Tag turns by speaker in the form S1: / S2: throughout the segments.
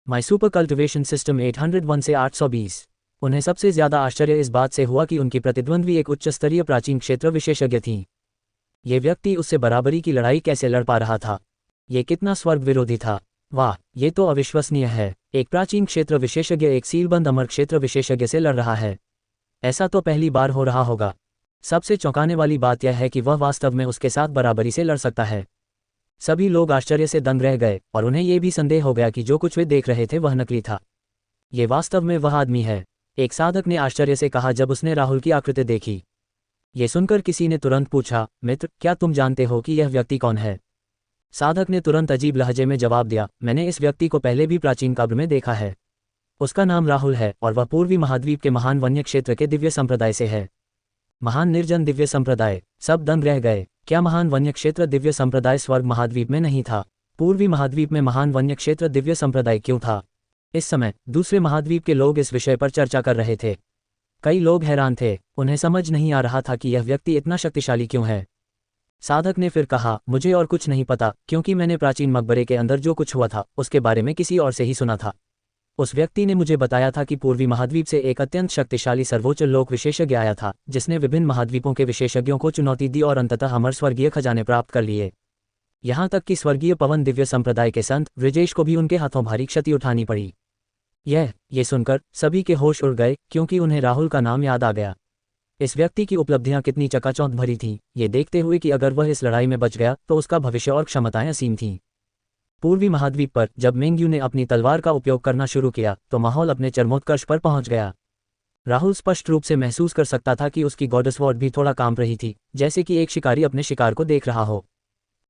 S1: My super cultivation system 801 से 820। उन्हें सबसे ज्यादा आश्चर्य इस बात से हुआ कि उनकी प्रतिद्वंद्वी एक उच्च स्तरीय प्राचीन क्षेत्र विशेषज्ञ थीं। ये व्यक्ति उससे बराबरी की लड़ाई कैसे लड़ पा रहा था? ये कितना स्वर्ग विरोधी था! वाह, ये तो अविश्वसनीय है। एक प्राचीन क्षेत्र विशेषज्ञ एक सीलबंद अमर क्षेत्र विशेषज्ञ से लड़ रहा है। ऐसा तो पहली बार हो रहा होगा। सबसे चौंकाने वाली बात यह है कि वह वास्तव में उसके साथ बराबरी से लड़ सकता है। सभी लोग आश्चर्य से दंग रह गए और उन्हें यह भी संदेह हो गया कि जो कुछ वे देख रहे थे वह नकली था। ये वास्तव में वह आदमी है, एक साधक ने आश्चर्य से कहा जब उसने राहुल की आकृति देखी। ये सुनकर किसी ने तुरंत पूछा, मित्र, क्या तुम जानते हो कि यह व्यक्ति कौन है? साधक ने तुरंत अजीब लहजे में जवाब दिया, मैंने इस व्यक्ति को पहले भी प्राचीन काव्य में देखा है। उसका नाम राहुल है और वह पूर्वी महाद्वीप के महान वन्य क्षेत्र के दिव्य संप्रदाय से है। महान निर्जन दिव्य संप्रदाय! सब दंग रह गए। क्या महान वन्य क्षेत्र दिव्य संप्रदाय स्वर्ग महाद्वीप में नहीं था? पूर्वी महाद्वीप में महान वन्य क्षेत्र दिव्य संप्रदाय क्यों था? इस समय दूसरे महाद्वीप के लोग इस विषय पर चर्चा कर रहे थे। कई लोग हैरान थे, उन्हें समझ नहीं आ रहा था कि यह व्यक्ति इतना शक्तिशाली क्यों है। साधक ने फिर कहा, मुझे और कुछ नहीं पता, क्योंकि मैंने प्राचीन मकबरे के अंदर जो कुछ हुआ था उसके बारे में किसी और से ही सुना था। उस व्यक्ति ने मुझे बताया था कि पूर्वी महाद्वीप से एक अत्यंत शक्तिशाली सर्वोच्च लोक विशेषज्ञ आया था जिसने विभिन्न महाद्वीपों के विशेषज्ञों को चुनौती दी और अंततः अमर स्वर्गीय खजाने प्राप्त कर लिए। यहाँ तक कि स्वर्गीय पवन दिव्य संप्रदाय के संत वृजेश को भी उनके हाथों भारी क्षति उठानी पड़ी। ये सुनकर सभी के होश उड़ गए, क्योंकि उन्हें राहुल का नाम याद आ गया। इस व्यक्ति की उपलब्धियां कितनी चकाचौंध भरी थीं, ये देखते हुए कि अगर वह इस लड़ाई में बच गया तो उसका भविष्य और क्षमताएं असीम थीं। पूर्वी महाद्वीप पर जब मेंग्यू ने अपनी तलवार का उपयोग करना शुरू किया तो माहौल अपने चरमोत्कर्ष पर पहुंच गया। राहुल स्पष्ट रूप से महसूस कर सकता था कि उसकी गॉडेस वॉर्ड भी थोड़ा कांप रही थी, जैसे कि एक शिकारी अपने शिकार को देख रहा हो।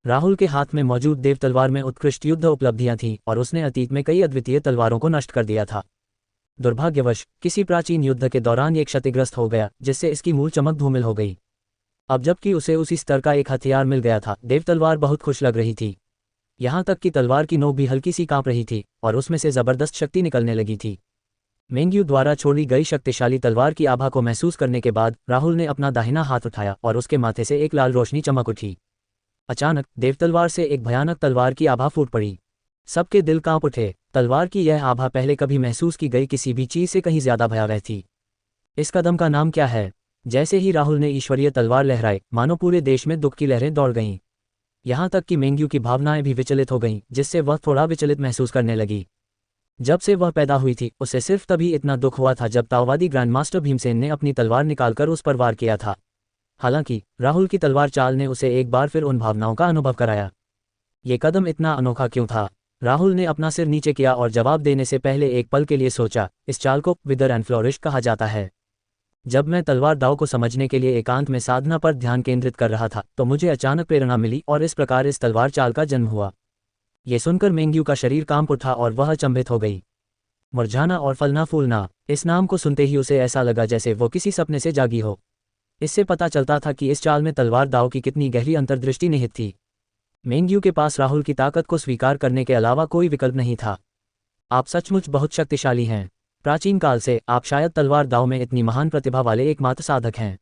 S1: राहुल के हाथ में मौजूद देव तलवार में उत्कृष्ट युद्ध उपलब्धियां थीं और उसने अतीत में कई अद्वितीय तलवारों को नष्ट कर दिया था। दुर्भाग्यवश किसी प्राचीन युद्ध के दौरान ये क्षतिग्रस्त हो गया, जिससे इसकी मूल चमक धूमिल हो गई। अब जबकि उसे उसी स्तर का एक हथियार मिल गया था, देव तलवार बहुत खुश लग रही थी। यहाँ तक कि तलवार की नोक भी हल्की सी कांप रही थी और उसमें से जबरदस्त शक्ति निकलने लगी थी। मेंग्यू द्वारा छोड़ी गई शक्तिशाली तलवार की आभा को महसूस करने के बाद राहुल ने अपना दाहिना हाथ उठाया और उसके माथे से एक लाल रोशनी चमक उठी। अचानक देव तलवार से एक भयानक तलवार की आभा फूट पड़ी। सबके दिल कांप उठे। तलवार की यह आभा पहले कभी महसूस की गई किसी भी चीज से कहीं ज्यादा भयावह थी। इस कदम का नाम क्या है? जैसे ही राहुल ने ईश्वरीय तलवार लहराई, मानो पूरे देश में दुख की लहरें दौड़ गईं। यहाँ तक कि मेंग्यू की भावनाएं भी विचलित हो गईं, जिससे वह थोड़ा विचलित महसूस करने लगी। जब से वह पैदा हुई थी उसे सिर्फ तभी इतना दुख हुआ था जब ताओवादी ग्रैंड मास्टर भीमसेन ने अपनी तलवार निकालकर उस पर वार किया था। हालांकि राहुल की तलवार चाल ने उसे एक बार फिर उन भावनाओं का अनुभव कराया। ये कदम इतना अनोखा क्यों था? राहुल ने अपना सिर नीचे किया और जवाब देने से पहले एक पल के लिए सोचा। इस चाल को विदर एंड फ्लोरिश कहा जाता है। जब मैं तलवार दाव को समझने के लिए एकांत में साधना पर ध्यान केंद्रित कर रहा था तो मुझे अचानक प्रेरणा मिली और इस प्रकार इस तलवार चाल का जन्म हुआ। ये सुनकर मेंग्यू का शरीर कांप उठा और वह अचंभित हो गई। मुरझाना और फलना फूलना, इस नाम को सुनते ही उसे ऐसा लगा जैसे वो किसी सपने से जागी हो। इससे पता चलता था कि इस चाल में तलवार दाव की कितनी गहरी अंतर्दृष्टि निहित थी। मेंग्यू के पास राहुल की ताकत को स्वीकार करने के अलावा कोई विकल्प नहीं था। आप सचमुच बहुत शक्तिशाली हैं। प्राचीन काल से आप शायद तलवार दाव में इतनी महान प्रतिभा वाले एकमात्र साधक हैं।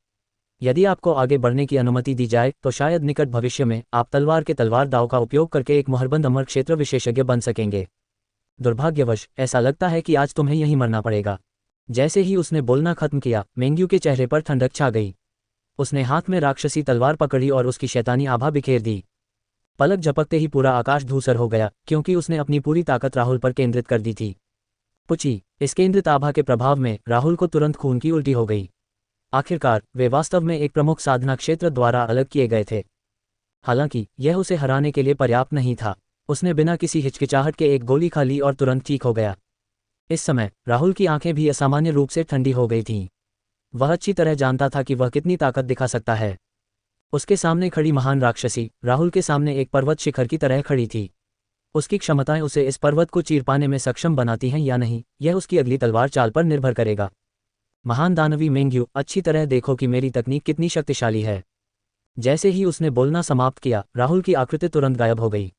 S1: यदि आपको आगे बढ़ने की अनुमति दी जाए तो शायद निकट भविष्य में आप तलवार के तलवार दाव का उपयोग करके एक मोहरबंद अमर क्षेत्र विशेषज्ञ बन सकेंगे। दुर्भाग्यवश ऐसा लगता है कि आज तुम्हें यहीं मरना पड़ेगा। जैसे ही उसने बोलना खत्म किया, मेंग्यू के चेहरे पर ठंडक छा गई। उसने हाथ में राक्षसी तलवार पकड़ी और उसकी शैतानी आभा बिखेर दी। पलक झपकते ही पूरा आकाश धूसर हो गया, क्योंकि उसने अपनी पूरी ताकत राहुल पर केंद्रित कर दी थी। पुची, इस केंद्रित आभा के प्रभाव में राहुल को तुरंत खून की उल्टी हो गई। आखिरकार वे वास्तव में एक प्रमुख साधना क्षेत्र द्वारा अलग किए गए थे। हालांकि यह उसे हराने के लिए पर्याप्त नहीं था। उसने बिना किसी हिचकिचाहट के एक गोली खा ली और तुरंत ठीक हो गया। इस समय राहुल की आंखें भी असामान्य रूप से ठंडी हो गई थीं। वह अच्छी तरह जानता था कि वह कितनी ताकत दिखा सकता है। उसके सामने खड़ी महान राक्षसी राहुल के सामने एक पर्वत शिखर की तरह खड़ी थी। उसकी क्षमताएं उसे इस पर्वत को चीर पाने में सक्षम बनाती हैं या नहीं, यह उसकी अगली तलवार चाल पर निर्भर करेगा। महान दानवी मेंग्यू, अच्छी तरह देखो कि मेरी तकनीक कितनी शक्तिशाली है। जैसे ही उसने बोलना समाप्त किया, राहुल की आकृति तुरंत गायब हो गई।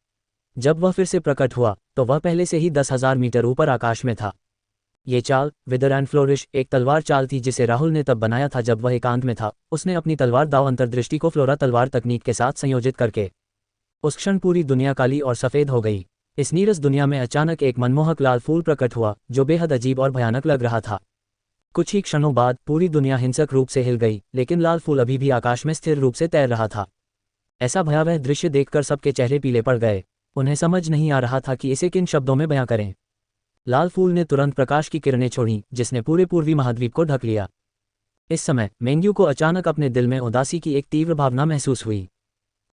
S1: जब वह फिर से प्रकट हुआ तो वह पहले से ही 10,000 मीटर ऊपर आकाश में था। ये चाल विदर एंड फ्लोरिश एक तलवार चाल थी जिसे राहुल ने तब बनाया था जब वह एकांत में था। उसने अपनी तलवार दाव अंतर्दृष्टि को फ्लोरा तलवार तकनीक के साथ संयोजित करके। उस क्षण पूरी दुनिया काली और सफ़ेद हो गई। इस नीरस दुनिया में अचानक एक मनमोहक लाल फूल प्रकट हुआ जो बेहद अजीब और भयानक लग रहा था। कुछ ही क्षणों बाद पूरी दुनिया हिंसक रूप से हिल गई, लेकिन लाल फूल अभी भी आकाश में स्थिर रूप से तैर रहा था। ऐसा भयावह दृश्य देखकर सबके चेहरे पीले पड़ गए। उन्हें समझ नहीं आ रहा था कि इसे किन शब्दों में बयां करें। लाल फूल ने तुरंत प्रकाश की किरणें छोड़ी जिसने पूरे पूर्वी महाद्वीप को ढक लिया। इस समय मेंग्यू को अचानक अपने दिल में उदासी की एक तीव्र भावना महसूस हुई।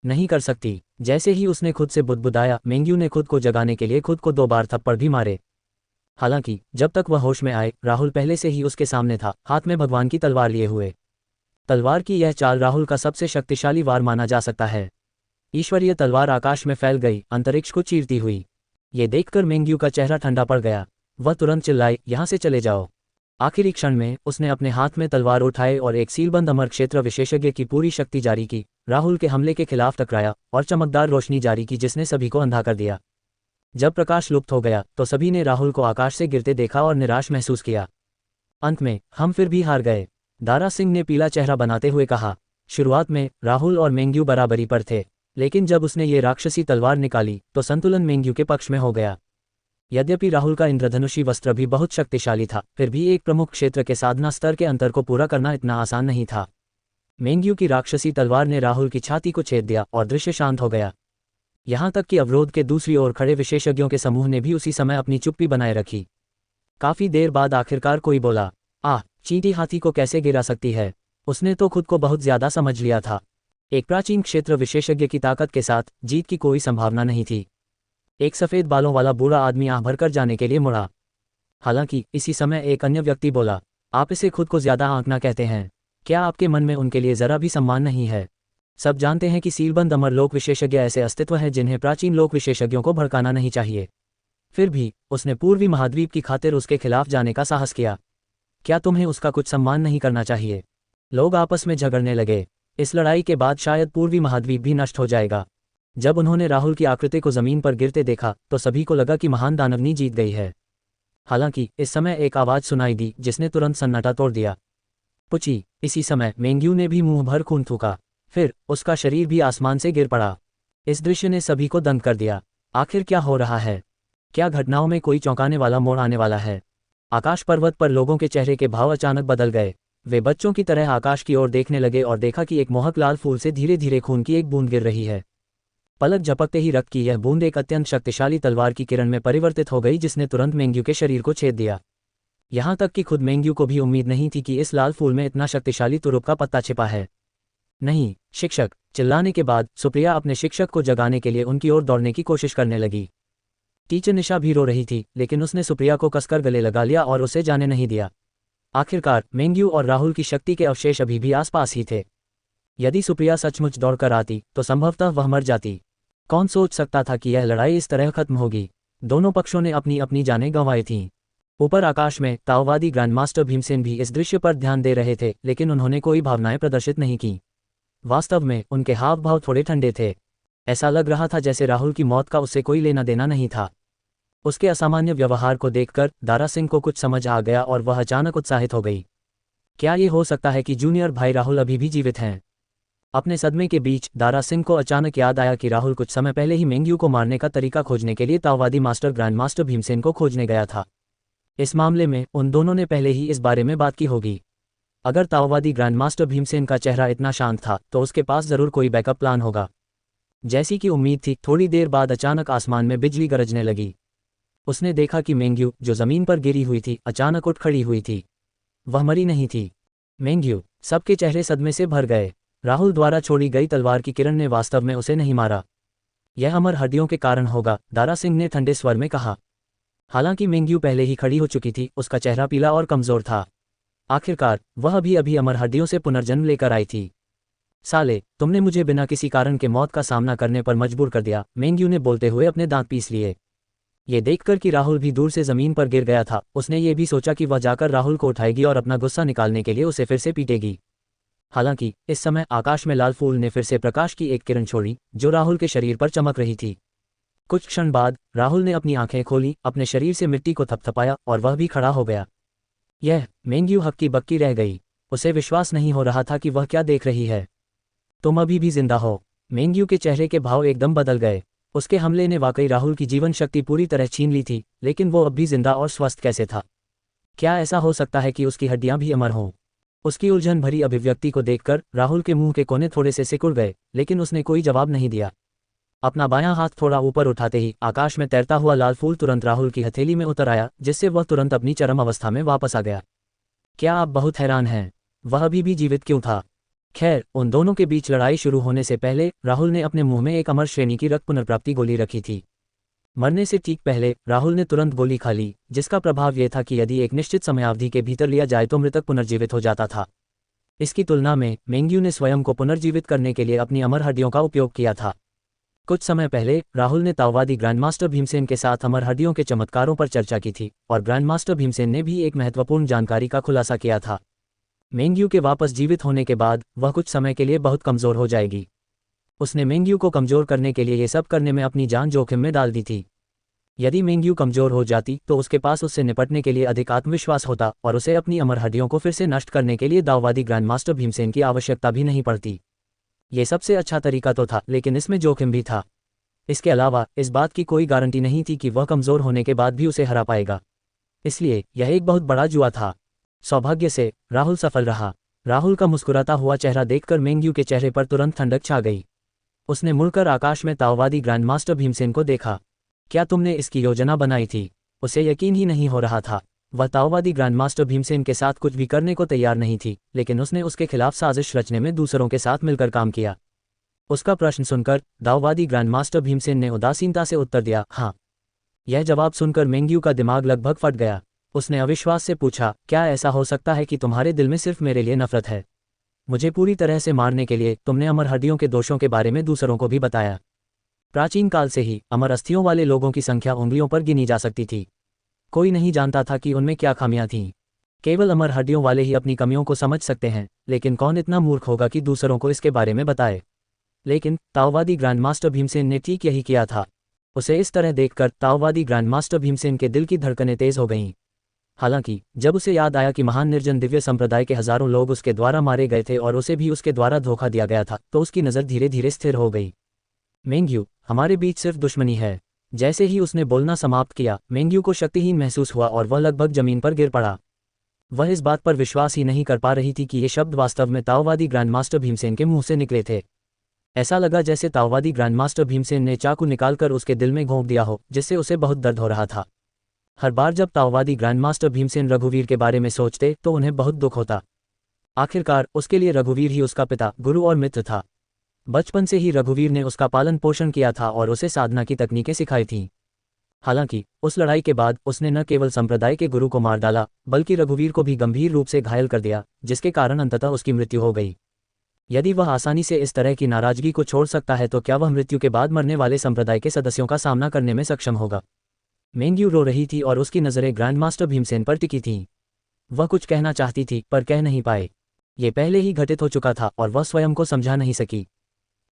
S1: नहीं कर सकती। जैसे ही उसने खुद से बुदबुदाया, मेंग्यू ने खुद को जगाने के लिए खुद को 2 बार थप्पड़ भी मारे। हालांकि जब तक वह होश में आए, राहुल पहले से ही उसके सामने था, हाथ में भगवान की तलवार लिए हुए। तलवार की यह चाल राहुल का सबसे शक्तिशाली वार माना जा सकता है। ईश्वरीय तलवार आकाश में फैल गई, अंतरिक्ष को चीरती हुई। ये देखकर मेंग्यू का चेहरा ठंडा पड़ गया। वह तुरंत चिल्लाई, यहाँ से चले जाओ। आखिरी क्षण में उसने अपने हाथ में तलवार उठाए और एक सीलबंद अमर क्षेत्र विशेषज्ञ की पूरी शक्ति जारी की, राहुल के हमले के खिलाफ टकराया और चमकदार रोशनी जारी की जिसने सभी को अंधा कर दिया। जब प्रकाश लुप्त हो गया तो सभी ने राहुल को आकाश से गिरते देखा और निराश महसूस किया। अंत में हम फिर भी हार गए, दारा सिंह ने पीला चेहरा बनाते हुए कहा। शुरुआत में राहुल और मेंग्यू बराबरी पर थे, लेकिन जब उसने ये राक्षसी तलवार निकाली तो संतुलन मेंग्यू के पक्ष में हो गया। यद्यपि राहुल का इंद्रधनुषी वस्त्र भी बहुत शक्तिशाली था, फिर भी एक प्रमुख क्षेत्र के साधना स्तर के अंतर को पूरा करना इतना आसान नहीं था। मेंग्यू की राक्षसी तलवार ने राहुल की छाती को छेद दिया और दृश्य शांत हो गया। यहाँ तक कि अवरोध के दूसरी ओर खड़े विशेषज्ञों के समूह ने भी उसी समय अपनी चुप्पी बनाए रखी। काफी देर बाद आखिरकार कोई बोला, चींटी हाथी को कैसे गिरा सकती है? उसने तो खुद को बहुत ज्यादा समझ लिया था। एक प्राचीन क्षेत्र विशेषज्ञ की ताकत के साथ जीत की कोई संभावना नहीं थी। एक सफेद बालों वाला बूढ़ा आदमी आह भरकर जाने के लिए मुड़ा। हालांकि इसी समय एक अन्य व्यक्ति बोला, आप इसे खुद को ज्यादा आंकना कहते हैं? क्या आपके मन में उनके लिए जरा भी सम्मान नहीं है? सब जानते हैं कि सीलबंद अमर लोक विशेषज्ञ ऐसे अस्तित्व हैं जिन्हें प्राचीन लोक विशेषज्ञों को भड़काना नहीं चाहिए। फिर भी उसने पूर्वी महाद्वीप की खातिर उसके खिलाफ जाने का साहस किया। क्या तुम्हें उसका कुछ सम्मान नहीं करना चाहिए? लोग आपस में झगड़ने लगे। इस लड़ाई के बाद शायद पूर्वी महाद्वीप भी नष्ट हो जाएगा। जब उन्होंने राहुल की आकृति को जमीन पर गिरते देखा तो सभी को लगा कि महान दानवनी जीत गई है। हालांकि इस समय एक आवाज सुनाई दी जिसने तुरंत सन्नाटा तोड़ दिया। पुची। इसी समय मेंग्यू ने भी मुंह भर खून थूका, फिर उसका शरीर भी आसमान से गिर पड़ा। इस दृश्य ने सभी को दंग कर दिया। आखिर क्या हो रहा है? क्या घटनाओं में कोई चौंकाने वाला मोड़ आने वाला है? आकाश पर्वत पर लोगों के चेहरे के भाव अचानक बदल गए। वे बच्चों की तरह आकाश की ओर देखने लगे और देखा कि एक मोहक लाल फूल से धीरे धीरे खून की एक बूंद गिर रही है। पलक झपकते ही रक्त की यह बूंद एक अत्यंत शक्तिशाली तलवार की किरण में परिवर्तित हो गई जिसने तुरंत मेंग्यू के शरीर को छेद दिया। यहाँ तक कि खुद मेंग्यू को भी उम्मीद नहीं थी कि इस लाल फूल में इतना शक्तिशाली तुरुप का पत्ता छिपा है। नहीं, शिक्षक। चिल्लाने के बाद सुप्रिया अपने शिक्षक को जगाने के लिए उनकी ओर दौड़ने की कोशिश करने लगी। टीचर निशा भी रो रही थी, लेकिन उसने सुप्रिया को कसकर गले लगा लिया और उसे जाने नहीं दिया। आखिरकार मेंग्यू और राहुल की शक्ति के अवशेष अभी भी आसपास ही थे। यदि सुप्रिया सचमुच दौड़कर आती तो संभवतः वह मर जाती। कौन सोच सकता था कि यह लड़ाई इस तरह खत्म होगी। दोनों पक्षों ने अपनी अपनी जानें गंवाई थीं। ऊपर आकाश में ताओवादी ग्रैंडमास्टर भीमसेन भी इस दृश्य पर ध्यान दे रहे थे, लेकिन उन्होंने कोई भावनाएं प्रदर्शित नहीं की। वास्तव में उनके हाव भाव थोड़े ठंडे थे। ऐसा लग रहा था जैसे राहुल की मौत का उससे कोई लेना देना नहीं था। उसके असामान्य व्यवहार को देखकर दारा सिंह को कुछ समझ आ गया और वह अचानक उत्साहित हो गई। क्या ये हो सकता है कि जूनियर भाई राहुल अभी भी जीवित हैं? अपने सदमे के बीच दारा सिंह को अचानक याद आया कि राहुल कुछ समय पहले ही मेंग्यू को मारने का तरीका खोजने के लिए ताओवादी मास्टर ग्रैंडमास्टर भीमसेन को खोजने गया था। इस मामले में उन दोनों ने पहले ही इस बारे में बात की होगी। अगर ताओवादी ग्रैंडमास्टर भीमसेन का चेहरा इतना शांत था तो उसके पास जरूर कोई बैकअप प्लान होगा। जैसी कि उम्मीद थी, थोड़ी देर बाद अचानक आसमान में बिजली गरजने लगी। उसने देखा कि मेंग्यू, जो जमीन पर गिरी हुई थी, अचानक उठ खड़ी हुई थी। वह मरी नहीं थी। मेंग्यू। सबके चेहरे सदमे से भर गए। राहुल द्वारा छोड़ी गई तलवार की किरण ने वास्तव में उसे नहीं मारा। यह अमर हड्डियों के कारण होगा, दारा सिंह ने ठंडे स्वर में कहा। हालांकि मेंग्यू पहले ही खड़ी हो चुकी थी, उसका चेहरा पीला और कमजोर था। आखिरकार वह भी अभी अमर हड्डियों से पुनर्जन्म लेकर आई थी। साले, तुमने मुझे बिना किसी कारण के मौत का सामना करने पर मजबूर कर दिया, मेंग्यू ने बोलते हुए अपने दांत पीस लिए। ये देखकर कि राहुल भी दूर से जमीन पर गिर गया था, उसने ये भी सोचा कि वह जाकर राहुल को उठाएगी और अपना गुस्सा निकालने के लिए उसे फिर से पीटेगी। हालांकि इस समय आकाश में लाल फूल ने फिर से प्रकाश की एक किरण छोड़ी जो राहुल के शरीर पर चमक रही थी। कुछ क्षण बाद राहुल ने अपनी आंखें खोली, अपने शरीर से मिट्टी को थपथपाया और वह भी खड़ा हो गया। यह मेंग्यू हक्की बक्की रह गई। उसे विश्वास नहीं हो रहा था कि वह क्या देख रही है। तुम अभी भी जिंदा हो। मेंग्यू के चेहरे के भाव एकदम बदल गए। उसके हमले ने वाकई राहुल की जीवन शक्ति पूरी तरह छीन ली थी, लेकिन वो अब भी जिंदा और स्वस्थ कैसे था? क्या ऐसा हो सकता है कि उसकी हड्डियां भी अमर हों? उसकी उलझन भरी अभिव्यक्ति को देखकर राहुल के मुंह के कोने थोड़े से सिकुड़ गए, लेकिन उसने कोई जवाब नहीं दिया। अपना बायां हाथ थोड़ा ऊपर उठाते ही आकाश में तैरता हुआ लाल फूल तुरंत राहुल की हथेली में उतर आया, जिससे वह तुरंत अपनी चरम अवस्था में वापस आ गया। क्या आप बहुत हैरान हैं? वह अभी भी जीवित क्यों था? खैर, उन दोनों के बीच लड़ाई शुरू होने से पहले राहुल ने अपने मुंह में एक अमर श्रेणी की रक्त पुनर्प्राप्ति गोली रखी थी। मरने से ठीक पहले राहुल ने तुरंत गोली खा ली, जिसका प्रभाव यह था कि यदि एक निश्चित समयावधि के भीतर लिया जाए तो मृतक पुनर्जीवित हो जाता था। इसकी तुलना में मेंग्यू ने स्वयं को पुनर्जीवित करने के लिए अपनी अमर हड्डियों का उपयोग किया था। कुछ समय पहले राहुल ने ताओवादी ग्रैंडमास्टर भीमसेन के साथ अमर हड्डियों के चमत्कारों पर चर्चा की थी, और ग्रैंडमास्टर भीमसेन ने भी एक महत्वपूर्ण जानकारी का खुलासा किया था। मेंग्यू के वापस जीवित होने के बाद वह कुछ समय के लिए बहुत कमज़ोर हो जाएगी। उसने मेंग्यू को कमज़ोर करने के लिए ये सब करने में अपनी जान जोखिम में डाल दी थी। यदि मेंग्यू कमज़ोर हो जाती तो उसके पास उससे निपटने के लिए अधिक आत्मविश्वास होता और उसे अपनी अमर हड्डियों को फिर से नष्ट करने के लिए दाववादी ग्रैंडमास्टर भीमसेन की आवश्यकता भी नहीं पड़ती। ये सबसे अच्छा तरीका तो था, लेकिन इसमें जोखिम भी था। इसके अलावा इस बात की कोई गारंटी नहीं थी कि वह कमज़ोर होने के बाद भी उसे हरा पाएगा। इसलिए यह एक बहुत बड़ा जुआ था। सौभाग्य से राहुल सफल रहा। राहुल का मुस्कुराता हुआ चेहरा देखकर मेंग्यू के चेहरे पर तुरंत ठंडक छा गई। उसने मुड़कर आकाश में ताओवादी ग्रैंडमास्टर भीमसेन को देखा। क्या तुमने इसकी योजना बनाई थी? उसे यकीन ही नहीं हो रहा था। वह ताओवादी ग्रैंडमास्टर भीमसेन के साथ कुछ भी करने को तैयार नहीं थी, लेकिन उसने उसके खिलाफ साजिश रचने में दूसरों के साथ मिलकर काम किया। उसका प्रश्न सुनकर दाओवादी ग्रैंडमास्टर भीमसेन ने उदासीनता से उत्तर दिया, हाँ। यह जवाब सुनकर मेंग्यू का दिमाग लगभग फट गया। उसने अविश्वास से पूछा, क्या ऐसा हो सकता है कि तुम्हारे दिल में सिर्फ मेरे लिए नफरत है? मुझे पूरी तरह से मारने के लिए तुमने अमर हड्डियों के दोषों के बारे में दूसरों को भी बताया। प्राचीन काल से ही अमर अस्थियों वाले लोगों की संख्या उंगलियों पर गिनी जा सकती थी। कोई नहीं जानता था कि उनमें क्या खामियां थीं। केवल अमर हड्डियों वाले ही अपनी कमियों को समझ सकते हैं, लेकिन कौन इतना मूर्ख होगा कि दूसरों को इसके बारे में बताए? लेकिन ताओवादी ग्रैंडमास्टर भीमसेन ने ठीक यही किया था। उसे इस तरह देखकर ताओवादी ग्रैंडमास्टर भीमसेन के दिल की धड़कनें तेज हो गईं। हालांकि जब उसे याद आया कि महान निर्जन दिव्य संप्रदाय के हजारों लोग उसके द्वारा मारे गए थे और उसे भी उसके द्वारा धोखा दिया गया था, तो उसकी नज़र धीरे धीरे स्थिर हो गई। मेंग्यू, हमारे बीच सिर्फ दुश्मनी है। जैसे ही उसने बोलना समाप्त किया, मेंग्यू को शक्तिहीन महसूस हुआ और वह लगभग जमीन पर गिर पड़ा। वह इस बात पर विश्वास ही नहीं कर पा रही थी कि ये शब्द वास्तव में ताओवादी ग्रैंडमास्टर भीमसेन के मुंह से निकले थे। ऐसा लगा जैसे ताओवादी ग्रैंडमास्टर भीमसेन ने चाकू निकालकर उसके दिल में घोंप दिया हो, जिससे उसे बहुत दर्द हो रहा था। हर बार जब ताओवादी ग्रैंडमास्टर भीमसेन रघुवीर के बारे में सोचते तो उन्हें बहुत दुख होता। आखिरकार उसके लिए रघुवीर ही उसका पिता, गुरु और मित्र था। बचपन से ही रघुवीर ने उसका पालन पोषण किया था और उसे साधना की तकनीकें सिखाई थीं। हालांकि उस लड़ाई के बाद उसने न केवल संप्रदाय के गुरु को मार डाला, बल्कि रघुवीर को भी गंभीर रूप से घायल कर दिया, जिसके कारण अंततः उसकी मृत्यु हो गई। यदि वह आसानी से इस तरह की नाराजगी को छोड़ सकता है तो क्या वह मृत्यु के बाद मरने वाले संप्रदाय के सदस्यों का सामना करने में सक्षम होगा? मेंग्यू रो रही थी और उसकी नज़रें ग्रैंडमास्टर भीमसेन पर टिकी थीं। वह कुछ कहना चाहती थी पर कह नहीं पाए। ये पहले ही घटित हो चुका था और वह स्वयं को समझा नहीं सकी।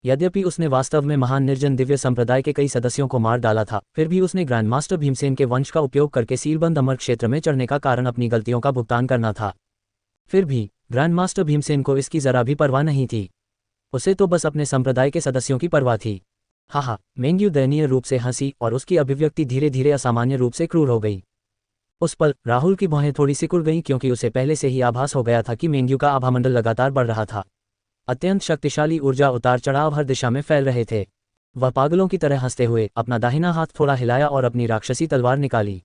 S1: यद्यपि उसने वास्तव में महान निर्जन दिव्य संप्रदाय के कई सदस्यों को मार डाला था, फिर भी उसने ग्रैंडमास्टर भीमसेन के वंश का उपयोग करके सीलबंद अमर क्षेत्र में चढ़ने का कारण अपनी गलतियों का भुगतान करना था। फिर भी ग्रैंडमास्टर भीमसेन को इसकी जरा भी परवाह नहीं थी। उसे तो बस अपने संप्रदाय के सदस्यों की परवाह थी। हाँ, मेंग्यू दयनीय रूप से हंसी और उसकी अभिव्यक्ति धीरे धीरे असामान्य रूप से क्रूर हो गई। उस पल राहुल की भौहें थोड़ी सिकुड़ गईं, क्योंकि उसे पहले से ही आभास हो गया था कि मेंग्यू का आभामंडल लगातार बढ़ रहा था। अत्यंत शक्तिशाली ऊर्जा उतार चढ़ाव हर दिशा में फैल रहे थे। वह पागलों की तरह हंसते हुए अपना दाहिना हाथ थोड़ा हिलाया और अपनी राक्षसी तलवार निकाली।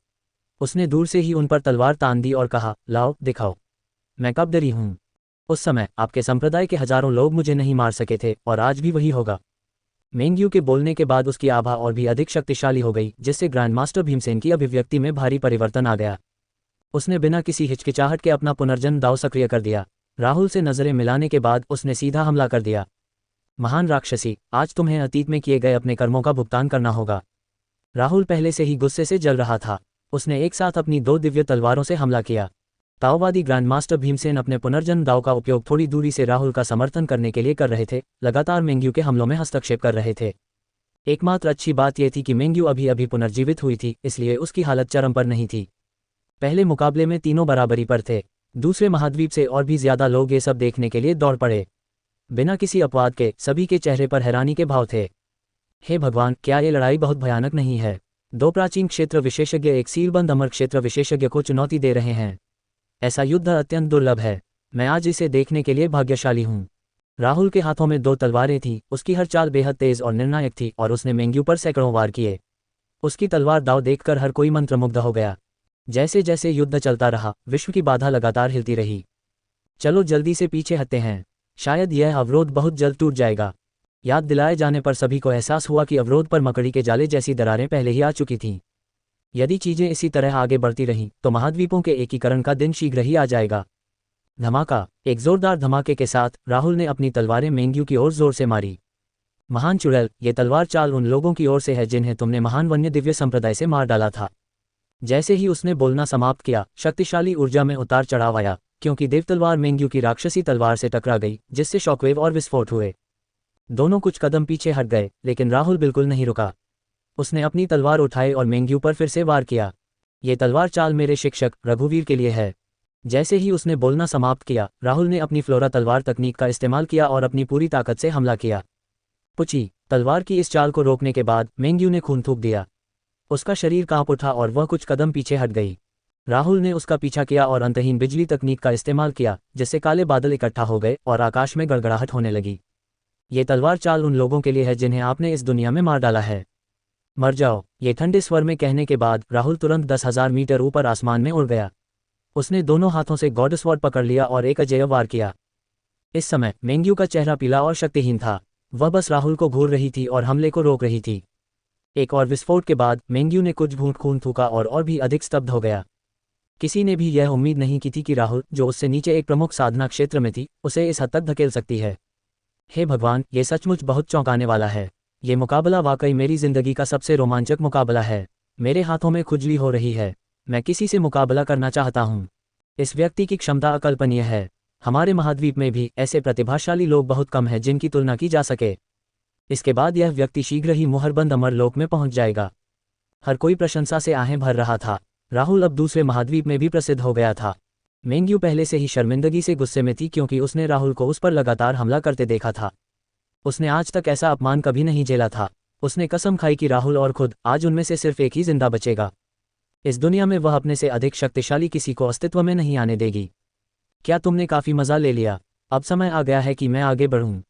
S1: उसने दूर से ही उन पर तलवार तान दी और कहा, लाओ दिखाओ, मैं कब डरी हूं। उस समय आपके संप्रदाय के हजारों लोग मुझे नहीं मार सके थे और आज भी वही होगा। मेंग्यू के बोलने के बाद उसकी आभा और भी अधिक शक्तिशाली हो गई, जिससे ग्रैंडमास्टर भीमसेन की अभिव्यक्ति में भारी परिवर्तन आ गया। उसने बिना किसी हिचकिचाहट के अपना पुनर्जन्म दाव सक्रिय कर दिया। राहुल से नजरें मिलाने के बाद उसने सीधा हमला कर दिया। महान राक्षसी, आज तुम्हें अतीत में किए गए अपने कर्मों का भुगतान करना होगा। राहुल पहले से ही गुस्से से जल रहा था। उसने एक साथ अपनी 2 दिव्य तलवारों से हमला किया। ताओवादी ग्रैंडमास्टर भीमसेन अपने पुनर्जन्म दाव का उपयोग थोड़ी दूरी से राहुल का समर्थन करने के लिए कर रहे थे, लगातार मेंग्यू के हमलों में हस्तक्षेप कर रहे थे। एकमात्र अच्छी बात यह थी कि मेंग्यू अभी अभी पुनर्जीवित हुई थी, इसलिए उसकी हालत चरम पर नहीं थी। पहले मुकाबले में तीनों बराबरी पर थे। दूसरे महाद्वीप से और भी ज्यादा लोग ये सब देखने के लिए दौड़ पड़े। बिना किसी अपवाद के सभी के चेहरे पर हैरानी के भाव थे। हे भगवान, क्या ये लड़ाई बहुत भयानक नहीं है? दो प्राचीन क्षेत्र विशेषज्ञ एक सीलबंद अमर क्षेत्र विशेषज्ञ को चुनौती दे रहे हैं। ऐसा युद्ध अत्यंत दुर्लभ है। मैं आज इसे देखने के लिए भाग्यशाली हूँ। राहुल के हाथों में 2 तलवारें थीं, उसकी हर चाल बेहद तेज और निर्णायक थी और उसने मेंग्यू पर सैकड़ों वार किए। उसकी तलवार दाव देखकर हर कोई मंत्रमुग्ध हो गया। जैसे जैसे युद्ध चलता रहा, विश्व की बाधा लगातार हिलती रही। चलो जल्दी से पीछे हटते हैं, शायद यह अवरोध बहुत जल्द टूट जाएगा। याद दिलाए जाने पर सभी को एहसास हुआ कि अवरोध पर मकड़ी के जाले जैसी दरारें पहले ही आ चुकी थीं। यदि चीजें इसी तरह आगे बढ़ती रहीं तो महाद्वीपों के एकीकरण का दिन शीघ्र ही आ जाएगा। धमाका! एक जोरदार धमाके के साथ राहुल ने अपनी तलवारें मेंग्यू की ओर जोर से मारी। महान चुड़ैल, ये तलवार चाल उन लोगों की ओर से है जिन्हें तुमने महान वन्य दिव्य संप्रदाय से मार डाला था। जैसे ही उसने बोलना समाप्त किया, शक्तिशाली ऊर्जा में उतार चढ़ाव आया, क्योंकि देव तलवार मेंग्यू की राक्षसी तलवार से टकरा गई, जिससे शॉकवेव और विस्फोट हुए। दोनों कुछ कदम पीछे हट गए, लेकिन राहुल बिल्कुल नहीं रुका। उसने अपनी तलवार उठाई और मेंग्यू पर फिर से वार किया। ये तलवार चाल मेरे शिक्षक रघुवीर के लिए है। जैसे ही उसने बोलना समाप्त किया, राहुल ने अपनी फ्लोरा तलवार तकनीक का इस्तेमाल किया और अपनी पूरी ताकत से हमला किया। पुची! तलवार की इस चाल को रोकने के बाद मेंग्यू ने खून थूक दिया। उसका शरीर कांप उठा और वह कुछ कदम पीछे हट गई। राहुल ने उसका पीछा किया और अंतहीन बिजली तकनीक का इस्तेमाल किया, जिससे काले बादल इकट्ठा हो गए और आकाश में गड़गड़ाहट होने लगी। ये तलवार चाल उन लोगों के लिए है जिन्हें आपने इस दुनिया में मार डाला है। मर जाओ! ये ठंडे स्वर में कहने के बाद राहुल तुरंत 10,000 मीटर ऊपर आसमान में उड़ गया। उसने दोनों हाथों से गॉड स्वॉर्ड पकड़ लिया और एक अजेय वार किया। इस समय मेंग्यू का चेहरा पीला और शक्तिहीन था। वह बस राहुल को घूर रही थी और हमले को रोक रही थी। एक और विस्फोट के बाद मेंग्यू ने कुछ घूंट खून थूका और भी अधिक स्तब्ध हो गया। किसी ने भी यह उम्मीद नहीं की थी कि राहुल, जो उससे नीचे एक प्रमुख साधना क्षेत्र में थी, उसे इस हद तक धकेल सकती है। हे भगवान, ये सचमुच बहुत चौंकाने वाला है। ये मुकाबला वाकई मेरी जिंदगी का सबसे रोमांचक मुकाबला है। मेरे हाथों में खुजली हो रही है। मैं किसी से मुकाबला करना चाहता हूँ। इस व्यक्ति की क्षमता अकल्पनीय है। हमारे महाद्वीप में भी ऐसे प्रतिभाशाली लोग बहुत कम हैं जिनकी तुलना की जा सके। इसके बाद यह व्यक्ति शीघ्र ही मुहरबंद अमरलोक में पहुंच जाएगा। हर कोई प्रशंसा से आहें भर रहा था। राहुल अब दूसरे महाद्वीप में भी प्रसिद्ध हो गया था। मेंग्यू पहले से ही शर्मिंदगी से गुस्से में थी क्योंकि उसने राहुल को उस पर लगातार हमला करते देखा था। उसने आज तक ऐसा अपमान कभी नहीं झेला था। उसने कसम खाई कि राहुल और खुद आज उनमें से सिर्फ एक ही जिंदा बचेगा। इस दुनिया में वह अपने से अधिक शक्तिशाली किसी को अस्तित्व में नहीं आने देगी। क्या तुमने काफी मजा ले लिया? अब समय आ गया है कि मैं आगे बढ़ूं।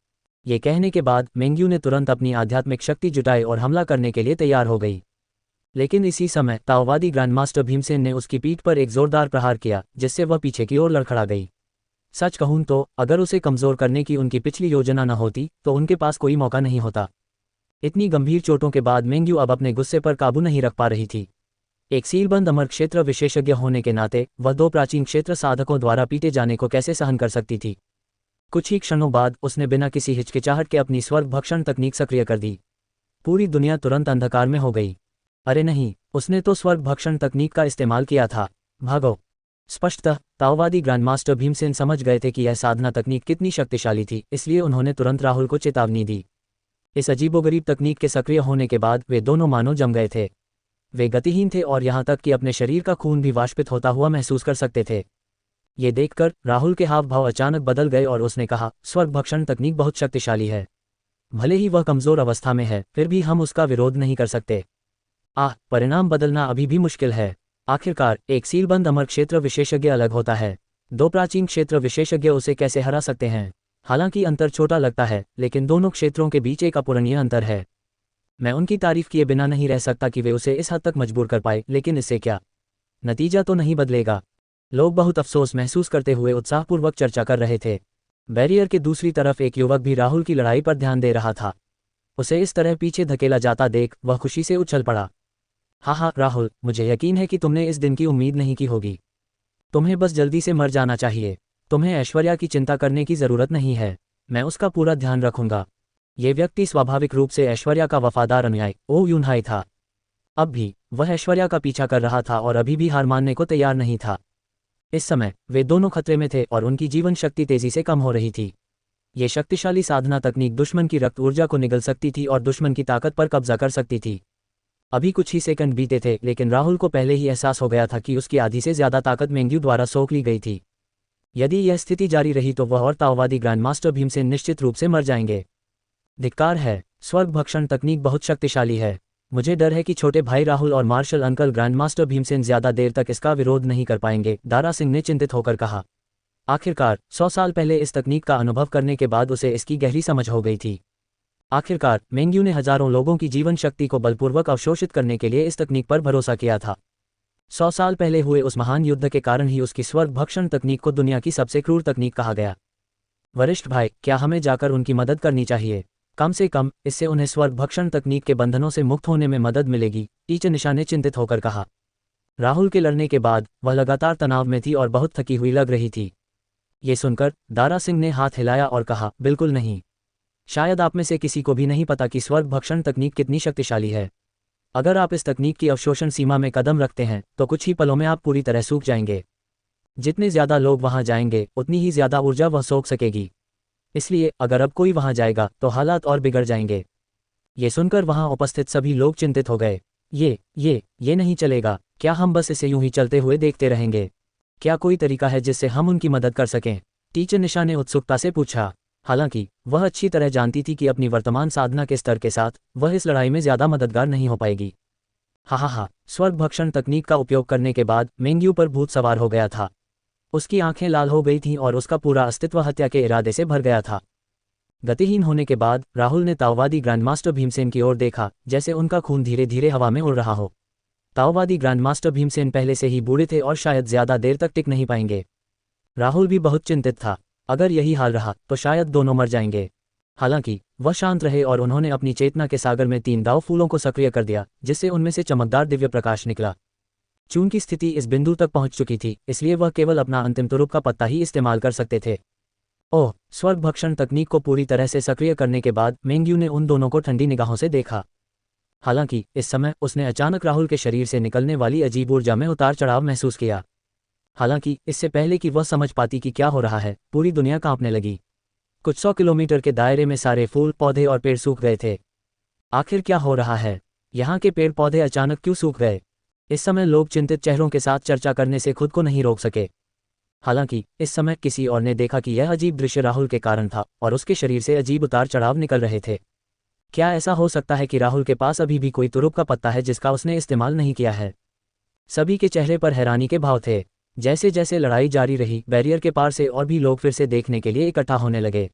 S1: ये कहने के बाद मेंग्यू ने तुरंत अपनी आध्यात्मिक शक्ति जुटाई और हमला करने के लिए तैयार हो गई। लेकिन इसी समय ताओवादी ग्रैंडमास्टर भीमसेन ने उसकी पीठ पर एक जोरदार प्रहार किया, जिससे वह पीछे की ओर लड़खड़ा गई। सच कहूं तो अगर उसे कमजोर करने की उनकी पिछली योजना न होती तो उनके पास कोई मौका नहीं होता। इतनी गंभीर चोटों के बाद मेंग्यू अब अपने गुस्से पर काबू नहीं रख पा रही थी। एक सीलबंद अमर क्षेत्र विशेषज्ञ होने के नाते वह 2 प्राचीन क्षेत्र साधकों द्वारा पीटे जाने को कैसे सहन कर सकती थी। कुछ ही क्षणों बाद उसने बिना किसी हिचकिचाहट के अपनी स्वर्ग भक्षण तकनीक सक्रिय कर दी। पूरी दुनिया तुरंत अंधकार में हो गई। अरे नहीं, उसने तो स्वर्ग भक्षण तकनीक का इस्तेमाल किया था। भागो! स्पष्टतः ताओवादी ग्रैंडमास्टर भीमसेन समझ गए थे कि यह साधना तकनीक कितनी शक्तिशाली थी, इसलिए उन्होंने तुरंत राहुल को चेतावनी दी। इस अजीबोगरीब तकनीक के सक्रिय होने के बाद वे दोनों मानो जम गए थे। वे गतिहीन थे और यहाँ तक कि अपने शरीर का खून भी वाष्पित होता हुआ महसूस कर सकते थे। ये देखकर राहुल के हाव भाव अचानक बदल गए और उसने कहा, स्वर्ग भक्षण तकनीक बहुत शक्तिशाली है। भले ही वह कमजोर अवस्था में है, फिर भी हम उसका विरोध नहीं कर सकते। परिणाम बदलना अभी भी मुश्किल है। आखिरकार एक सीलबंद अमर क्षेत्र विशेषज्ञ अलग होता है। 2 प्राचीन क्षेत्र विशेषज्ञ उसे कैसे हरा सकते हैं? हालांकि अंतर छोटा लगता है, लेकिन दोनों क्षेत्रों के बीच एक अपूरणीय अंतर है। मैं उनकी तारीफ किए बिना नहीं रह सकता कि वे उसे इस हद तक मजबूर कर पाए, लेकिन इससे क्या? नतीजा तो नहीं बदलेगा। लोग बहुत अफसोस महसूस करते हुए उत्साहपूर्वक चर्चा कर रहे थे। बैरियर के दूसरी तरफ एक युवक भी राहुल की लड़ाई पर ध्यान दे रहा था। उसे इस तरह पीछे धकेला जाता देख वह खुशी से उछल पड़ा। हाँ राहुल, मुझे यकीन है कि तुमने इस दिन की उम्मीद नहीं की होगी। तुम्हें बस जल्दी से मर जाना चाहिए। तुम्हें ऐश्वर्या की चिंता करने की जरूरत नहीं है। मैं उसका पूरा ध्यान रखूंगा। ये व्यक्ति स्वाभाविक रूप से ऐश्वर्या का वफादार अनुयायी ओ यूनहाई था। अब भी वह ऐश्वर्या का पीछा कर रहा था और अभी भी हार मानने को तैयार नहीं था। इस समय वे दोनों खतरे में थे और उनकी जीवन शक्ति तेजी से कम हो रही थी। ये शक्तिशाली साधना तकनीक दुश्मन की रक्त ऊर्जा को निगल सकती थी और दुश्मन की ताकत पर कब्जा कर सकती थी। अभी कुछ ही सेकंड बीते थे, लेकिन राहुल को पहले ही एहसास हो गया था कि उसकी आधी से ज्यादा ताकत मेंग्यू द्वारा सोख ली गई थी। यदि यह स्थिति जारी रही तो वह और ताओवादी ग्रैंडमास्टर भीमसेन निश्चित रूप से मर जाएंगे। धिक्कार है। स्वर्ग भक्षण तकनीक बहुत शक्तिशाली है। मुझे डर है कि छोटे भाई राहुल और मार्शल अंकल ग्रैंडमास्टर भीमसेन ज्यादा देर तक इसका विरोध नहीं कर पाएंगे, दारा सिंह ने चिंतित होकर कहा। आखिरकार 100 साल पहले इस तकनीक का अनुभव करने के बाद उसे इसकी गहरी समझ हो गई थी। आखिरकार मेंग्यू ने हजारों लोगों की जीवन शक्ति को बलपूर्वक अवशोषित करने के लिए इस तकनीक पर भरोसा किया था। 100 साल पहले हुए उस महान युद्ध के कारण ही उसकी स्वर्ग भक्षण तकनीक को दुनिया की सबसे क्रूर तकनीक कहा गया। वरिष्ठ भाई, क्या हमें जाकर उनकी मदद करनी चाहिए? कम से कम इससे उन्हें स्वर्ग भक्षण तकनीक के बंधनों से मुक्त होने में मदद मिलेगी, टीचर निशा ने चिंतित होकर कहा। राहुल के लड़ने के बाद वह लगातार तनाव में थी और बहुत थकी हुई लग रही थी। ये सुनकर दारा सिंह ने हाथ हिलाया और कहा, बिल्कुल नहीं। शायद आप में से किसी को भी नहीं पता कि स्वर्ग भक्षण तकनीक कितनी शक्तिशाली है। अगर आप इस तकनीक की अवशोषण सीमा में कदम रखते हैं तो कुछ ही पलों में आप पूरी तरह सूख जाएंगे। जितने ज्यादा लोग वहां जाएंगे उतनी ही ज्यादा ऊर्जा वह सोख सकेगी। इसलिए अगर अब कोई वहां जाएगा तो हालात और बिगड़ जाएंगे। ये सुनकर वहां उपस्थित सभी लोग चिंतित हो गए। ये नहीं चलेगा। क्या हम बस इसे यूं ही चलते हुए देखते रहेंगे? क्या कोई तरीका है जिससे हम उनकी मदद कर सकें? टीचर निशा ने उत्सुकता से पूछा। हालांकि वह अच्छी तरह जानती थी कि अपनी वर्तमान साधना के स्तर के साथ वह इस लड़ाई में ज्यादा मददगार नहीं हो पाएगी। हा, स्वर्ग भक्षण तकनीक का उपयोग करने के बाद मेंग्यू पर भूत सवार हो गया था। उसकी आंखें लाल हो गई थीं और उसका पूरा अस्तित्व हत्या के इरादे से भर गया था। गतिहीन होने के बाद राहुल ने ताओवादी ग्रैंडमास्टर भीमसेन की ओर देखा, जैसे उनका खून धीरे धीरे हवा में उड़ रहा हो। ताओवादी ग्रैंडमास्टर भीमसेन पहले से ही बूढ़े थे और शायद ज्यादा देर तक टिक नहीं पाएंगे। राहुल भी बहुत चिंतित था। अगर यही हाल रहा तो शायद दोनों मर जाएंगे। हालांकि वह शांत रहे और उन्होंने अपनी चेतना के सागर में 3 दाव फूलों को सक्रिय कर दिया, जिससे उनमें से चमकदार दिव्य प्रकाश निकला। चून की स्थिति इस बिंदु तक पहुंच चुकी थी, इसलिए वह केवल अपना अंतिम तुरुप का पत्ता ही इस्तेमाल कर सकते थे। ओह! स्वर्ग भक्षण तकनीक को पूरी तरह से सक्रिय करने के बाद मेंग्यू ने उन दोनों को ठंडी निगाहों से देखा। हालांकि इस समय उसने अचानक राहुल के शरीर से निकलने वाली अजीब ऊर्जा में उतार चढ़ाव महसूस किया। हालांकि इससे पहले कि वह समझ पाती कि क्या हो रहा है, पूरी दुनिया कांपने लगी। कुछ 100 किलोमीटर के दायरे में सारे फूल, पौधे और पेड़ सूख गए थे। आखिर क्या हो रहा है? यहाँ के पेड़ पौधे अचानक क्यों सूख गए? इस समय लोग चिंतित चेहरों के साथ चर्चा करने से खुद को नहीं रोक सके। हालांकि इस समय किसी और ने देखा कि यह अजीब दृश्य राहुल के कारण था और उसके शरीर से अजीब उतार चढ़ाव निकल रहे थे। क्या ऐसा हो सकता है कि राहुल के पास अभी भी कोई तुरुप का पत्ता है जिसका उसने इस्तेमाल नहीं किया है? सभी के चेहरे पर हैरानी के भाव थे। जैसे जैसे लड़ाई जारी रही, बैरियर के पार से और भी लोग फिर से देखने के लिए इकट्ठा होने लगे।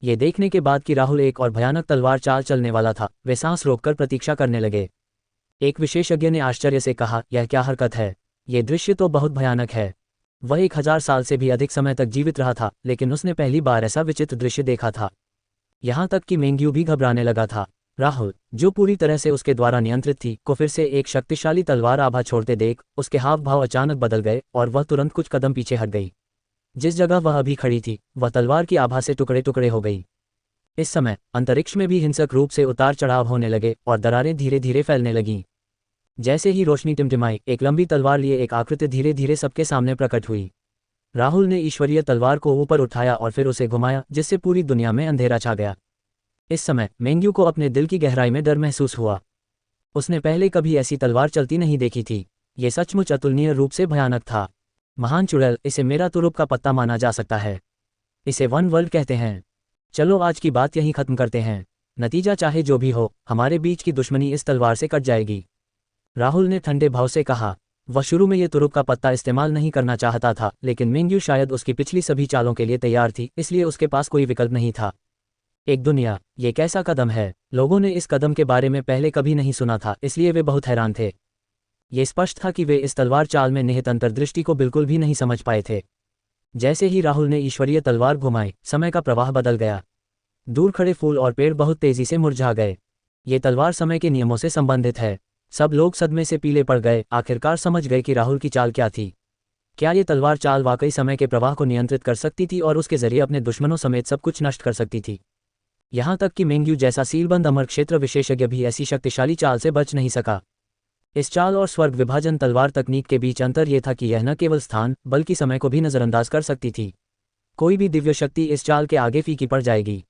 S1: ये देखने के बाद कि राहुल एक और भयानक तलवार चाल चलने वाला था, वे सांस रोककर प्रतीक्षा करने लगे। एक विशेषज्ञ ने आश्चर्य से कहा, यह क्या हरकत है? ये दृश्य तो बहुत भयानक है। वह 1000 साल से भी अधिक समय तक जीवित रहा था, लेकिन उसने पहली बार ऐसा विचित्र दृश्य देखा था। यहाँ तक कि मेंग्यू भी घबराने लगा था। राहुल, जो पूरी तरह से उसके द्वारा नियंत्रित थी, को फिर से एक शक्तिशाली तलवार आभा छोड़ते देख उसके हाव भाव अचानक बदल गए और वह तुरंत कुछ कदम पीछे हट गई। जिस जगह वह अभी खड़ी थी वह तलवार की आभा से टुकड़े टुकड़े हो गई। इस समय अंतरिक्ष में भी हिंसक रूप से उतार चढ़ाव होने लगे और दरारें धीरे धीरे फैलने लगीं। जैसे ही रोशनी टिमटिमाई, एक लंबी तलवार लिए एक आकृति धीरे धीरे सबके सामने प्रकट हुई। राहुल ने ईश्वरीय तलवार को ऊपर उठाया और फिर उसे घुमाया, जिससे पूरी दुनिया में अंधेरा छा गया। इस समय मेंग्यू को अपने दिल की गहराई में डर महसूस हुआ। उसने पहले कभी ऐसी तलवार चलती नहीं देखी थी। ये सचमुच अतुलनीय रूप से भयानक था। महान चुड़ैल, इसे मेरा तुरुप का पत्ता माना जा सकता है। इसे वन वर्ल्ड कहते हैं। चलो आज की बात यहीं खत्म करते हैं। नतीजा चाहे जो भी हो, हमारे बीच की दुश्मनी इस तलवार से कट जाएगी। राहुल ने ठंडे भाव से कहा। वह शुरू में ये तुरुप का पत्ता इस्तेमाल नहीं करना चाहता था, लेकिन मेंग्यू शायद उसकी पिछली सभी चालों के लिए तैयार थी, इसलिए उसके पास कोई विकल्प नहीं था। एक दुनिया, ये कैसा कदम है? लोगों ने इस कदम के बारे में पहले कभी नहीं सुना था, इसलिए वे बहुत हैरान थे। ये स्पष्ट था कि वे इस तलवार चाल में निहित अंतर्दृष्टि को बिल्कुल भी नहीं समझ पाए थे। जैसे ही राहुल ने ईश्वरीय तलवार घुमाई, समय का प्रवाह बदल गया। दूर खड़े फूल और पेड़ बहुत तेजी से मुरझा गए। ये तलवार समय के नियमों से संबंधित है। सब लोग सदमे से पीले पड़ गए, आखिरकार समझ गए कि राहुल की चाल क्या थी। क्या ये तलवार चाल वाकई समय के प्रवाह को नियंत्रित कर सकती थी और उसके जरिए अपने दुश्मनों समेत सब कुछ नष्ट कर सकती थी? यहाँ तक कि मेंग्यू जैसा सीलबंद अमर क्षेत्र विशेषज्ञ भी ऐसी शक्तिशाली चाल से बच नहीं सका। इस चाल और स्वर्ग विभाजन तलवार तकनीक के बीच अंतर यह था कि यह न केवल स्थान बल्कि समय को भी नजरअंदाज कर सकती थी। कोई भी दिव्य शक्ति इस चाल के आगे फीकी पड़ जाएगी।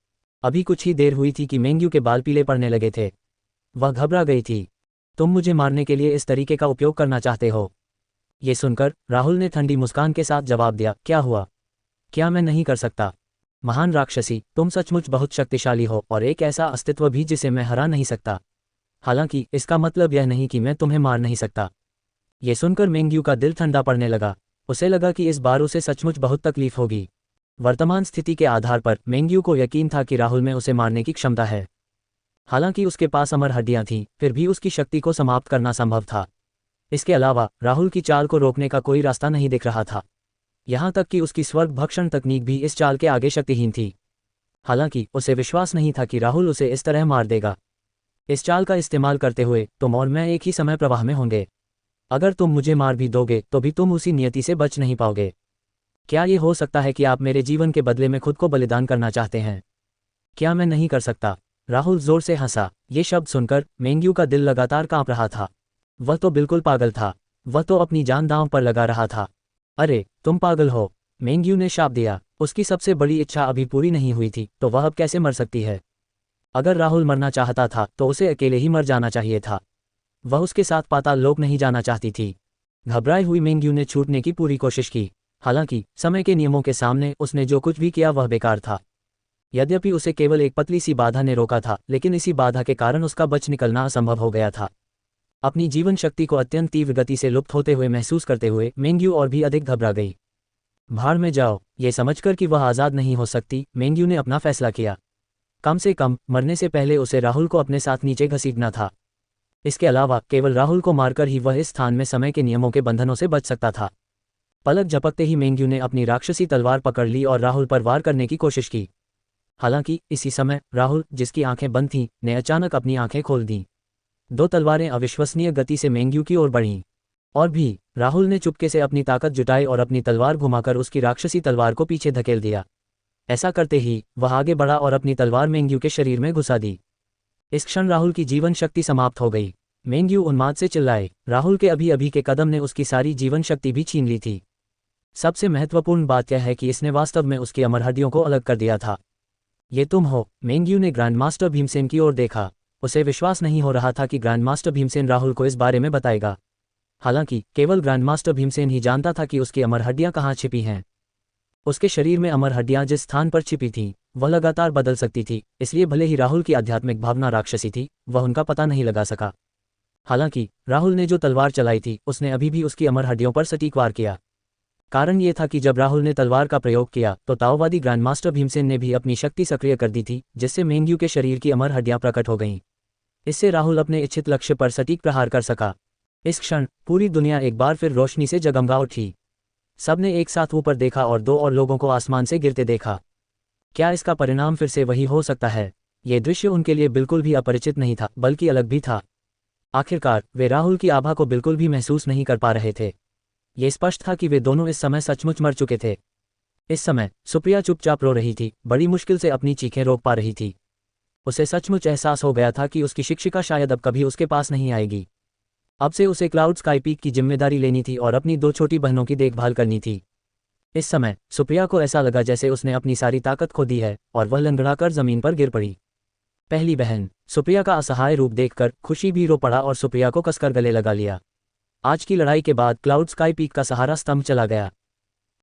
S1: अभी कुछ ही देर हुई थी कि मेंग्यू के बाल पीले पड़ने लगे थे। वह घबरा गई थी। तुम मुझे मारने के लिए इस तरीके का उपयोग करना चाहते हो? ये सुनकर राहुल ने ठंडी मुस्कान के साथ जवाब दिया, क्या हुआ? क्या मैं नहीं कर सकता? महान राक्षसी, तुम सचमुच बहुत शक्तिशाली हो और एक ऐसा अस्तित्व भी जिसे मैं हरा नहीं सकता। हालांकि इसका मतलब यह नहीं कि मैं तुम्हें मार नहीं सकता। ये सुनकर मेंग्यू का दिल ठंडा पड़ने लगा। उसे लगा कि इस बार उसे सचमुच बहुत तकलीफ होगी। वर्तमान स्थिति के आधार पर मेंग्यू को यकीन था कि राहुल में उसे मारने की क्षमता है। हालांकि उसके पास अमर हड्डियां थीं, फिर भी उसकी शक्ति को समाप्त करना संभव था। इसके अलावा राहुल की चाल को रोकने का कोई रास्ता नहीं दिख रहा था। यहाँ तक कि उसकी स्वर्ग भक्षण तकनीक भी इस चाल के आगे शक्तिहीन थी। हालांकि उसे विश्वास नहीं था कि राहुल उसे इस तरह मार देगा। इस चाल का इस्तेमाल करते हुए तुम और मैं एक ही समय प्रवाह में होंगे। अगर तुम मुझे मार भी दोगे तो भी तुम उसी नियति से बच नहीं पाओगे। क्या ये हो सकता है कि आप मेरे जीवन के बदले में खुद को बलिदान करना चाहते हैं? क्या मैं नहीं कर सकता? राहुल जोर से हंसा। ये शब्द सुनकर मेंग्यू का दिल लगातार कांप रहा था। वह तो बिल्कुल पागल था। वह तो अपनी जान दांव पर लगा रहा था। अरे तुम पागल हो, मेंग्यू ने शाप दिया। उसकी सबसे बड़ी इच्छा अभी पूरी नहीं हुई थी तो वह अब कैसे मर सकती है? अगर राहुल मरना चाहता था तो उसे अकेले ही मर जाना चाहिए था। वह उसके साथ पाताल लोक नहीं जाना चाहती थी। घबराई हुई मेंग्यू ने छूटने की पूरी कोशिश की। हालांकि समय के नियमों के सामने उसने जो कुछ भी किया वह बेकार था। यद्यपि उसे केवल एक पतली सी बाधा ने रोका था, लेकिन इसी बाधा के कारण उसका बच निकलना असंभव हो गया था। अपनी जीवन शक्ति को अत्यंत तीव्र गति से लुप्त होते हुए महसूस करते हुए मेंग्यू और भी अधिक घबरा गई। भाड़ में जाओ, ये समझकर कि वह आज़ाद नहीं हो सकती, मेंग्यू ने अपना फैसला किया। कम से कम मरने से पहले उसे राहुल को अपने साथ नीचे घसीटना था। इसके अलावा केवल राहुल को मारकर ही वह इस स्थान में समय के नियमों के बंधनों से बच सकता था। पलक झपकते ही मेंग्यू ने अपनी राक्षसी तलवार पकड़ ली और राहुल पर वार करने की कोशिश की। हालांकि इसी समय राहुल, जिसकी आंखें बंद थीं, ने अचानक अपनी आंखें खोल दीं। दो तलवारें अविश्वसनीय गति से मेंग्यू की ओर बढ़ीं। और भी राहुल ने चुपके से अपनी ताकत जुटाई और अपनी तलवार घुमाकर उसकी राक्षसी तलवार को पीछे धकेल दिया। ऐसा करते ही वह आगे बढ़ा और अपनी तलवार मेंग्यू के शरीर में घुसा दी। इस क्षण राहुल की जीवन शक्ति समाप्त हो गई। मेंग्यू उन्माद से चिल्लाए। राहुल के अभी अभी के कदम ने उसकी सारी जीवन शक्ति भी छीन ली थी। सबसे महत्वपूर्ण बात यह है कि इसने वास्तव में उसकी अमर हड्डियों को अलग कर दिया था। ये तुम हो? मेंग्यू ने ग्रैंडमास्टर भीमसेन की ओर देखा। उसे विश्वास नहीं हो रहा था कि ग्रैंडमास्टर भीमसेन राहुल को इस बारे में बताएगा। हालांकि केवल ग्रैंडमास्टर भीमसेन ही जानता था कि उसकी अमर हड्डियां कहाँ छिपी हैं। उसके शरीर में अमर हड्डियां जिस स्थान पर छिपी थीं, वह लगातार बदल सकती थी, इसलिए भले ही राहुल की आध्यात्मिक भावना राक्षसी थी, वह उनका पता नहीं लगा सका। हालांकि राहुल ने जो तलवार चलाई थी उसने अभी भी उसकी अमर हड्डियों पर सटीक वार किया। कारण ये था कि जब राहुल ने तलवार का प्रयोग किया तो ताओवादी ग्रैंडमास्टर भीमसेन ने भी अपनी शक्ति सक्रिय कर दी थी, जिससे मेंग्यू के शरीर की अमर हड्डियां प्रकट हो गईं। इससे राहुल अपने इच्छित लक्ष्य पर सटीक प्रहार कर सका। इस क्षण पूरी दुनिया एक बार फिर रोशनी से जगमगा उठी। सबने एक साथ ऊपर देखा और दो और लोगों को आसमान से गिरते देखा। क्या इसका परिणाम फिर से वही हो सकता है? ये दृश्य उनके लिए बिल्कुल भी अपरिचित नहीं था, बल्कि अलग भी था। आखिरकार वे राहुल की आभा को बिल्कुल भी महसूस नहीं कर पा रहे थे। ये स्पष्ट था कि वे दोनों इस समय सचमुच मर चुके थे। इस समय सुप्रिया चुपचाप रो रही थी, बड़ी मुश्किल से अपनी चीखें रोक पा रही थी। उसे सचमुच एहसास हो गया था कि उसकी शिक्षिका शायद अब कभी उसके पास नहीं आएगी। अब से उसे क्लाउड स्काई पीक की जिम्मेदारी लेनी थी और अपनी दो छोटी बहनों की देखभाल करनी थी। इस समय सुप्रिया को ऐसा लगा जैसे उसने अपनी सारी ताकत खो दी है और वह लंगड़ाकर जमीन पर गिर पड़ी। पहली बहन सुप्रिया का असहाय रूप देखकर खुशी भी रो पड़ा और सुप्रिया को कसकर गले लगा लिया। आज की लड़ाई के बाद क्लाउड स्काई पीक का सहारा स्तंभ चला गया।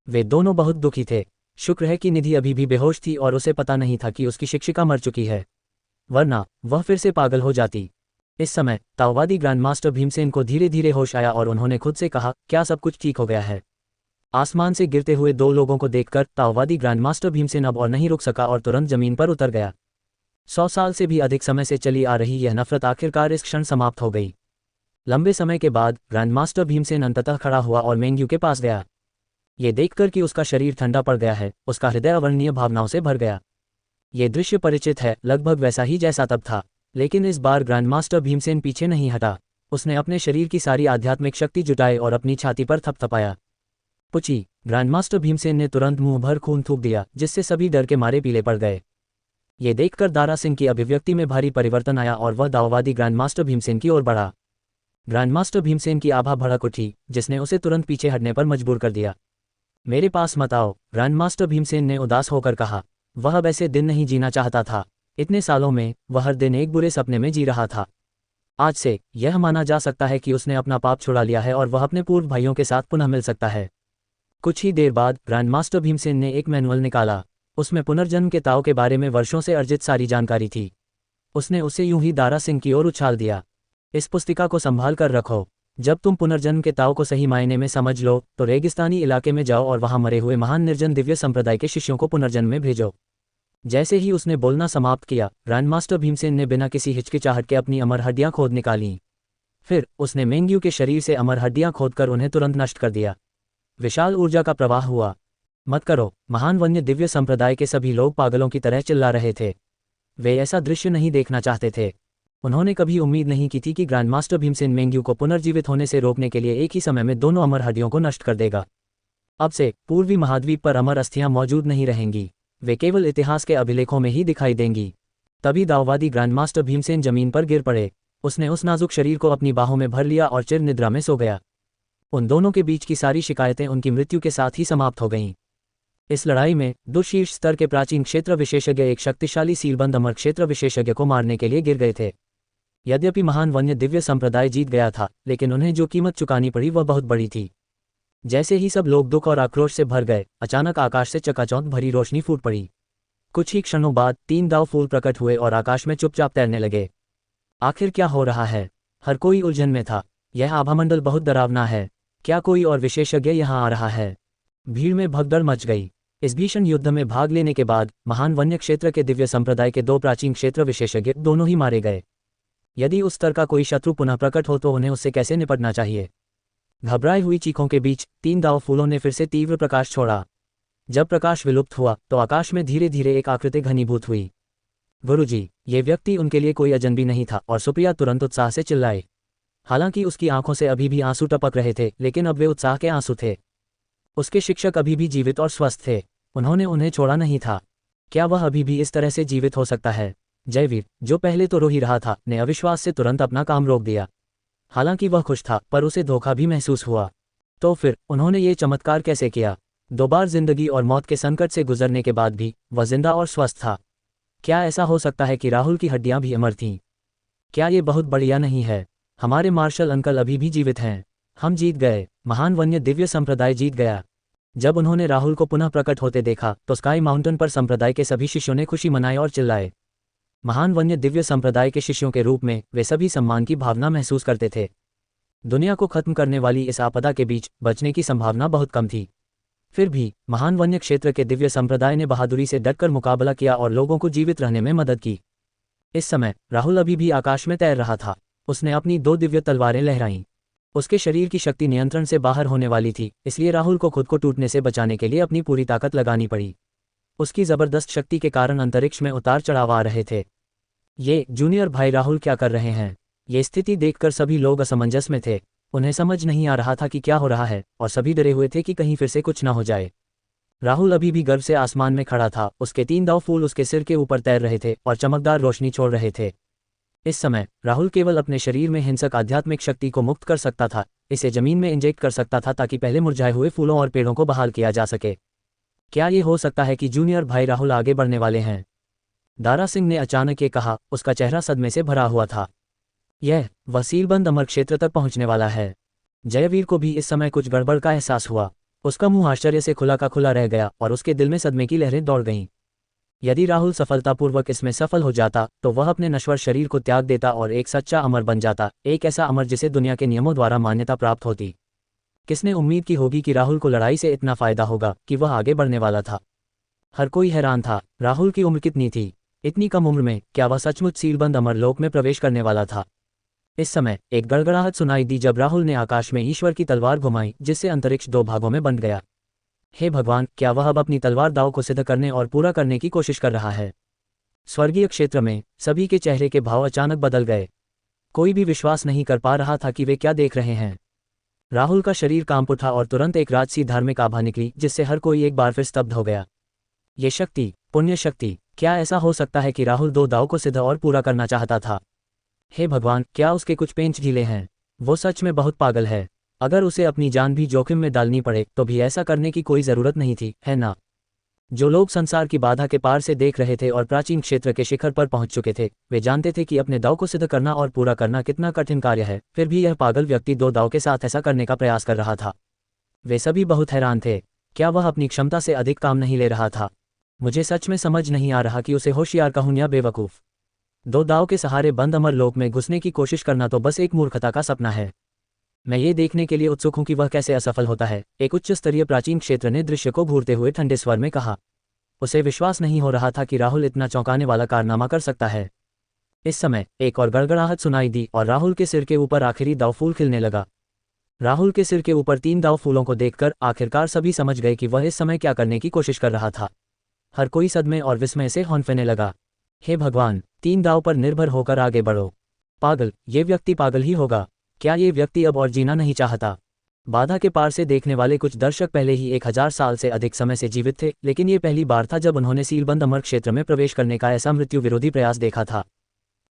S1: वे दोनों बहुत दुखी थे। शुक्र है कि निधि अभी भी बेहोश थी और उसे पता नहीं था कि उसकी शिक्षिका मर चुकी है, वरना वह फिर से पागल हो जाती। इस समय ताओवादी ग्रैंडमास्टर भीमसेन को धीरे धीरे होश आया और उन्होंने खुद से कहा, क्या सब कुछ ठीक हो गया है? आसमान से गिरते हुए दो लोगों को देखकर ताओवादी ग्रैंडमास्टर भीमसेन अब और नहीं रुक सका और तुरंत जमीन पर उतर गया। 100 साल से भी अधिक समय से चली आ रही यह नफरत आखिरकार इस क्षण समाप्त हो गई। लंबे समय के बाद ग्रैंडमास्टर भीमसेन अंततः खड़ा हुआ और मेंग्यू के पास गया। ये देखकर कि उसका शरीर ठंडा पड़ गया है, उसका हृदय अवर्णनीय भावनाओं से भर गया। ये दृश्य परिचित है, लगभग वैसा ही जैसा तब था, लेकिन इस बार ग्रैंडमास्टर भीमसेन पीछे नहीं हटा। उसने अपने शरीर की सारी आध्यात्मिक शक्ति जुटाई और अपनी छाती पर थपथपाया। पुची! ग्रैंडमास्टर भीमसेन ने तुरंत मुंह भर खून थूक दिया, जिससे सभी डर के मारे पीले पड़ गए। ये देखकर दारा सिंह की अभिव्यक्ति में भारी परिवर्तन आया और वह दाओवादी ग्रैंडमास्टर भीमसेन की ओर बढ़ा। ग्रैंडमास्टर भीमसेन की आभा भड़क उठी, जिसने उसे तुरंत पीछे हटने पर मजबूर कर दिया। मेरे पास मत आओ, ग्रैंडमास्टर भीमसेन ने उदास होकर कहा। वह अब ऐसे दिन नहीं जीना चाहता था। इतने सालों में वह हर दिन एक बुरे सपने में जी रहा था। आज से यह माना जा सकता है कि उसने अपना पाप छुड़ा लिया है और वह अपने पूर्व भाइयों के साथ पुनः मिल सकता है। कुछ ही देर बाद ग्रैंडमास्टर भीमसेन ने एक मैनुअल निकाला। उसमें पुनर्जन्म के ताव के बारे में वर्षों से अर्जित सारी जानकारी थी। उसने उसे यूं ही दारा सिंह की ओर उछाल दिया। इस पुस्तिका को संभाल कर रखो। जब तुम पुनर्जन्म के ताव को सही मायने में समझ लो तो रेगिस्तानी इलाके में जाओ और वहां मरे हुए महान निर्जन दिव्य संप्रदाय के शिष्यों को पुनर्जन्म में भेजो। जैसे ही उसने बोलना समाप्त किया, ग्रैंडमास्टर भीमसेन ने बिना किसी हिचकिचाहट के अपनी अमर हड्डियां खोद निकालीं। फिर उसने मेंग्यू के शरीर से अमर हड्डियां खोदकर उन्हें तुरंत नष्ट कर दिया। विशाल ऊर्जा का प्रवाह हुआ। मत करो। महान वन्य दिव्य संप्रदाय के सभी लोग पागलों की तरह चिल्ला रहे थे। वे ऐसा दृश्य नहीं देखना चाहते थे। उन्होंने कभी उम्मीद नहीं की थी कि ग्रैंडमास्टर भीमसेन मेंग्यू को पुनर्जीवित होने से रोकने के लिए एक ही समय में दोनों अमर हड्डियों को नष्ट कर देगा। अब से पूर्वी महाद्वीप पर अमर अस्थियां मौजूद नहीं रहेंगी। वे केवल इतिहास के अभिलेखों में ही दिखाई देंगी। तभी दाववादी ग्रैंडमास्टर भीमसेन जमीन पर गिर पड़े। उसने उस नाजुक शरीर को अपनी बाहों में भर लिया और चिर निद्रा में सो गया। उन दोनों के बीच की सारी शिकायतें उनकी मृत्यु के साथ ही समाप्त हो गईं। इस लड़ाई में दो शीर्ष स्तर के प्राचीन क्षेत्र विशेषज्ञ एक शक्तिशाली सीलबंद अमर क्षेत्र विशेषज्ञ को मारने के लिए गिर गए थे। यद्यपि महान वन्य दिव्य संप्रदाय जीत गया था, लेकिन उन्हें जो कीमत चुकानी पड़ी वह बहुत बड़ी थी। जैसे ही सब लोग दुख और आक्रोश से भर गए, अचानक आकाश से चकाचौंध भरी रोशनी फूट पड़ी। कुछ ही क्षणों बाद 3 दाव फूल प्रकट हुए और आकाश में चुपचाप तैरने लगे। आखिर क्या हो रहा है? हर कोई उलझन में था। यह आभामंडल बहुत डरावना है। क्या कोई और विशेषज्ञ यहाँ आ रहा है? भीड़ में भगदड़ मच गई। इस भीषण युद्ध में भाग लेने के बाद महान वन्य क्षेत्र के दिव्य संप्रदाय के 2 प्राचीन क्षेत्र विशेषज्ञ दोनों ही मारे गए। यदि उस स्तर का कोई शत्रु पुनः प्रकट हो तो उन्हें उससे कैसे निपटना चाहिए? घबराई हुई चीखों के बीच 3 दाव फूलों ने फिर से तीव्र प्रकाश छोड़ा। जब प्रकाश विलुप्त हुआ तो आकाश में धीरे धीरे एक आकृति घनीभूत हुई। गुरुजी, ये व्यक्ति उनके लिए कोई अजनबी नहीं था और सुप्रिया तुरंत उत्साह से चिल्लाए। हालांकि उसकी आंखों से अभी भी आंसू टपक रहे थे, लेकिन अब वे उत्साह के आंसू थे। उसके शिक्षक अभी भी जीवित और स्वस्थ थे। उन्होंने उन्हें छोड़ा नहीं था। क्या वह अभी भी इस तरह से जीवित हो सकता है? जयवीर, जो पहले तो रो ही रहा था, ने अविश्वास से तुरंत अपना काम रोक दिया। हालांकि वह खुश था, पर उसे धोखा भी महसूस हुआ। तो फिर उन्होंने ये चमत्कार कैसे किया? 2 बार जिंदगी और मौत के संकट से गुजरने के बाद भी वह जिंदा और स्वस्थ था। क्या ऐसा हो सकता है कि राहुल की हड्डियां भी अमर थीं? क्या ये बहुत बढ़िया नहीं है? हमारे मार्शल अंकल अभी भी जीवित हैं। हम जीत गए। महान वन्य दिव्य संप्रदाय जीत गया। जब उन्होंने राहुल को पुनः प्रकट होते देखा तो स्काई माउंटेन पर संप्रदाय के सभी शिष्यों ने खुशी मनाई और चिल्लाए। महान वन्य दिव्य संप्रदाय के शिष्यों के रूप में वे सभी सम्मान की भावना महसूस करते थे। दुनिया को खत्म करने वाली इस आपदा के बीच बचने की संभावना बहुत कम थी। फिर भी महान वन्य क्षेत्र के दिव्य संप्रदाय ने बहादुरी से डटकर मुकाबला किया और लोगों को जीवित रहने में मदद की। इस समय राहुल अभी भी आकाश में तैर रहा था। उसने अपनी 2 दिव्य तलवारें लहराईं। उसके शरीर की शक्ति नियंत्रण से बाहर होने वाली थी, इसलिए राहुल को खुद को टूटने से बचाने के लिए अपनी पूरी ताकत लगानी पड़ी। उसकी जबरदस्त शक्ति के कारण अंतरिक्ष में उतार चढ़ाव आ रहे थे। ये जूनियर भाई राहुल क्या कर रहे हैं? ये स्थिति देखकर सभी लोग असमंजस में थे। उन्हें समझ नहीं आ रहा था कि क्या हो रहा है और सभी डरे हुए थे कि कहीं फिर से कुछ ना हो जाए। राहुल अभी भी गर्व से आसमान में खड़ा था। उसके 3 दाव फूल उसके सिर के ऊपर तैर रहे थे और चमकदार रोशनी छोड़ रहे थे। इस समय राहुल केवल अपने शरीर में हिंसक आध्यात्मिक शक्ति को मुक्त कर सकता था, इसे जमीन में इंजेक्ट कर सकता था ताकि पहले मुरझाए हुए फूलों और पेड़ों को बहाल किया जा सके। क्या ये हो सकता है कि जूनियर भाई राहुल आगे बढ़ने वाले हैं? दारा सिंह ने अचानक ये कहा। उसका चेहरा सदमे से भरा हुआ था। यह वह सीलबंद अमर क्षेत्र तक पहुंचने वाला है। जयवीर को भी इस समय कुछ गड़बड़ का एहसास हुआ। उसका मुंह आश्चर्य से खुला का खुला रह गया और उसके दिल में सदमे की लहरें दौड़ गईं। यदि राहुल सफलतापूर्वक इसमें सफल हो जाता तो वह अपने नश्वर शरीर को त्याग देता और एक सच्चा अमर बन जाता, एक ऐसा अमर जिसे दुनिया के नियमों द्वारा मान्यता प्राप्त होती। किसने उम्मीद की होगी कि राहुल को लड़ाई से इतना फायदा होगा कि वह आगे बढ़ने वाला था। हर कोई हैरान था। राहुल की उम्र कितनी थी? इतनी कम उम्र में क्या वह सचमुच सीलबंद अमर लोक में प्रवेश करने वाला था? इस समय एक गड़गड़ाहट सुनाई दी जब राहुल ने आकाश में ईश्वर की तलवार घुमाई, जिससे अंतरिक्ष 2 भागों में बंट गया। हे भगवान, क्या वह अब अपनी तलवार दाव को सिद्ध करने और पूरा करने की कोशिश कर रहा है? स्वर्गीय क्षेत्र में सभी के चेहरे के भाव अचानक बदल गए। कोई भी विश्वास नहीं कर पा रहा था कि वे क्या देख रहे हैं। राहुल का शरीर कांप उठा और तुरंत एक राजसी धार्मिक आभा निकली, जिससे हर कोई एक बार फिर स्तब्ध हो गया। ये शक्ति, पुण्य शक्ति! क्या ऐसा हो सकता है कि राहुल 2 दाव को सिद्ध और पूरा करना चाहता था? हे भगवान, क्या उसके कुछ पेंच ढीले हैं? वो सच में बहुत पागल है। अगर उसे अपनी जान भी जोखिम में डालनी पड़े तो भी ऐसा करने की कोई जरूरत नहीं थी, है ना? जो लोग संसार की बाधा के पार से देख रहे थे और प्राचीन क्षेत्र के शिखर पर पहुंच चुके थे, वे जानते थे कि अपने दाव को सिद्ध करना और पूरा करना कितना कठिन कार्य है। फिर भी यह पागल व्यक्ति 2 दाव के साथ ऐसा करने का प्रयास कर रहा था। वे सभी बहुत हैरान थे। क्या वह अपनी क्षमता से अधिक काम नहीं ले रहा था? मुझे सच में समझ नहीं आ रहा कि उसे होशियार कहूं या बेवकूफ़। दो दाव के सहारे बंद अमर लोक में घुसने की कोशिश करना तो बस एक मूर्खता का सपना है। मैं ये देखने के लिए उत्सुक हूं कि वह कैसे असफल होता है, एक उच्च स्तरीय प्राचीन क्षेत्र ने दृश्य को घूरते हुए ठंडे स्वर में कहा। उसे विश्वास नहीं हो रहा था कि राहुल इतना चौंकाने वाला कारनामा कर सकता है। इस समय एक और गड़गड़ाहट सुनाई दी और राहुल के सिर के ऊपर आखिरी दाव फूल खिलने लगा। राहुल के सिर के ऊपर 3 दाव फूलों को देखकर आखिरकार सभी समझ गए कि वह इस समय क्या करने की कोशिश कर रहा था। हर कोई सदमे और विस्मय से हौंफेने लगा। हे भगवान, 3 दाव पर निर्भर होकर आगे बढ़ो। पागल, ये व्यक्ति पागल ही होगा। क्या ये व्यक्ति अब और जीना नहीं चाहता? बाधा के पार से देखने वाले कुछ दर्शक पहले ही 1000 साल से अधिक समय से जीवित थे, लेकिन ये पहली बार था जब उन्होंने सीलबंद अमर क्षेत्र में प्रवेश करने का ऐसा मृत्यु विरोधी प्रयास देखा था।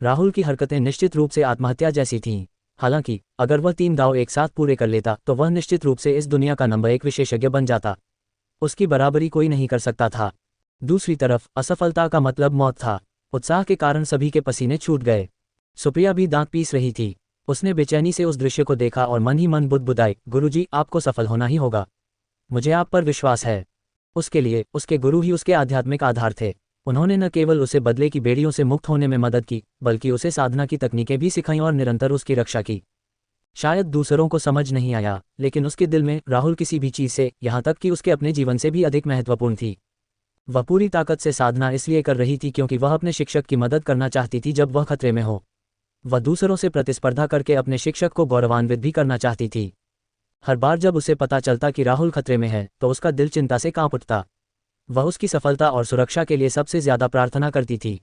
S1: राहुल की हरकतें निश्चित रूप से आत्महत्या जैसी थीं। हालांकि अगर वह 3 दाव एक साथ पूरे कर लेता तो वह निश्चित रूप से इस दुनिया का नंबर 1 विशेषज्ञ बन जाता। उसकी बराबरी कोई नहीं कर सकता था। दूसरी तरफ असफलता का मतलब मौत था। उत्साह के कारण सभी के पसीने छूट गए। सुप्रिया भी दांत पीस रही थी। उसने बेचैनी से उस दृश्य को देखा और मन ही मन बुदबुदाई, गुरुजी, आपको सफल होना ही होगा। मुझे आप पर विश्वास है। उसके लिए उसके गुरु ही उसके आध्यात्मिक आधार थे। उन्होंने न केवल उसे बदले की बेड़ियों से मुक्त होने में मदद की, बल्कि उसे साधना की तकनीकें भी सिखाईं और निरंतर उसकी रक्षा की। शायद दूसरों को समझ नहीं आया, लेकिन उसके दिल में राहुल किसी भी चीज़ से, यहाँ तक कि उसके अपने जीवन से भी अधिक महत्वपूर्ण थी। वह पूरी ताकत से साधना इसलिए कर रही थी क्योंकि वह अपने शिक्षक की मदद करना चाहती थी जब वह खतरे में हो। वह दूसरों से प्रतिस्पर्धा करके अपने शिक्षक को गौरवान्वित भी करना चाहती थी। हर बार जब उसे पता चलता कि राहुल खतरे में है तो उसका दिल चिंता से कांप उठता। वह उसकी सफलता और सुरक्षा के लिए सबसे ज्यादा प्रार्थना करती थी।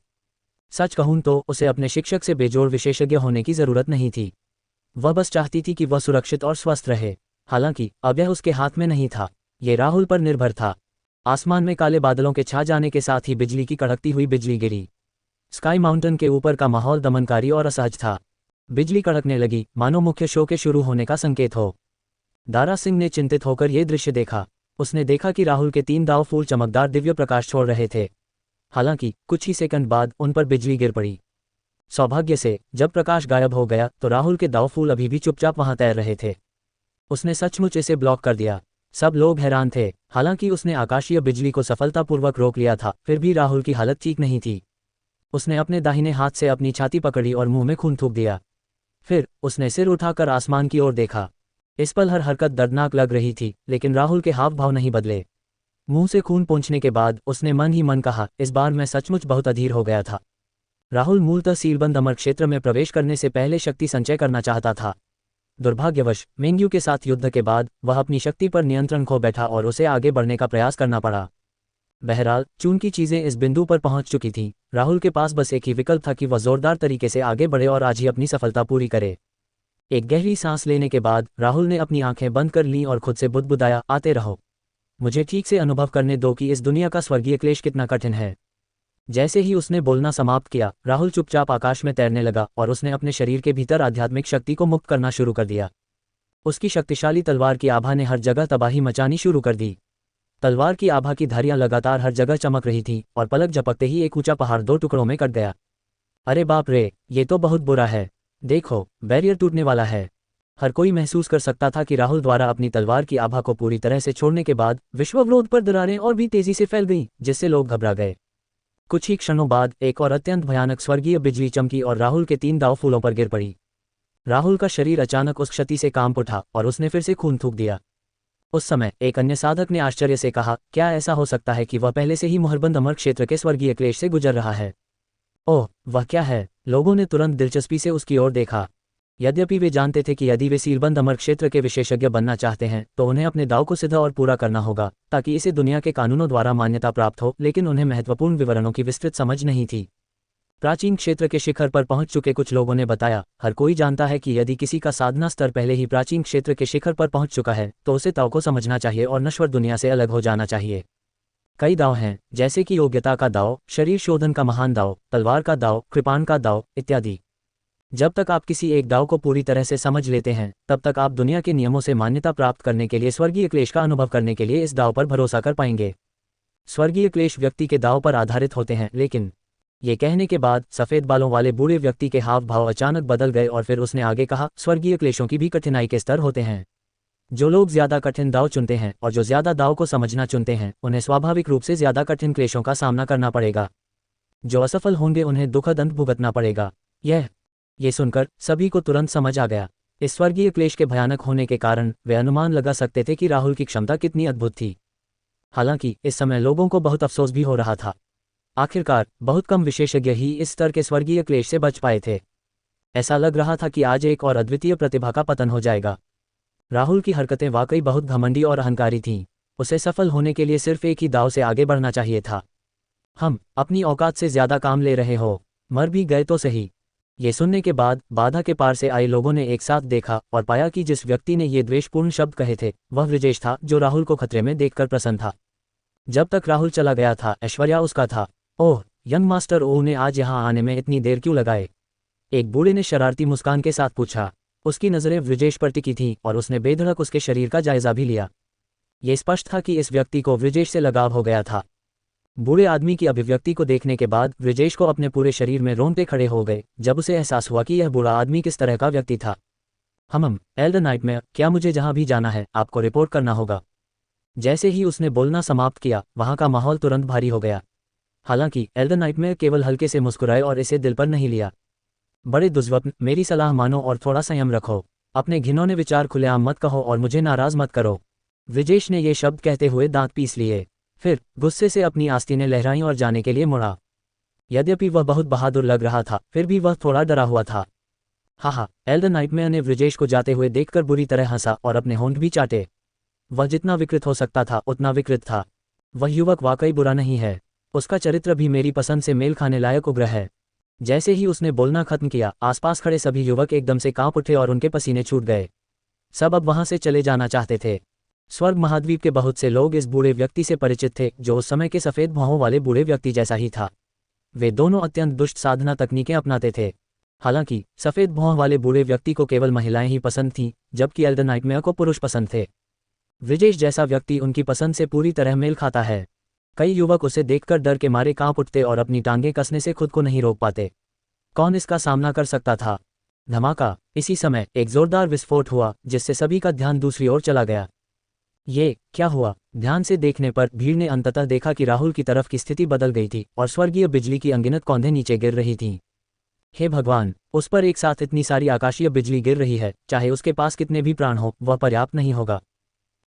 S1: सच कहूं तो उसे अपने शिक्षक से बेजोड़ विशेषज्ञ होने की जरूरत नहीं थी। वह बस चाहती थी कि वह सुरक्षित और स्वस्थ रहे। हालांकि अब यह उसके हाथ में नहीं था, ये राहुल पर निर्भर था। आसमान में काले बादलों के छा जाने के साथ ही बिजली की कड़कती हुई बिजली गिरी। स्काई माउंटेन के ऊपर का माहौल दमनकारी और असहज था। बिजली कड़कने लगी, मानो मुख्य शो के शुरू होने का संकेत हो। दारा सिंह ने चिंतित होकर यह दृश्य देखा। उसने देखा कि राहुल के 3 दाव फूल चमकदार दिव्य प्रकाश छोड़ रहे थे। हालांकि कुछ ही सेकंड बाद उन पर बिजली गिर पड़ी। सौभाग्य से जब प्रकाश गायब हो गया तो राहुल के दाव फूल अभी भी चुपचाप वहां तैर रहे थे। उसने सचमुच इसे ब्लॉक कर दिया। सब लोग हैरान थे। हालांकि उसने आकाशीय बिजली को सफलतापूर्वक रोक लिया था, फिर भी राहुल की हालत ठीक नहीं थी। उसने अपने दाहिने हाथ से अपनी छाती पकड़ी और मुंह में खून थूक दिया। फिर उसने सिर उठाकर आसमान की ओर देखा। इस पल हर हरकत दर्दनाक लग रही थी, लेकिन राहुल के हाव भाव नहीं बदले। मुंह से खून पोंछने के बाद उसने मन ही मन कहा, इस बार मैं सचमुच बहुत अधीर हो गया था। राहुल मूलतः सीलबंद अमर क्षेत्र में प्रवेश करने से पहले शक्ति संचय करना चाहता था। दुर्भाग्यवश मेंग्यू के साथ युद्ध के बाद वह अपनी शक्ति पर नियंत्रण खो बैठा और उसे आगे बढ़ने का प्रयास करना पड़ा। बहरहाल चूंकि चीजें इस बिंदु पर पहुंच चुकी थीं, राहुल के पास बस एक ही विकल्प था कि वह जोरदार तरीके से आगे बढ़े और आज ही अपनी सफलता पूरी करे। एक गहरी सांस लेने के बाद राहुल ने अपनी आंखें बंद कर लीं और खुद से बुदबुदाया, आते रहो। मुझे ठीक से अनुभव करने दो कि इस दुनिया का स्वर्गीय क्लेश कितना कठिन है। जैसे ही उसने बोलना समाप्त किया, राहुल चुपचाप आकाश में तैरने लगा और उसने अपने शरीर के भीतर आध्यात्मिक शक्ति को मुक्त करना शुरू कर दिया। उसकी शक्तिशाली तलवार की आभा ने हर जगह तबाही मचानी शुरू कर दी। तलवार की आभा की धारियां लगातार हर जगह चमक रही थीं और पलक झपकते ही एक ऊंचा पहाड़ 2 टुकड़ों में कट गया। अरे बाप रे, ये तो बहुत बुरा है। देखो, बैरियर टूटने वाला है। हर कोई महसूस कर सकता था कि राहुल द्वारा अपनी तलवार की आभा को पूरी तरह से छोड़ने के बाद विश्वविरोध पर दरारें और भी तेजी से फैल गईं, जिससे लोग घबरा गए। कुछ ही क्षणों बाद एक और अत्यंत भयानक स्वर्गीय बिजली चमकी और राहुल के 3 दाव फूलों पर गिर पड़ी। राहुल का शरीर अचानक उस क्षति से कांप उठा और उसने फिर से खून थूक दिया। उस समय एक अन्य साधक ने आश्चर्य से कहा, क्या ऐसा हो सकता है कि वह पहले से ही मोहरबंद अमर क्षेत्र के स्वर्गीय क्लेश से गुजर रहा है? ओह, वह क्या है? लोगों ने तुरंत दिलचस्पी से उसकी ओर देखा। यद्यपि वे जानते थे कि यदि वे सीलबंद अमर क्षेत्र के विशेषज्ञ बनना चाहते हैं तो उन्हें अपने दाव को सीधा और पूरा करना होगा ताकि इसे दुनिया के कानूनों द्वारा मान्यता प्राप्त हो, लेकिन उन्हें महत्वपूर्ण विवरणों की विस्तृत समझ नहीं थी। प्राचीन क्षेत्र के शिखर पर पहुंच चुके कुछ लोगों ने बताया, हर कोई जानता है कि यदि किसी का साधना स्तर पहले ही प्राचीन क्षेत्र के शिखर पर पहुंच चुका है तो उसे दाव को समझना चाहिए और नश्वर दुनिया से अलग हो जाना चाहिए। कई दाव हैं, जैसे कि योग्यता का दाव, शरीर शोधन का महान दाव, तलवार का दाव, कृपाण का दाव इत्यादि। जब तक आप किसी एक दाव को पूरी तरह से समझ लेते हैं, तब तक आप दुनिया के नियमों से मान्यता प्राप्त करने के लिए स्वर्गीय क्लेश का अनुभव करने के लिए इस दाव पर भरोसा कर पाएंगे। स्वर्गीय क्लेश व्यक्ति के दाव पर आधारित होते हैं, लेकिन ये कहने के बाद सफ़ेद बालों वाले बूढ़े व्यक्ति के हाव भाव अचानक बदल गए और फिर उसने आगे कहा, स्वर्गीय क्लेशों की भी कठिनाई के स्तर होते हैं। जो लोग ज्यादा कठिन दाव चुनते हैं और जो ज्यादा दाव को समझना चुनते हैं, उन्हें स्वाभाविक रूप से ज्यादा कठिन क्लेशों का सामना करना पड़ेगा। जो असफल होंगे उन्हें दुखद अंत भुगतना पड़ेगा। ये सुनकर सभी को तुरंत समझ आ गया। इस स्वर्गीय क्लेश के भयानक होने के कारण वे अनुमान लगा सकते थे कि राहुल की क्षमता कितनी अद्भुत थी। हालांकि इस समय लोगों को बहुत अफसोस भी हो रहा था। आखिरकार बहुत कम विशेषज्ञ ही इस स्तर के स्वर्गीय क्लेश से बच पाए थे। ऐसा लग रहा था कि आज एक और अद्वितीय प्रतिभा का पतन हो जाएगा। राहुल की हरकतें वाकई बहुत घमंडी और अहंकारी थीं। उसे सफल होने के लिए सिर्फ एक ही दाव से आगे बढ़ना चाहिए था। हम अपनी औकात से ज्यादा काम ले रहे हो, मर भी गए तो सही। ये सुनने के बाद बाधा के पार से आए लोगों ने एक साथ देखा और पाया कि जिस व्यक्ति ने ये द्वेषपूर्ण शब्द कहे थे वह वृजेश था, जो राहुल को खतरे में देखकर प्रसन्न था। जब तक राहुल चला गया था, ऐश्वर्या उसका था। ओह, यंग मास्टर ओह ने आज यहाँ आने में इतनी देर क्यों लगाए? एक बूढ़े ने शरारती मुस्कान के साथ पूछा। उसकी नज़रें वृजेश पर टिकी थीं और उसने बेधड़क उसके शरीर का जायजा भी लिया। ये स्पष्ट था कि इस व्यक्ति को वृजेश से लगाव हो गया था। बूढ़े आदमी की अभिव्यक्ति को देखने के बाद वृजेश को अपने पूरे शरीर में रोंगटे खड़े हो गए जब उसे एहसास हुआ कि यह बूढ़ा आदमी किस तरह का व्यक्ति था। एल्डर नाइटमेयर, क्या मुझे जहां भी जाना है आपको रिपोर्ट करना होगा? जैसे ही उसने बोलना समाप्त किया, वहां का माहौल तुरंत भारी हो गया। हालांकि एल्डर नाइटमेयर केवल हल्के से मुस्कुराए और इसे दिल पर नहीं लिया। बड़े दुर्स्वप्न, मेरी सलाह मानो और थोड़ा संयम रखो। अपने घिनौने विचार खुलेआम मत कहो और मुझे नाराज मत करो। वृजेश ने ये शब्द कहते हुए दांत पीस लिए। फिर गुस्से से अपनी आस्तीनें लहराईं और जाने के लिए मुड़ा। यद्यपि वह बहुत बहादुर लग रहा था, फिर भी वह थोड़ा डरा हुआ था। हा, एल्डर नाइटमेयर ने वृजेश को जाते हुए देखकर बुरी तरह हंसा और अपने होंठ भी चाटे। वह जितना विकृत हो सकता था उतना विकृत था। वह युवक वाकई बुरा नहीं है। उसका चरित्र भी मेरी पसंद से मेल खाने लायक उग्र है। जैसे ही उसने बोलना खत्म किया, आसपास खड़े सभी युवक एकदम से कांप उठे और उनके पसीने छूट गए। सब अब वहां से चले जाना चाहते थे। स्वर्ग महाद्वीप के बहुत से लोग इस बूढ़े व्यक्ति से परिचित थे, जो उस समय के सफ़ेद भौहों वाले बूढ़े व्यक्ति जैसा ही था। वे दोनों अत्यंत दुष्ट साधना तकनीकें अपनाते थे। हालांकि सफ़ेद भौं वाले बूढ़े व्यक्ति को केवल महिलाएं ही पसंद थीं, जबकि एल्डर नाइटमेयर को पुरुष पसंद थे। वृजेश जैसा व्यक्ति उनकी पसंद से पूरी तरह मेल खाता है। कई युवक उसे देखकर डर के मारे कांप उठते और अपनी टांगें कसने से खुद को नहीं रोक पाते। कौन इसका सामना कर सकता था? धमाका! इसी समय एक जोरदार विस्फोट हुआ, जिससे सभी का ध्यान दूसरी ओर चला गया। ये क्या हुआ? ध्यान से देखने पर भीड़ ने अंततः देखा कि राहुल की तरफ की स्थिति बदल गई थी और स्वर्गीय बिजली की अनगिनत कौंधें नीचे गिर रही थीं। हे भगवान! उस पर एक साथ इतनी सारी आकाशीय बिजली गिर रही है, चाहे उसके पास कितने भी प्राण हो, वह पर्याप्त नहीं होगा।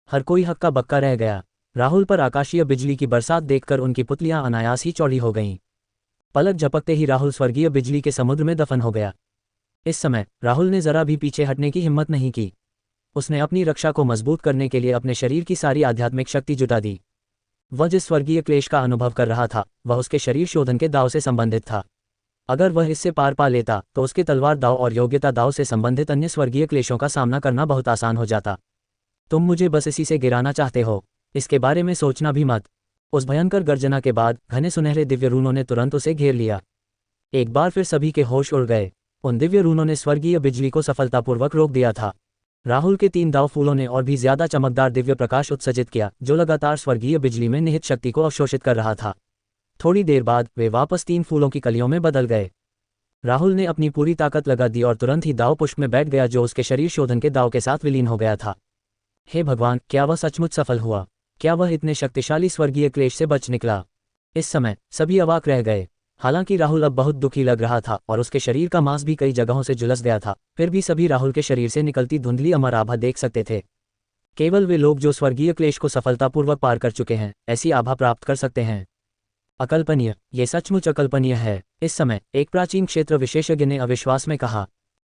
S1: हर कोई हक्का बक्का रह गया। राहुल पर आकाशीय बिजली की बरसात देखकर उनकी पुतलियां अनायास ही चौड़ी हो गईं। पलक झपकते ही राहुल स्वर्गीय बिजली के समुद्र में दफन हो गया। इस समय राहुल ने जरा भी पीछे हटने की हिम्मत नहीं की। उसने अपनी रक्षा को मजबूत करने के लिए अपने शरीर की सारी आध्यात्मिक शक्ति जुटा दी। वह जिस स्वर्गीय क्लेश का अनुभव कर रहा था, वह उसके शरीर शोधन के दाव से संबंधित था। अगर वह इससे पार पा लेता तो उसके तलवार दाव और योग्यता दाव से संबंधित अन्य स्वर्गीय क्लेशों का सामना करना बहुत आसान हो जाता। तुम मुझे बस इसी से गिराना चाहते हो, इसके बारे में सोचना भी मत। उस भयंकर गर्जना के बाद घने सुनहरे दिव्य रूनों ने तुरंत उसे घेर लिया। एक बार फिर सभी के होश उड़ गए। उन दिव्य रूनों ने स्वर्गीय बिजली को सफलतापूर्वक रोक दिया था। राहुल के 3 दाव फूलों ने और भी ज्यादा चमकदार दिव्य प्रकाश उत्सर्जित किया, जो लगातार स्वर्गीय बिजली में निहित शक्ति को अवशोषित कर रहा था। थोड़ी देर बाद वे वापस 3 फूलों की कलियों में बदल गए। राहुल ने अपनी पूरी ताकत लगा दी और तुरंत ही दाव पुष्प में बैठ गया, जो उसके शरीर शोधन के दाव के साथ विलीन हो गया था। हे भगवान! क्या वह सचमुच सफल हुआ? क्या वह इतने शक्तिशाली स्वर्गीय क्लेश से बच निकला? इस समय सभी अवाक रह गए। हालांकि राहुल अब बहुत दुखी लग रहा था और उसके शरीर का मांस भी कई जगहों से झुलस गया था, फिर भी सभी राहुल के शरीर से निकलती धुंधली अमर आभा देख सकते थे। केवल वे लोग जो स्वर्गीय क्लेश को सफलतापूर्वक पार कर चुके हैं, ऐसी आभा प्राप्त कर सकते हैं। अकल्पनीय! ये सचमुच अकल्पनीय है। इस समय एक प्राचीन क्षेत्र विशेषज्ञ ने अविश्वास में कहा।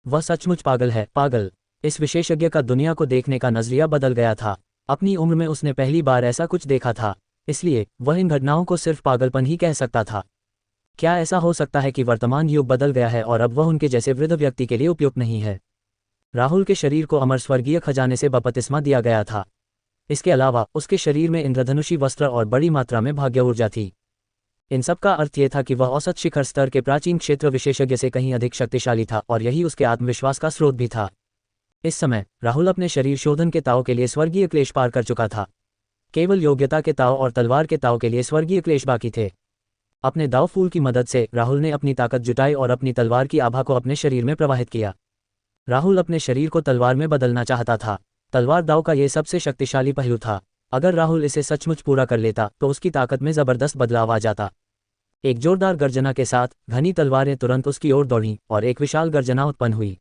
S1: वह सचमुच पागल है, पागल! इस विशेषज्ञ का दुनिया को देखने का नजरिया बदल गया था। अपनी उम्र में उसने पहली बार ऐसा कुछ देखा था, इसलिए वह इन घटनाओं को सिर्फ पागलपन ही कह सकता था। क्या ऐसा हो सकता है कि वर्तमान युग बदल गया है और अब वह उनके जैसे वृद्ध व्यक्ति के लिए उपयुक्त नहीं है? राहुल के शरीर को अमर स्वर्गीय खजाने से बपतिस्मा दिया गया था। इसके अलावा उसके शरीर में इंद्रधनुषी वस्त्र और बड़ी मात्रा में भाग्य ऊर्जा थी। इन सब का अर्थ ये था कि वह औसत शिखर स्तर के प्राचीन क्षेत्र विशेषज्ञ से कहीं अधिक शक्तिशाली था और यही उसके आत्मविश्वास का स्रोत भी था। इस समय राहुल अपने शरीर शोधन के ताव के लिए स्वर्गीय क्लेश पार कर चुका था। केवल योग्यता के ताव और तलवार के ताव के लिए स्वर्गीय क्लेश बाकी थे। अपने दाव फूल की मदद से राहुल ने अपनी ताकत जुटाई और अपनी तलवार की आभा को अपने शरीर में प्रवाहित किया। राहुल अपने शरीर को तलवार में बदलना चाहता था। तलवार दाव का ये सबसे शक्तिशाली पहलू था। अगर राहुल इसे सचमुच पूरा कर लेता तो उसकी ताकत में जबरदस्त बदलाव आ जाता। एक जोरदार गर्जना के साथ घनी तलवारें तुरंत उसकी ओर दौड़ीं और एक विशाल गर्जना उत्पन्न हुई।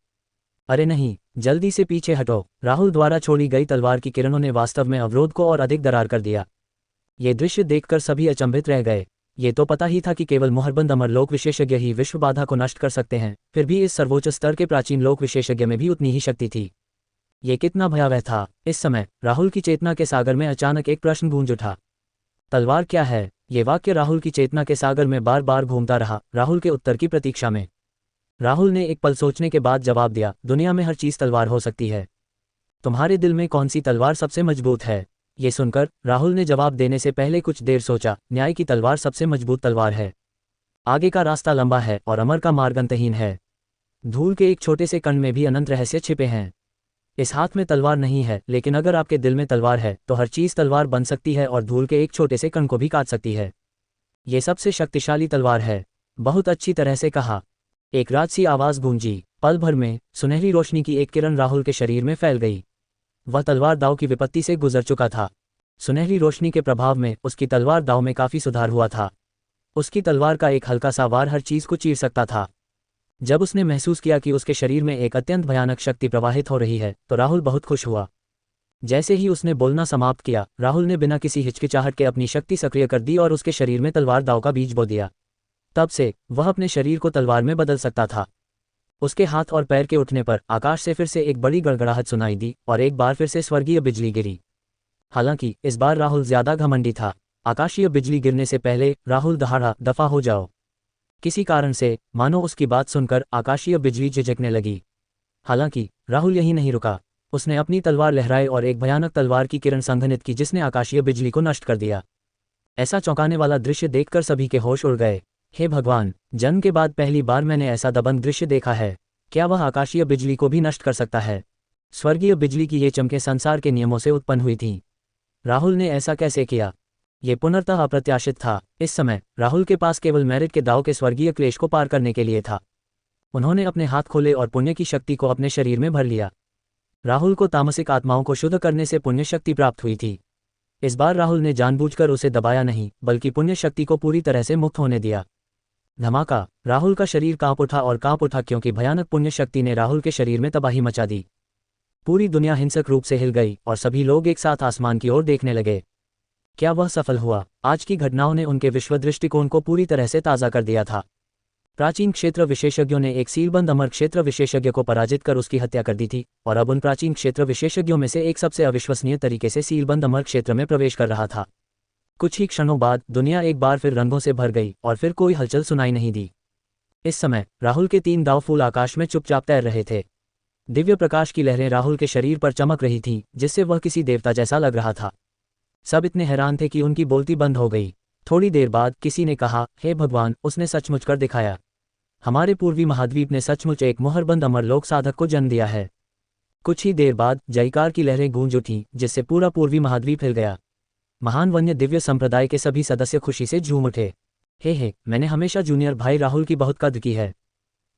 S1: अरे नहीं, जल्दी से पीछे हटो! राहुल द्वारा छोड़ी गई तलवार की किरणों ने वास्तव में अवरोध को और अधिक दरार कर दिया। ये दृश्य देखकर सभी अचंभित रह गए। ये तो पता ही था कि केवल मुहरबंद अमरलोक विशेषज्ञ ही विश्व बाधा को नष्ट कर सकते हैं, फिर भी इस सर्वोच्च स्तर के प्राचीन लोक विशेषज्ञ में भी उतनी ही शक्ति थी। ये कितना भयावह था! इस समय राहुल की चेतना के सागर में अचानक एक प्रश्न गूंज उठा। तलवार क्या है? ये वाक्य राहुल की चेतना के सागर में बार बार घूमता रहा, राहुल के उत्तर की प्रतीक्षा में। राहुल ने एक पल सोचने के बाद जवाब दिया, दुनिया में हर चीज तलवार हो सकती है। तुम्हारे दिल में कौन सी तलवार सबसे मजबूत है? ये सुनकर राहुल ने जवाब देने से पहले कुछ देर सोचा। न्याय की तलवार सबसे मजबूत तलवार है। आगे का रास्ता लंबा है और अमर का मार्ग अंतहीन है। धूल के एक छोटे से कण में भी अनंत रहस्य छिपे हैं। इस हाथ में तलवार नहीं है, लेकिन अगर आपके दिल में तलवार है तो हर चीज तलवार बन सकती है और धूल के एक छोटे से कण को भी काट सकती है। ये सबसे शक्तिशाली तलवार है। बहुत अच्छी तरह से कहा। एक राजसी आवाज गूंजी। पल भर में सुनहरी रोशनी की एक किरण राहुल के शरीर में फैल गई। वह तलवार दाव की विपत्ति से गुजर चुका था। सुनहरी रोशनी के प्रभाव में उसकी तलवार दाव में काफी सुधार हुआ था। उसकी तलवार का एक हल्का सा वार हर चीज को चीर सकता था। जब उसने महसूस किया कि उसके शरीर में एक अत्यंत भयानक शक्ति प्रवाहित हो रही है तो राहुल बहुत खुश हुआ। जैसे ही उसने बोलना समाप्त किया, राहुल ने बिना किसी हिचकिचाहट के अपनी शक्ति सक्रिय कर दी और उसके शरीर में तलवार दाव का बीज बो दिया। तब से वह अपने शरीर को तलवार में बदल सकता था। उसके हाथ और पैर के उठने पर आकाश से फिर से एक बड़ी गड़गड़ाहट सुनाई दी और एक बार फिर से स्वर्गीय बिजली गिरी। हालांकि इस बार राहुल ज्यादा घमंडी था। आकाशीय बिजली गिरने से पहले राहुल दहाड़ा, दफा हो जाओ। किसी कारण से मानो उसकी बात सुनकर आकाशीय बिजली झिझकने लगी। हालांकि राहुल यहीं नहीं रुका। उसने अपनी तलवार लहराई और एक भयानक तलवार की किरण संघनित की जिसने आकाशीय बिजली को नष्ट कर दिया। ऐसा चौंकाने वाला दृश्य देखकर सभी के होश उड़ गए। हे भगवान, जन्म के बाद पहली बार मैंने ऐसा दबंग दृश्य देखा है। क्या वह आकाशीय बिजली को भी नष्ट कर सकता है? स्वर्गीय बिजली की ये चमकें संसार के नियमों से उत्पन्न हुई थीं। राहुल ने ऐसा कैसे किया? ये पुनर्तः अप्रत्याशित था। इस समय राहुल के पास केवल मेरिट के दांव के स्वर्गीय क्लेश को पार करने के लिए था। उन्होंने अपने हाथ खोले और पुण्य की शक्ति को अपने शरीर में भर लिया। राहुल को तामसिक आत्माओं को शुद्ध करने से पुण्य शक्ति प्राप्त हुई थी। इस बार राहुल ने जानबूझकर उसे दबाया नहीं, बल्कि पुण्य शक्ति को पूरी तरह से मुक्त होने दिया। धमाका! राहुल का शरीर कांप उठा और कांप उठा क्योंकि भयानक पुण्य शक्ति ने राहुल के शरीर में तबाही मचा दी। पूरी दुनिया हिंसक रूप से हिल गई और सभी लोग एक साथ आसमान की ओर देखने लगे। क्या वह सफल हुआ? आज की घटनाओं ने उनके विश्व दृष्टिकोण को पूरी तरह से ताज़ा कर दिया था। प्राचीन क्षेत्र विशेषज्ञों ने एक सीलबंद अमर क्षेत्र विशेषज्ञ को पराजित कर उसकी हत्या कर दी थी और अब उन प्राचीन क्षेत्र विशेषज्ञों में से एक सबसे अविश्वसनीय तरीके से सीलबंद अमर क्षेत्र में प्रवेश कर रहा था। कुछ ही क्षणों बाद दुनिया एक बार फिर रंगों से भर गई और फिर कोई हलचल सुनाई नहीं दी। इस समय राहुल के 3 दाव फूल आकाश में चुपचाप तैर रहे थे। दिव्य प्रकाश की लहरें राहुल के शरीर पर चमक रही थीं, जिससे वह किसी देवता जैसा लग रहा था। सब इतने हैरान थे कि उनकी बोलती बंद हो गई। थोड़ी देर बाद किसी ने कहा, हे भगवान, उसने सचमुच कर दिखाया। हमारे पूर्वी महाद्वीप ने सचमुच एक मोहरबंद अमरलोक साधक को जन्म दिया है। कुछ ही देर बाद जयकार की लहरें गूंज उठीं, जिससे पूरा पूर्वी महाद्वीप हिल गया। महान वन्य दिव्य संप्रदाय के सभी सदस्य खुशी से झूम उठे। हे, मैंने हमेशा जूनियर भाई राहुल की बहुत कद्र की है।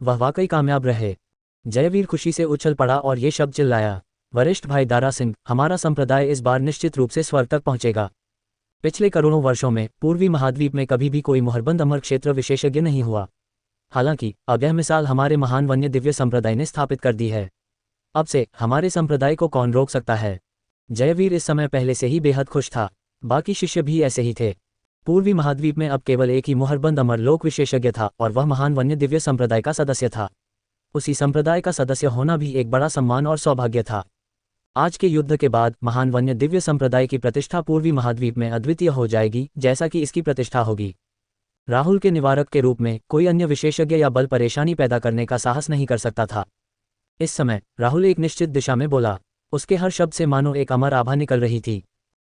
S1: वह वाकई कामयाब रहे। जयवीर खुशी से उछल पड़ा और ये शब्द चिल्लाया, वरिष्ठ भाई दारा सिंह, हमारा संप्रदाय इस बार निश्चित रूप से स्वर्ग तक पहुंचेगा। पिछले करोड़ों वर्षों में पूर्वी महाद्वीप में कभी भी कोई मोहरबंद अमर क्षेत्र विशेषज्ञ नहीं हुआ। हालांकि अब यह मिसाल हमारे महान वन्य दिव्य संप्रदाय ने स्थापित कर दी है। अब से हमारे संप्रदाय को कौन रोक सकता है? जयवीर इस समय पहले से ही बेहद खुश था। बाकी शिष्य भी ऐसे ही थे। पूर्वी महाद्वीप में अब केवल एक ही मोहरबंद अमर लोक विशेषज्ञ था और वह महान वन्य दिव्य संप्रदाय का सदस्य था। उसी संप्रदाय का सदस्य होना भी एक बड़ा सम्मान और सौभाग्य था। आज के युद्ध के बाद महान वन्य दिव्य संप्रदाय की प्रतिष्ठा पूर्वी महाद्वीप में अद्वितीय हो जाएगी, जैसा कि इसकी प्रतिष्ठा होगी। राहुल के निवारक के रूप में कोई अन्य विशेषज्ञ या बल परेशानी पैदा करने का साहस नहीं कर सकता था। इस समय राहुल एक निश्चित दिशा में बोला। उसके हर शब्द से मानो एक अमर आभा निकल रही थी।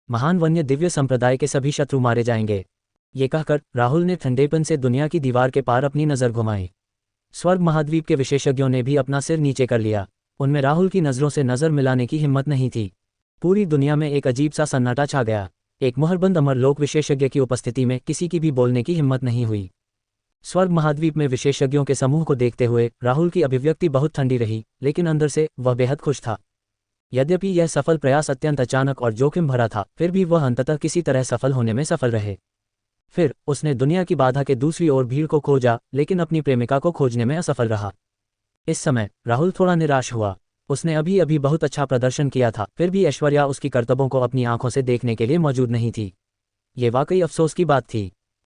S1: महान वन्य दिव्य संप्रदाय के सभी शत्रु मारे जाएंगे। ये कहकर राहुल ने ठंडेपन से दुनिया की दीवार के पार अपनी नजर घुमाई। स्वर्ग महाद्वीप के विशेषज्ञों ने भी अपना सिर नीचे कर लिया। उनमें राहुल की नजरों से नजर मिलाने की हिम्मत नहीं थी। पूरी दुनिया में एक अजीब सा सन्नाटा छा गया। एक मोहरबंद अमर लोक विशेषज्ञ की उपस्थिति में किसी की भी बोलने की हिम्मत नहीं हुई। स्वर्ग महाद्वीप में विशेषज्ञों के समूह को देखते हुए राहुल की अभिव्यक्ति बहुत ठंडी रही, लेकिन अंदर से वह बेहद खुश था। यद्यपि यह सफल प्रयास अत्यंत अचानक और जोखिम भरा था, फिर भी वह अंततः किसी तरह सफल होने में सफल रहे। फिर उसने दुनिया की बाधा के दूसरी ओर भीड़ को खोजा, लेकिन अपनी प्रेमिका को खोजने में असफल रहा। इस समय राहुल थोड़ा निराश हुआ। उसने अभी अभी बहुत अच्छा प्रदर्शन किया था, फिर भी ऐश्वर्या उसकी करतबों को अपनी आंखों से देखने के लिए मौजूद नहीं थी। ये वाकई अफसोस की बात थी।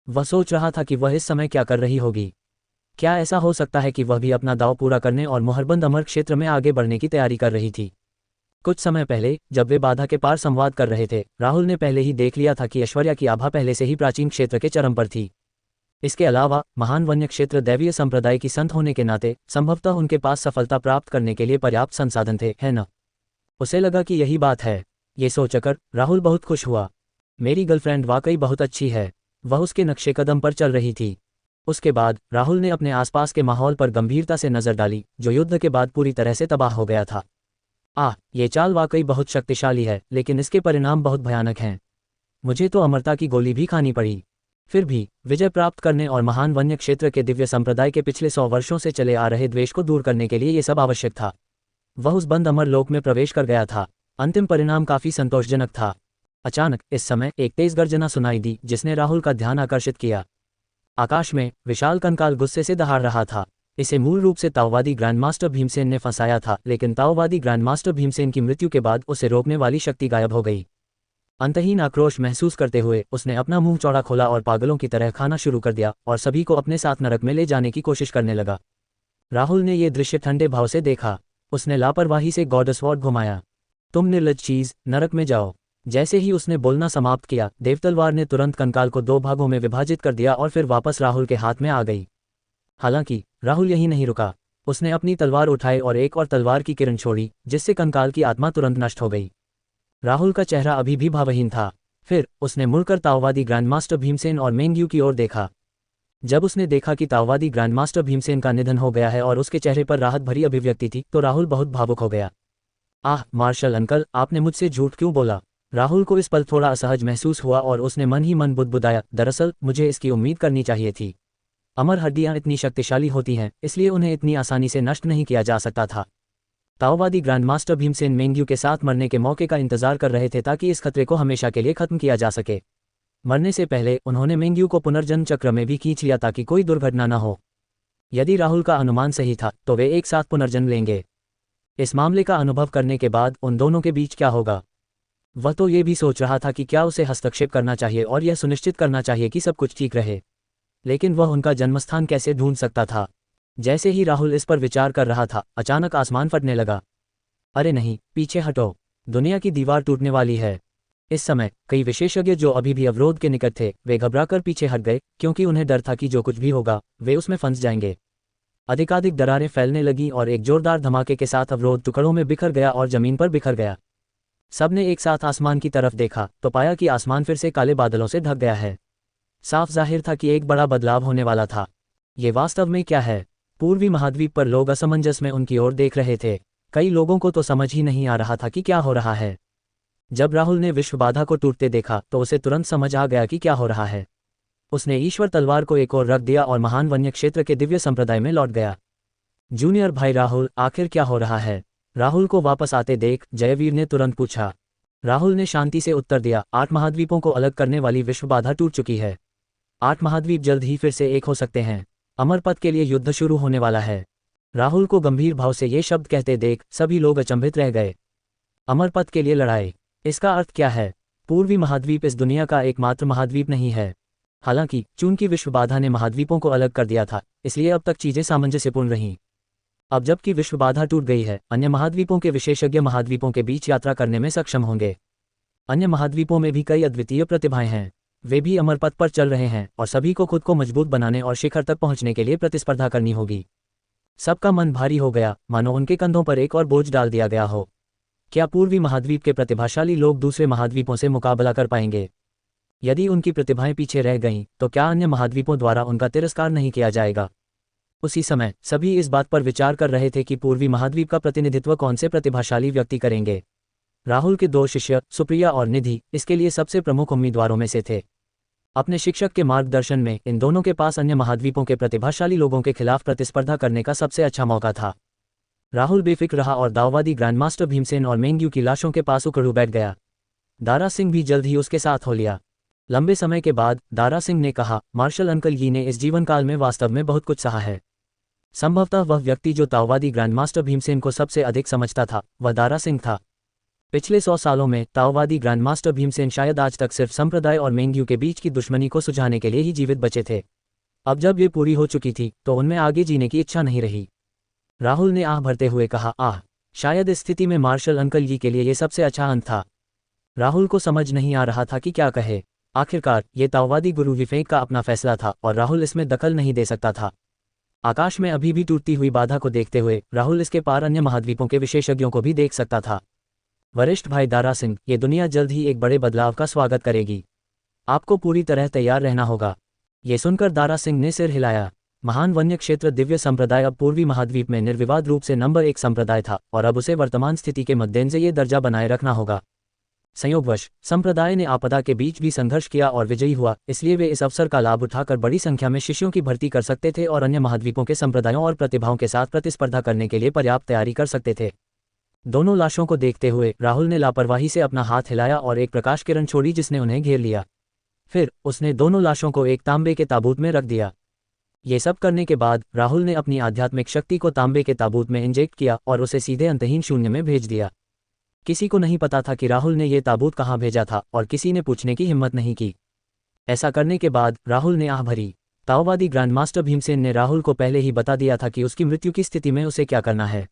S1: वह सोच रहा था कि वह इस समय क्या कर रही होगी। क्या ऐसा हो सकता है कि वह भी अपना दांव पूरा करने और मोहरबंद अमर क्षेत्र में आगे बढ़ने की तैयारी कर रही थी। कुछ समय पहले जब वे बाधा के पार संवाद कर रहे थे, राहुल ने पहले ही देख लिया था कि ऐश्वर्या की आभा पहले से ही प्राचीन क्षेत्र के चरम पर थी। इसके अलावा महान वन्य क्षेत्र दैवीय संप्रदाय की संत होने के नाते संभवतः उनके पास सफलता प्राप्त करने के लिए पर्याप्त संसाधन थे, है न? उसे लगा कि यही बात है। ये सोचकर राहुल बहुत खुश हुआ। मेरी गर्लफ्रेंड वाकई बहुत अच्छी है। वह उसके नक्शे कदम पर चल रही थी। उसके बाद राहुल ने अपने आसपास के माहौल पर गंभीरता से नजर डाली, जो युद्ध के बाद पूरी तरह से तबाह हो गया था। ये चाल वाकई बहुत शक्तिशाली है, लेकिन इसके परिणाम बहुत भयानक हैं। मुझे तो अमरता की गोली भी खानी पड़ी। फिर भी विजय प्राप्त करने और महान वन्य क्षेत्र के दिव्य संप्रदाय के पिछले 100 वर्षों से चले आ रहे द्वेष को दूर करने के लिए ये सब आवश्यक था। वह उस बंद अमर लोक में प्रवेश कर गया था। अंतिम परिणाम काफी संतोषजनक था। अचानक इस समय एक तेज गर्जना सुनाई दी, जिसने राहुल का ध्यान आकर्षित किया। आकाश में विशाल कंकाल गुस्से से दहाड़ रहा था। इसे मूल रूप से ताओवादी ग्रैंडमास्टर भीमसेन ने फंसाया था, लेकिन ताओवादी ग्रैंडमास्टर भीमसेन की मृत्यु के बाद उसे रोकने वाली शक्ति गायब हो गई। अंतहीन आक्रोश महसूस करते हुए उसने अपना मुंह चौड़ा खोला और पागलों की तरह खाना शुरू कर दिया और सभी को अपने साथ नरक में ले जाने की कोशिश करने लगा। राहुल ने यह दृश्य ठंडे भाव से देखा। उसने लापरवाही से गॉड स्वॉर्ड घुमाया। तुम निर्लज्ज चीज, नरक में जाओ। जैसे ही उसने बोलना समाप्त किया, देवतलवार ने तुरंत कंकाल को 2 भागों में विभाजित कर दिया और फिर वापस राहुल के हाथ में आ गई। हालांकि राहुल यही नहीं रुका। उसने अपनी तलवार उठाई और एक और तलवार की किरण छोड़ी, जिससे कंकाल की आत्मा तुरंत नष्ट हो गई। राहुल का चेहरा अभी भी भावहीन था। फिर उसने मुड़कर ताओवादी ग्रैंडमास्टर भीमसेन और मेंग्यू की ओर देखा। जब उसने देखा कि ताओवादी ग्रैंडमास्टर भीमसेन का निधन हो गया है और उसके चेहरे पर राहत भरी अभिव्यक्ति थी, तो राहुल बहुत भावुक हो गया। मार्शल अंकल, आपने मुझसे झूठ क्यों बोला? राहुल को इस पल थोड़ा असहज महसूस हुआ और उसने मन ही मन बुदबुदाया, दरअसल मुझे इसकी उम्मीद करनी चाहिए थी। अमर हड्डियां इतनी शक्तिशाली होती हैं, इसलिए उन्हें इतनी आसानी से नष्ट नहीं किया जा सकता था। ताओवादी ग्रैंडमास्टर भीमसेन मेंग्यू के साथ मरने के मौके का इंतजार कर रहे थे ताकि इस खतरे को हमेशा के लिए खत्म किया जा सके। मरने से पहले उन्होंने मेंग्यू को पुनर्जन्म चक्र में भी खींच लिया ताकि कोई दुर्घटना न हो। यदि राहुल का अनुमान सही था, तो वे एक साथ पुनर्जन्म लेंगे। इस मामले का अनुभव करने के बाद उन दोनों के बीच क्या होगा? वह तो ये भी सोच रहा था कि क्या उसे हस्तक्षेप करना चाहिए और यह सुनिश्चित करना चाहिए कि सब कुछ ठीक रहे। लेकिन वह उनका जन्मस्थान कैसे ढूंढ सकता था? जैसे ही राहुल इस पर विचार कर रहा था, अचानक आसमान फटने लगा। अरे नहीं, पीछे हटो, दुनिया की दीवार टूटने वाली है। इस समय कई विशेषज्ञ जो अभी भी अवरोध के निकट थे, वे घबराकर पीछे हट गए, क्योंकि उन्हें डर था कि जो कुछ भी होगा वे उसमें फंस जाएंगे। अधिकाधिक दरारें फैलने लगीं और एक जोरदार धमाके के साथ अवरोध टुकड़ों में बिखर गया और जमीन पर बिखर गया। सबने एक साथ आसमान की तरफ देखा तो पाया कि आसमान फिर से काले बादलों से ढक गया है। साफ जाहिर था कि एक बड़ा बदलाव होने वाला था। ये वास्तव में क्या है? पूर्वी महाद्वीप पर लोग असमंजस में उनकी ओर देख रहे थे। कई लोगों को तो समझ ही नहीं आ रहा था कि क्या हो रहा है। जब राहुल ने विश्व बाधा को टूटते देखा तो उसे तुरंत समझ आ गया कि क्या हो रहा है। उसने ईश्वर तलवार को एक ओर रख दिया और महान वन्य क्षेत्र के दिव्य संप्रदाय में लौट गया। जूनियर भाई राहुल, आखिर क्या हो रहा है? राहुल को वापस आते देख जयवीर ने तुरंत पूछा। राहुल ने शांति से उत्तर दिया, 8 महाद्वीपों को अलग करने वाली विश्व बाधा टूट चुकी है। 8 महाद्वीप जल्द ही फिर से एक हो सकते हैं। अमर पथ के लिए युद्ध शुरू होने वाला है। राहुल को गंभीर भाव से ये शब्द कहते देख सभी लोग अचंभित रह गए। अमर पथ के लिए लड़ाई, इसका अर्थ क्या है? पूर्वी महाद्वीप इस दुनिया का एकमात्र महाद्वीप नहीं है। हालांकि चूंकि विश्व बाधा ने महाद्वीपों को अलग कर दिया था, इसलिए अब तक चीजें सामंजस्यपूर्ण रहीं। अब जबकि विश्व बाधा टूट गई है, अन्य महाद्वीपों के विशेषज्ञ महाद्वीपों के बीच यात्रा करने में सक्षम होंगे। अन्य महाद्वीपों में भी कई अद्वितीय प्रतिभाएं हैं। वे भी अमर पथ पर चल रहे हैं और सभी को खुद को मजबूत बनाने और शिखर तक पहुंचने के लिए प्रतिस्पर्धा करनी होगी। सबका मन भारी हो गया, मानो उनके कंधों पर एक और बोझ डाल दिया गया हो। क्या पूर्वी महाद्वीप के प्रतिभाशाली लोग दूसरे महाद्वीपों से मुकाबला कर पाएंगे? यदि उनकी प्रतिभाएं पीछे रह गईं, तो क्या अन्य महाद्वीपों द्वारा उनका तिरस्कार नहीं किया जाएगा? उसी समय सभी इस बात पर विचार कर रहे थे कि पूर्वी महाद्वीप का प्रतिनिधित्व कौन से प्रतिभाशाली व्यक्ति करेंगे। राहुल के 2 शिष्य सुप्रिया और निधि इसके लिए सबसे प्रमुख उम्मीदवारों में से थे। अपने शिक्षक के मार्गदर्शन में इन दोनों के पास अन्य महाद्वीपों के प्रतिभाशाली लोगों के खिलाफ प्रतिस्पर्धा करने का सबसे अच्छा मौका था। राहुल बेफिक्र रहा और दाववादी ग्रैंडमास्टर भीमसेन और मेंग्यू की लाशों के पास उकड़ू बैठ गया। दारा सिंह भी जल्द ही उसके साथ हो लिया। लंबे समय के बाद दारा सिंह ने कहा, मार्शल अंकल यी ने इस जीवन काल में वास्तव में बहुत कुछ सहा है। संभवतः वह व्यक्ति जो ताओवादी ग्रैंडमास्टर भीमसेन को सबसे अधिक समझता था वह दारा सिंह था। पिछले 100 सालों में ताओवादी ग्रैंडमास्टर भीमसेन शायद आज तक सिर्फ संप्रदाय और मेंग्यू के बीच की दुश्मनी को सुझाने के लिए ही जीवित बचे थे। अब जब ये पूरी हो चुकी थी तो उनमें आगे जीने की इच्छा नहीं रही। राहुल ने आह भरते हुए कहा, आह, शायद इस स्थिति में मार्शल अंकल जी के लिए ये सबसे अच्छा अंत था। राहुल को समझ नहीं आ रहा था कि क्या कहे। आखिरकार ये ताओवादी गुरु विफेक का अपना फैसला था और राहुल इसमें दखल नहीं दे सकता था। आकाश में अभी भी टूटती हुई बाधा को देखते हुए राहुल इसके पार अन्य महाद्वीपों के विशेषज्ञों को भी देख सकता था। वरिष्ठ भाई दारा सिंह, ये दुनिया जल्द ही एक बड़े बदलाव का स्वागत करेगी। आपको पूरी तरह तैयार रहना होगा। ये सुनकर दारा सिंह ने सिर हिलाया। महान वन्य क्षेत्र दिव्य संप्रदाय अब पूर्वी महाद्वीप में निर्विवाद रूप से नंबर 1 संप्रदाय था और अब उसे वर्तमान स्थिति के मद्देनजर ये दर्जा बनाए रखना होगा। संयोगवश संप्रदाय ने आपदा के बीच भी संघर्ष किया और विजयी हुआ, इसलिए वे इस अवसर का लाभ उठाकर बड़ी संख्या में शिष्यों की भर्ती कर सकते थे और अन्य महाद्वीपों के संप्रदायों और प्रतिभाओं के साथ प्रतिस्पर्धा करने के लिए पर्याप्त तैयारी कर सकते थे। दोनों लाशों को देखते हुए राहुल ने लापरवाही से अपना हाथ हिलाया और एक प्रकाश किरण छोड़ी जिसने उन्हें घेर लिया। फिर उसने दोनों लाशों को एक तांबे के ताबूत में रख दिया। ये सब करने के बाद राहुल ने अपनी आध्यात्मिक शक्ति को तांबे के ताबूत में इंजेक्ट किया और उसे सीधे अंतहीन शून्य में भेज दिया। किसी को नहीं पता था कि राहुल ने ये ताबूत कहाँ भेजा था और किसी ने पूछने की हिम्मत नहीं की। ऐसा करने के बाद राहुल ने आह भरी। ताओवादी ग्रैंडमास्टर भीमसेन ने राहुल को पहले ही बता दिया था कि उसकी मृत्यु की स्थिति में उसे क्या करना है।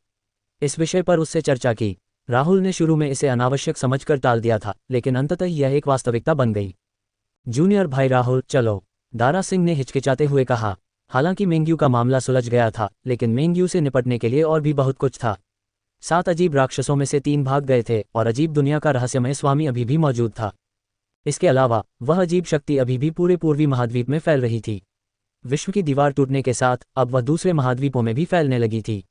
S1: इस विषय पर उससे चर्चा की। राहुल ने शुरू में इसे अनावश्यक समझकर टाल दिया था, लेकिन अंततः यह एक वास्तविकता बन गई। जूनियर भाई राहुल, चलो, दारा सिंह ने हिचकिचाते हुए कहा। हालांकि मेंग्यू का मामला सुलझ गया था, लेकिन मेंग्यू से निपटने के लिए और भी बहुत कुछ था। 7 अजीब राक्षसों में से 3 भाग गए थे और अजीब दुनिया का रहस्यमय स्वामी अभी भी मौजूद था। इसके अलावा वह अजीब शक्ति अभी भी पूरे पूर्वी महाद्वीप में फैल रही थी। विश्व की दीवार टूटने के साथ अब वह दूसरे महाद्वीपों में भी फैलने लगी थी।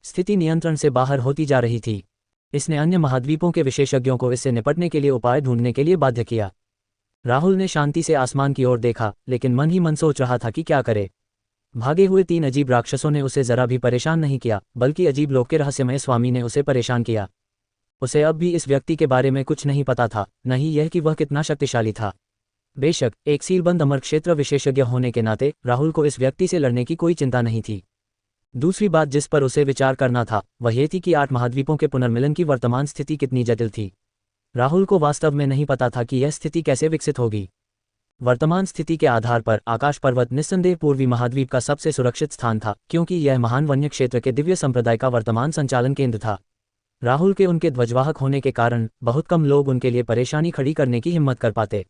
S1: स्थिति नियंत्रण से बाहर होती जा रही थी। इसने अन्य महाद्वीपों के विशेषज्ञों को इससे निपटने के लिए उपाय ढूंढने के लिए बाध्य किया। राहुल ने शांति से आसमान की ओर देखा, लेकिन मन ही मन सोच रहा था कि क्या करे। भागे हुए 3 अजीब राक्षसों ने उसे जरा भी परेशान नहीं किया, बल्कि अजीब लोक के रहस्यमय स्वामी ने उसे परेशान किया। उसे अब भी इस व्यक्ति के बारे में कुछ नहीं पता था, न ही यह कि वह कितना शक्तिशाली था। बेशक एक सीलबंद अमर क्षेत्र विशेषज्ञ होने के नाते राहुल को इस व्यक्ति से लड़ने की कोई चिंता नहीं थी। दूसरी बात जिस पर उसे विचार करना था वह ये थी कि 8 महाद्वीपों के पुनर्मिलन की वर्तमान स्थिति कितनी जटिल थी। राहुल को वास्तव में नहीं पता था कि यह स्थिति कैसे विकसित होगी। वर्तमान स्थिति के आधार पर आकाश पर्वत निस्संदेह पूर्वी महाद्वीप का सबसे सुरक्षित स्थान था, क्योंकि यह महान वन्य क्षेत्र के दिव्य संप्रदाय का वर्तमान संचालन केंद्र था। राहुल के उनके ध्वजवाहक होने के कारण बहुत कम लोग उनके लिए परेशानी खड़ी करने की हिम्मत कर पाते।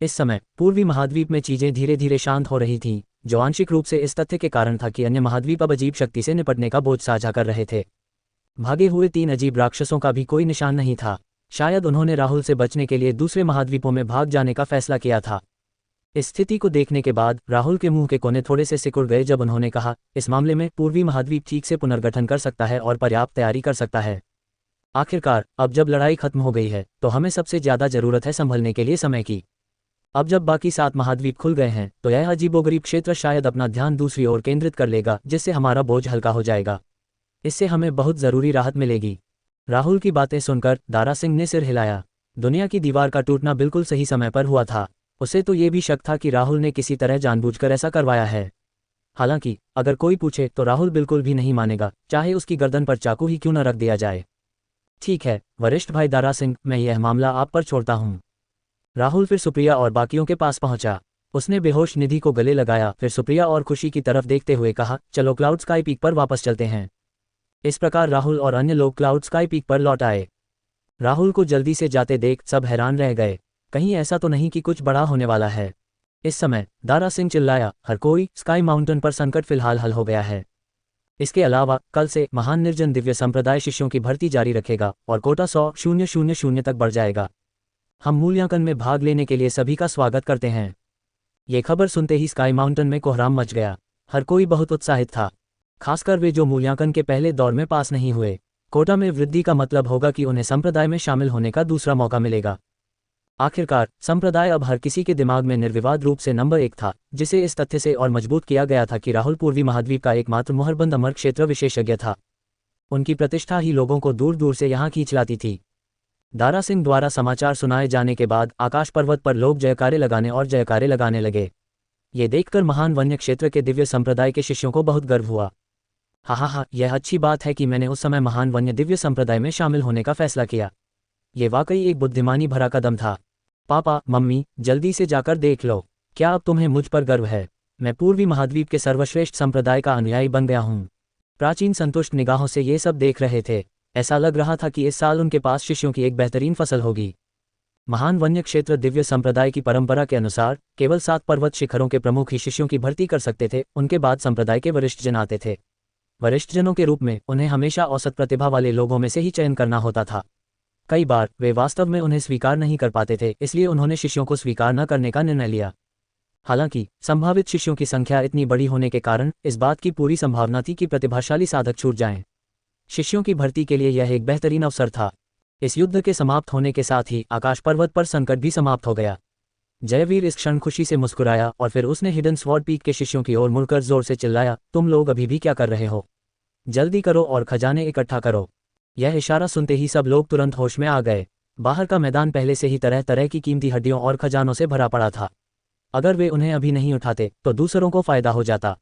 S1: इस समय पूर्वी महाद्वीप में चीजें धीरे धीरे शांत हो रही थीं, जो आंशिक रूप से इस तथ्य के कारण था कि अन्य महाद्वीप अब अजीब शक्ति से निपटने का बोझ साझा कर रहे थे। भागे हुए 3 अजीब राक्षसों का भी कोई निशान नहीं था। शायद उन्होंने राहुल से बचने के लिए दूसरे महाद्वीपों में भाग जाने का फैसला किया था। इस स्थिति को देखने के बाद राहुल के मुंह के कोने थोड़े से सिकुड़ गए जब उन्होंने कहा, इस मामले में पूर्वी महाद्वीप ठीक से पुनर्गठन कर सकता है और पर्याप्त तैयारी कर सकता है। आखिरकार अब जब लड़ाई खत्म हो गई है तो हमें सबसे ज्यादा जरूरत है संभलने के लिए समय की। अब जब बाकी 7 महाद्वीप खुल गए हैं तो यह अजीबोगरीब क्षेत्र शायद अपना ध्यान दूसरी ओर केंद्रित कर लेगा, जिससे हमारा बोझ हल्का हो जाएगा। इससे हमें बहुत जरूरी राहत मिलेगी। राहुल की बातें सुनकर दारा सिंह ने सिर हिलाया। दुनिया की दीवार का टूटना बिल्कुल सही समय पर हुआ था। उसे तो ये भी शक था कि राहुल ने किसी तरह जानबूझकर ऐसा करवाया है। हालांकि अगर कोई पूछे तो राहुल बिल्कुल भी नहीं मानेगा, चाहे उसकी गर्दन पर चाकू ही क्यों न रख दिया जाए। ठीक है वरिष्ठ भाई दारा सिंह, मैं यह मामला आप पर छोड़ता हूँ। राहुल फिर सुप्रिया और बाकियों के पास पहुंचा। उसने बेहोश निधि को गले लगाया, फिर सुप्रिया और खुशी की तरफ देखते हुए कहा, चलो क्लाउड स्काई पीक पर वापस चलते हैं। इस प्रकार राहुल और अन्य लोग क्लाउड स्काई पीक पर लौट आए। राहुल को जल्दी से जाते देख सब हैरान रह गए। कहीं ऐसा तो नहीं कि कुछ बड़ा होने वाला है। इस समय दारा सिंह चिल्लाया, हर कोई, स्काई माउंटेन पर संकट फिलहाल हल हो गया है। इसके अलावा कल से महान निर्जन दिव्य संप्रदाय शिष्यों की भर्ती जारी रखेगा और कोटा 100,000 तक बढ़ जाएगा। हम मूल्यांकन में भाग लेने के लिए सभी का स्वागत करते हैं। ये खबर सुनते ही स्काई माउंटेन में कोहराम मच गया। हर कोई बहुत उत्साहित था, खासकर वे जो मूल्यांकन के पहले दौर में पास नहीं हुए। कोटा में वृद्धि का मतलब होगा कि उन्हें संप्रदाय में शामिल होने का दूसरा मौका मिलेगा। आखिरकार संप्रदाय अब हर किसी के दिमाग में निर्विवाद रूप से नंबर 1 था, जिसे इस तथ्य से और मजबूत किया गया था कि राहुल पूर्वी महाद्वीप का एकमात्र मुहरबंद अमर क्षेत्र विशेषज्ञ था। उनकी प्रतिष्ठा ही लोगों को दूर दूर से यहाँ खींच लाती थी। दारा सिंह द्वारा समाचार सुनाए जाने के बाद आकाश पर्वत पर लोग जयकारे लगाने लगे। ये देखकर महान वन्य क्षेत्र के दिव्य संप्रदाय के शिष्यों को बहुत गर्व हुआ। हा, यह अच्छी बात है कि मैंने उस समय महान वन्य दिव्य संप्रदाय में शामिल होने का फैसला किया। ये वाकई एक बुद्धिमानी भरा कदम था। पापा, मम्मी, जल्दी से जाकर देख लो, क्या अब तुम्हें मुझ पर गर्व है? मैं पूर्वी महाद्वीप के सर्वश्रेष्ठ संप्रदाय का अनुयायी बन गया हूँ। प्राचीन संतुष्ट निगाहों से ये सब देख रहे थे। ऐसा लग रहा था कि इस साल उनके पास शिष्यों की एक बेहतरीन फसल होगी। महान वन्य क्षेत्र दिव्य संप्रदाय की परंपरा के अनुसार केवल 7 पर्वत शिखरों के प्रमुख ही शिष्यों की भर्ती कर सकते थे। उनके बाद संप्रदाय के वरिष्ठ जन आते थे। वरिष्ठजनों के रूप में उन्हें हमेशा औसत प्रतिभा वाले लोगों में से ही चयन करना होता था। कई बार वे वास्तव में उन्हें स्वीकार नहीं कर पाते थे, इसलिए उन्होंने शिष्यों को स्वीकार न करने का निर्णय लिया। हालांकि संभावित शिष्यों की संख्या इतनी बड़ी होने के कारण इस बात की पूरी संभावना थी कि प्रतिभाशाली साधक छूट जाएं। शिष्यों की भर्ती के लिए यह एक बेहतरीन अवसर था। इस युद्ध के समाप्त होने के साथ ही आकाश पर्वत पर संकट भी समाप्त हो गया। जयवीर इस क्षण खुशी से मुस्कुराया और फिर उसने हिडन स्वॉर्ड पीक के शिष्यों की ओर मुड़कर जोर से चिल्लाया, तुम लोग अभी भी क्या कर रहे हो? जल्दी करो और खजाने इकट्ठा करो। यह इशारा सुनते ही सब लोग तुरंत होश में आ गए। बाहर का मैदान पहले से ही तरह तरह की कीमती हड्डियों और खजानों से भरा पड़ा था। अगर वे उन्हें अभी नहीं उठाते तो दूसरों को फायदा हो जाता।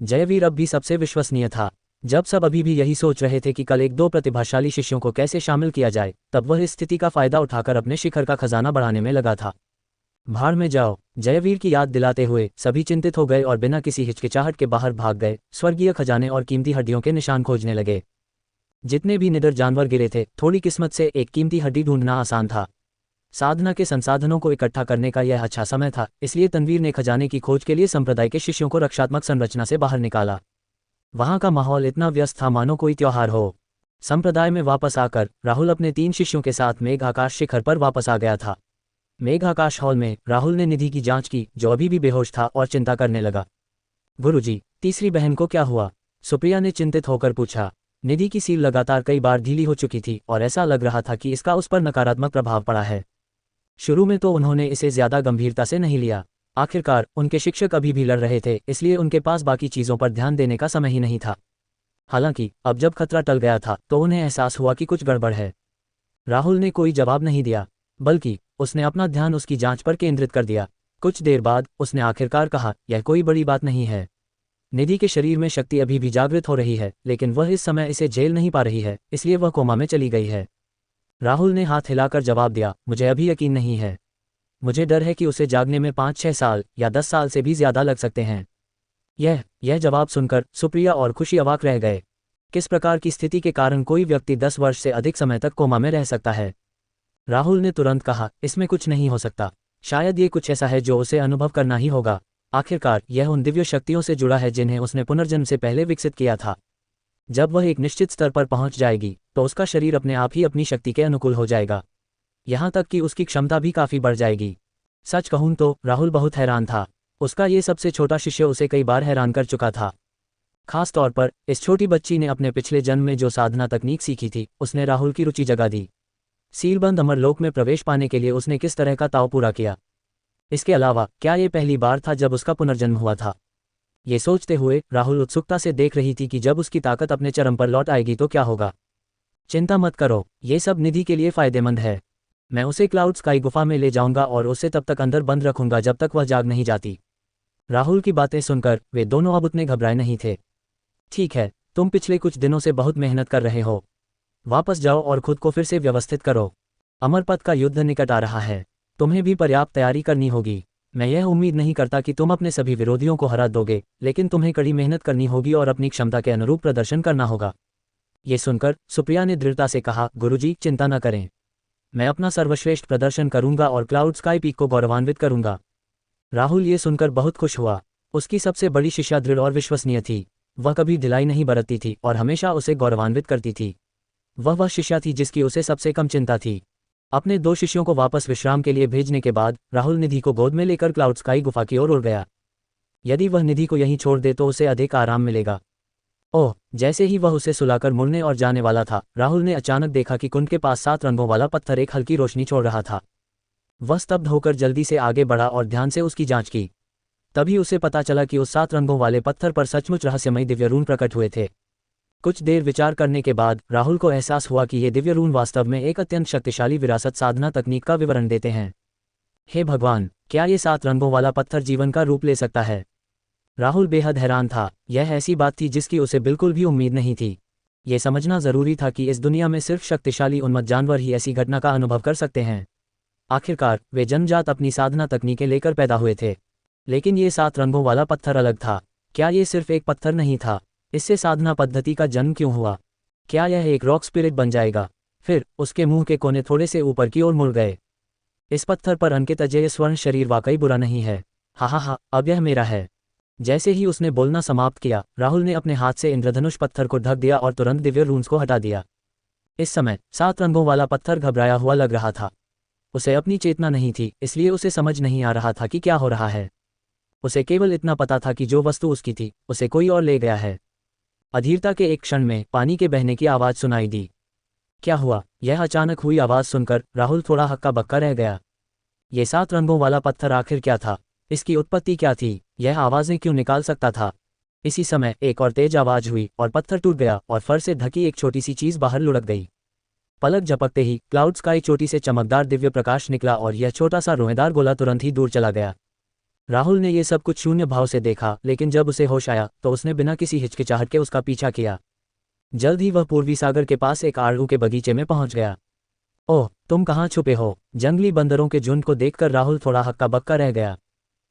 S1: जयवीर अब भी सबसे विश्वसनीय था। जब सब अभी भी यही सोच रहे थे कि कल 1-2 प्रतिभाशाली शिष्यों को कैसे शामिल किया जाए, तब वह इस स्थिति का फायदा उठाकर अपने शिखर का खजाना बढ़ाने में लगा था। भाड़ में जाओ, जयवीर की याद दिलाते हुए सभी चिंतित हो गए और बिना किसी हिचकिचाहट के बाहर भाग गए। स्वर्गीय खजाने और कीमती हड्डियों के निशान खोजने लगे। जितने भी निडर जानवर गिरे थे, थोड़ी किस्मत से एक कीमती हड्डी ढूंढना आसान था। साधना के संसाधनों को इकट्ठा करने का यह अच्छा समय था, इसलिए तनवीर ने खजाने की खोज के लिए संप्रदाय के शिष्यों को रक्षात्मक संरचना से बाहर निकाला। वहां का माहौल इतना व्यस्त था मानो कोई त्योहार हो। संप्रदाय में वापस आकर राहुल अपने 3 शिष्यों के साथ मेघ आकाश शिखर पर वापस आ गया था। मेघ आकाश हॉल में राहुल ने निधि की जांच की, जो अभी भी बेहोश था और चिंता करने लगा। गुरुजी, तीसरी बहन को क्या हुआ? सुप्रिया ने चिंतित होकर पूछा। निधि की सील लगातार कई बार ढीली हो चुकी थी और ऐसा लग रहा था कि इसका उस पर नकारात्मक प्रभाव पड़ा है। शुरू में तो उन्होंने इसे ज्यादा गंभीरता से नहीं लिया। आखिरकार उनके शिक्षक अभी भी लड़ रहे थे, इसलिए उनके पास बाकी चीजों पर ध्यान देने का समय ही नहीं था। हालांकि अब जब खतरा टल गया था तो उन्हें एहसास हुआ कि कुछ गड़बड़ है। राहुल ने कोई जवाब नहीं दिया, बल्कि उसने अपना ध्यान उसकी जांच पर केंद्रित कर दिया। कुछ देर बाद उसने आखिरकार कहा, यह कोई बड़ी बात नहीं है। निधि के शरीर में शक्ति अभी भी जागृत हो रही है, लेकिन वह इस समय इसे झेल नहीं पा रही है, इसलिए वह कोमा में चली गई है। राहुल ने हाथ हिलाकर जवाब दिया, मुझे अभी यकीन नहीं है। मुझे डर है कि उसे जागने में 5-6 साल या 10 साल से भी ज्यादा लग सकते हैं। यह जवाब सुनकर सुप्रिया और खुशी अवाक रह गए। किस प्रकार की स्थिति के कारण कोई व्यक्ति 10 वर्ष से अधिक समय तक कोमा में रह सकता है? राहुल ने तुरंत कहा, इसमें कुछ नहीं हो सकता। शायद ये कुछ ऐसा है जो उसे अनुभव करना ही होगा। आखिरकार यह उन दिव्य शक्तियों से जुड़ा है जिन्हें उसने पुनर्जन्म से पहले विकसित किया था। जब वह एक निश्चित स्तर पर पहुंच जाएगी तो उसका शरीर अपने आप ही अपनी शक्ति के अनुकूल हो जाएगा, यहां तक कि उसकी क्षमता भी काफी बढ़ जाएगी। सच कहूं तो राहुल बहुत हैरान था। उसका ये सबसे छोटा शिष्य उसे कई बार हैरान कर चुका था। खास तौर पर इस छोटी बच्ची ने अपने पिछले जन्म में जो साधना तकनीक सीखी थी, उसने राहुल की रुचि जगा दी। सीलबंद अमरलोक में प्रवेश पाने के लिए उसने किस तरह का ताव पूरा किया। इसके अलावा क्या ये पहली बार था जब उसका पुनर्जन्म हुआ था? ये सोचते हुए राहुल उत्सुकता से देख रही थी कि जब उसकी ताकत अपने चरम पर लौट आएगी तो क्या होगा। चिंता मत करो, ये सब निधि के लिए फायदेमंद है। मैं उसे क्लाउड स्काई गुफा में ले जाऊंगा और उसे तब तक अंदर बंद रखूंगा जब तक वह जाग नहीं जाती। राहुल की बातें सुनकर वे दोनों अब उतने घबराए नहीं थे। ठीक है, तुम पिछले कुछ दिनों से बहुत मेहनत कर रहे हो। वापस जाओ और खुद को फिर से व्यवस्थित करो। अमरपथ का युद्ध निकट आ रहा है, तुम्हें भी पर्याप्त तैयारी करनी होगी। मैं यह उम्मीद नहीं करता कि तुम अपने सभी विरोधियों को हरा दोगे, लेकिन तुम्हें कड़ी मेहनत करनी होगी और अपनी क्षमता के अनुरूप प्रदर्शन करना होगा। ये सुनकर सुप्रिया ने दृढ़ता से कहा, गुरुजी चिंता न करें, मैं अपना सर्वश्रेष्ठ प्रदर्शन करूंगा और क्लाउड स्काई पीक को गौरवान्वित करूंगा। राहुल ये सुनकर बहुत खुश हुआ। उसकी सबसे बड़ी शिष्या दृढ़ और विश्वसनीय थी। वह कभी ढिलाई नहीं बरतती थी और हमेशा उसे गौरवान्वित करती थी। वह शिष्या थी जिसकी उसे सबसे कम चिंता थी। अपने 2 शिष्यों को वापस विश्राम के लिए भेजने के बाद राहुल निधि को गोद में लेकर क्लाउड स्काई गुफा की ओर उड़ गया। यदि वह निधि को यहीं छोड़ दे तो उसे अधिक आराम मिलेगा। ओह, जैसे ही वह उसे सुलाकर मुड़ने और जाने वाला था, राहुल ने अचानक देखा कि कुंड के पास 7 रंगों वाला पत्थर एक हल्की रोशनी छोड़ रहा था। वह स्तब्ध होकर जल्दी से आगे बढ़ा और ध्यान से उसकी जांच की। तभी उसे पता चला कि उस 7 रंगों वाले पत्थर पर सचमुच रहस्यमयी दिव्य रून प्रकट हुए थे। कुछ देर विचार करने के बाद राहुल को एहसास हुआ कि ये दिव्य रून वास्तव में एक अत्यंत शक्तिशाली विरासत साधना तकनीक का विवरण देते हैं। हे भगवान, क्या ये 7 रंगों वाला पत्थर जीवन का रूप ले सकता है? राहुल बेहद हैरान था। यह ऐसी बात थी जिसकी उसे बिल्कुल भी उम्मीद नहीं थी। ये समझना जरूरी था कि इस दुनिया में सिर्फ शक्तिशाली उन्मत्त जानवर ही ऐसी घटना का अनुभव कर सकते हैं। आखिरकार वे जन्मजात अपनी साधना तकनीकें लेकर पैदा हुए थे। लेकिन ये 7 रंगों वाला पत्थर अलग था। क्या ये सिर्फ एक पत्थर नहीं था? इससे साधना पद्धति का जन्म क्यों हुआ? क्या यह एक रॉक स्पिरिट बन जाएगा? फिर उसके मुंह के कोने थोड़े से ऊपर की ओर मुड़ गए। इस पत्थर पर अंकित अजय स्वर्ण शरीर वाकई बुरा नहीं है। हा, अब यह मेरा है। जैसे ही उसने बोलना समाप्त किया, राहुल ने अपने हाथ से इंद्रधनुष पत्थर को ढक दिया और तुरंत दिव्य रून्स को हटा दिया। इस समय 7 रंगों वाला पत्थर घबराया हुआ लग रहा था। उसे अपनी चेतना नहीं थी, इसलिए उसे समझ नहीं आ रहा था कि क्या हो रहा है। उसे केवल इतना पता था कि जो वस्तु उसकी थी उसे कोई और ले गया है। अधीरता के एक क्षण में पानी के बहने की आवाज़ सुनाई दी। क्या हुआ? यह अचानक हुई आवाज़ सुनकर राहुल थोड़ा हक्का बक्का रह गया। ये 7 रंगों वाला पत्थर आखिर क्या था? इसकी उत्पत्ति क्या थी? यह आवाज़ें क्यों निकाल सकता था? इसी समय एक और तेज आवाज़ हुई और पत्थर टूट गया और फर से ढकी एक छोटी सी चीज़ बाहर लुढ़क गई। पलक झपकते ही क्लाउड स्काई चोटी से चमकदार दिव्य प्रकाश निकला और यह छोटा सा रोएदार गोला तुरंत ही दूर चला गया। राहुल ने यह सब कुछ शून्य भाव से देखा, लेकिन जब उसे होश आया तो उसने बिना किसी हिचकिचाहट के उसका पीछा किया। जल्द ही वह पूर्वी सागर के पास एक आड़ू के बगीचे में पहुंच गया। ओह, तुम कहाँ छुपे हो? जंगली बंदरों के झुंड को देखकर राहुल थोड़ा हक्का बक्का रह गया।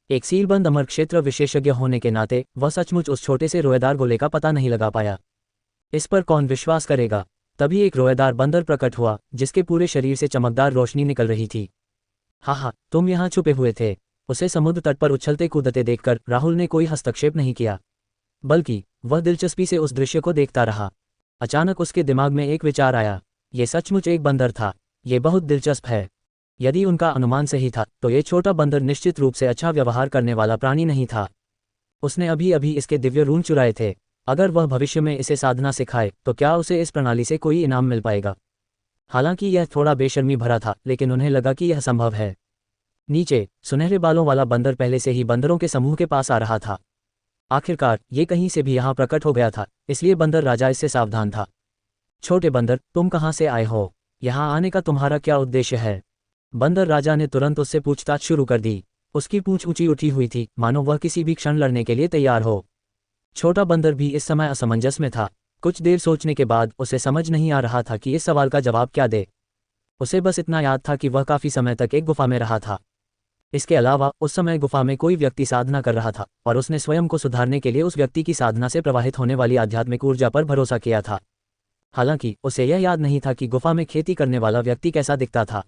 S1: एक सीलबंद अमर क्षेत्र विशेषज्ञ होने के नाते वह सचमुच उस छोटे से रोएदार गोले का पता नहीं लगा पाया। इस पर कौन विश्वास करेगा? तभी एक रोएदार बंदर प्रकट हुआ जिसके पूरे शरीर से चमकदार रोशनी निकल रही थी। हा, तुम यहाँ छुपे हुए थे। उसे समुद्र तट पर उछलते कूदते देखकर राहुल ने कोई हस्तक्षेप नहीं किया, बल्कि वह दिलचस्पी से उस दृश्य को देखता रहा। अचानक उसके दिमाग में एक विचार आया। ये सचमुच एक बंदर था। ये बहुत दिलचस्प है। यदि उनका अनुमान सही था तो ये छोटा बंदर निश्चित रूप से अच्छा व्यवहार करने वाला प्राणी नहीं था। उसने अभी अभी इसके दिव्य रून चुराए थे। अगर वह भविष्य में इसे साधना सिखाए तो क्या उसे इस प्रणाली से कोई इनाम मिल पाएगा? हालांकि यह थोड़ा बेशर्मी भरा था, लेकिन उन्हें लगा कि यह संभव है। नीचे सुनहरे बालों वाला बंदर पहले से ही बंदरों के समूह के पास आ रहा था। आखिरकार ये कहीं से भी यहाँ प्रकट हो गया था, इसलिए बंदर राजा इससे सावधान था। छोटे बंदर, तुम कहाँ से आए हो? यहाँ आने का तुम्हारा क्या उद्देश्य है? बंदर राजा ने तुरंत उससे पूछताछ शुरू कर दी। उसकी पूंछ ऊंची उठी हुई थी, मानो वह किसी भी क्षण लड़ने के लिए तैयार हो। छोटा बंदर भी इस समय असमंजस में था। कुछ देर सोचने के बाद उसे समझ नहीं आ रहा था कि इस सवाल का जवाब क्या दे। उसे बस इतना याद था कि वह काफी समय तक एक गुफा में रहा था। इसके अलावा उस समय गुफा में कोई व्यक्ति साधना कर रहा था और उसने स्वयं को सुधारने के लिए उस व्यक्ति की साधना से प्रवाहित होने वाली आध्यात्मिक ऊर्जा पर भरोसा किया था। हालांकि उसे यह याद नहीं था कि गुफा में खेती करने वाला व्यक्ति कैसा दिखता था।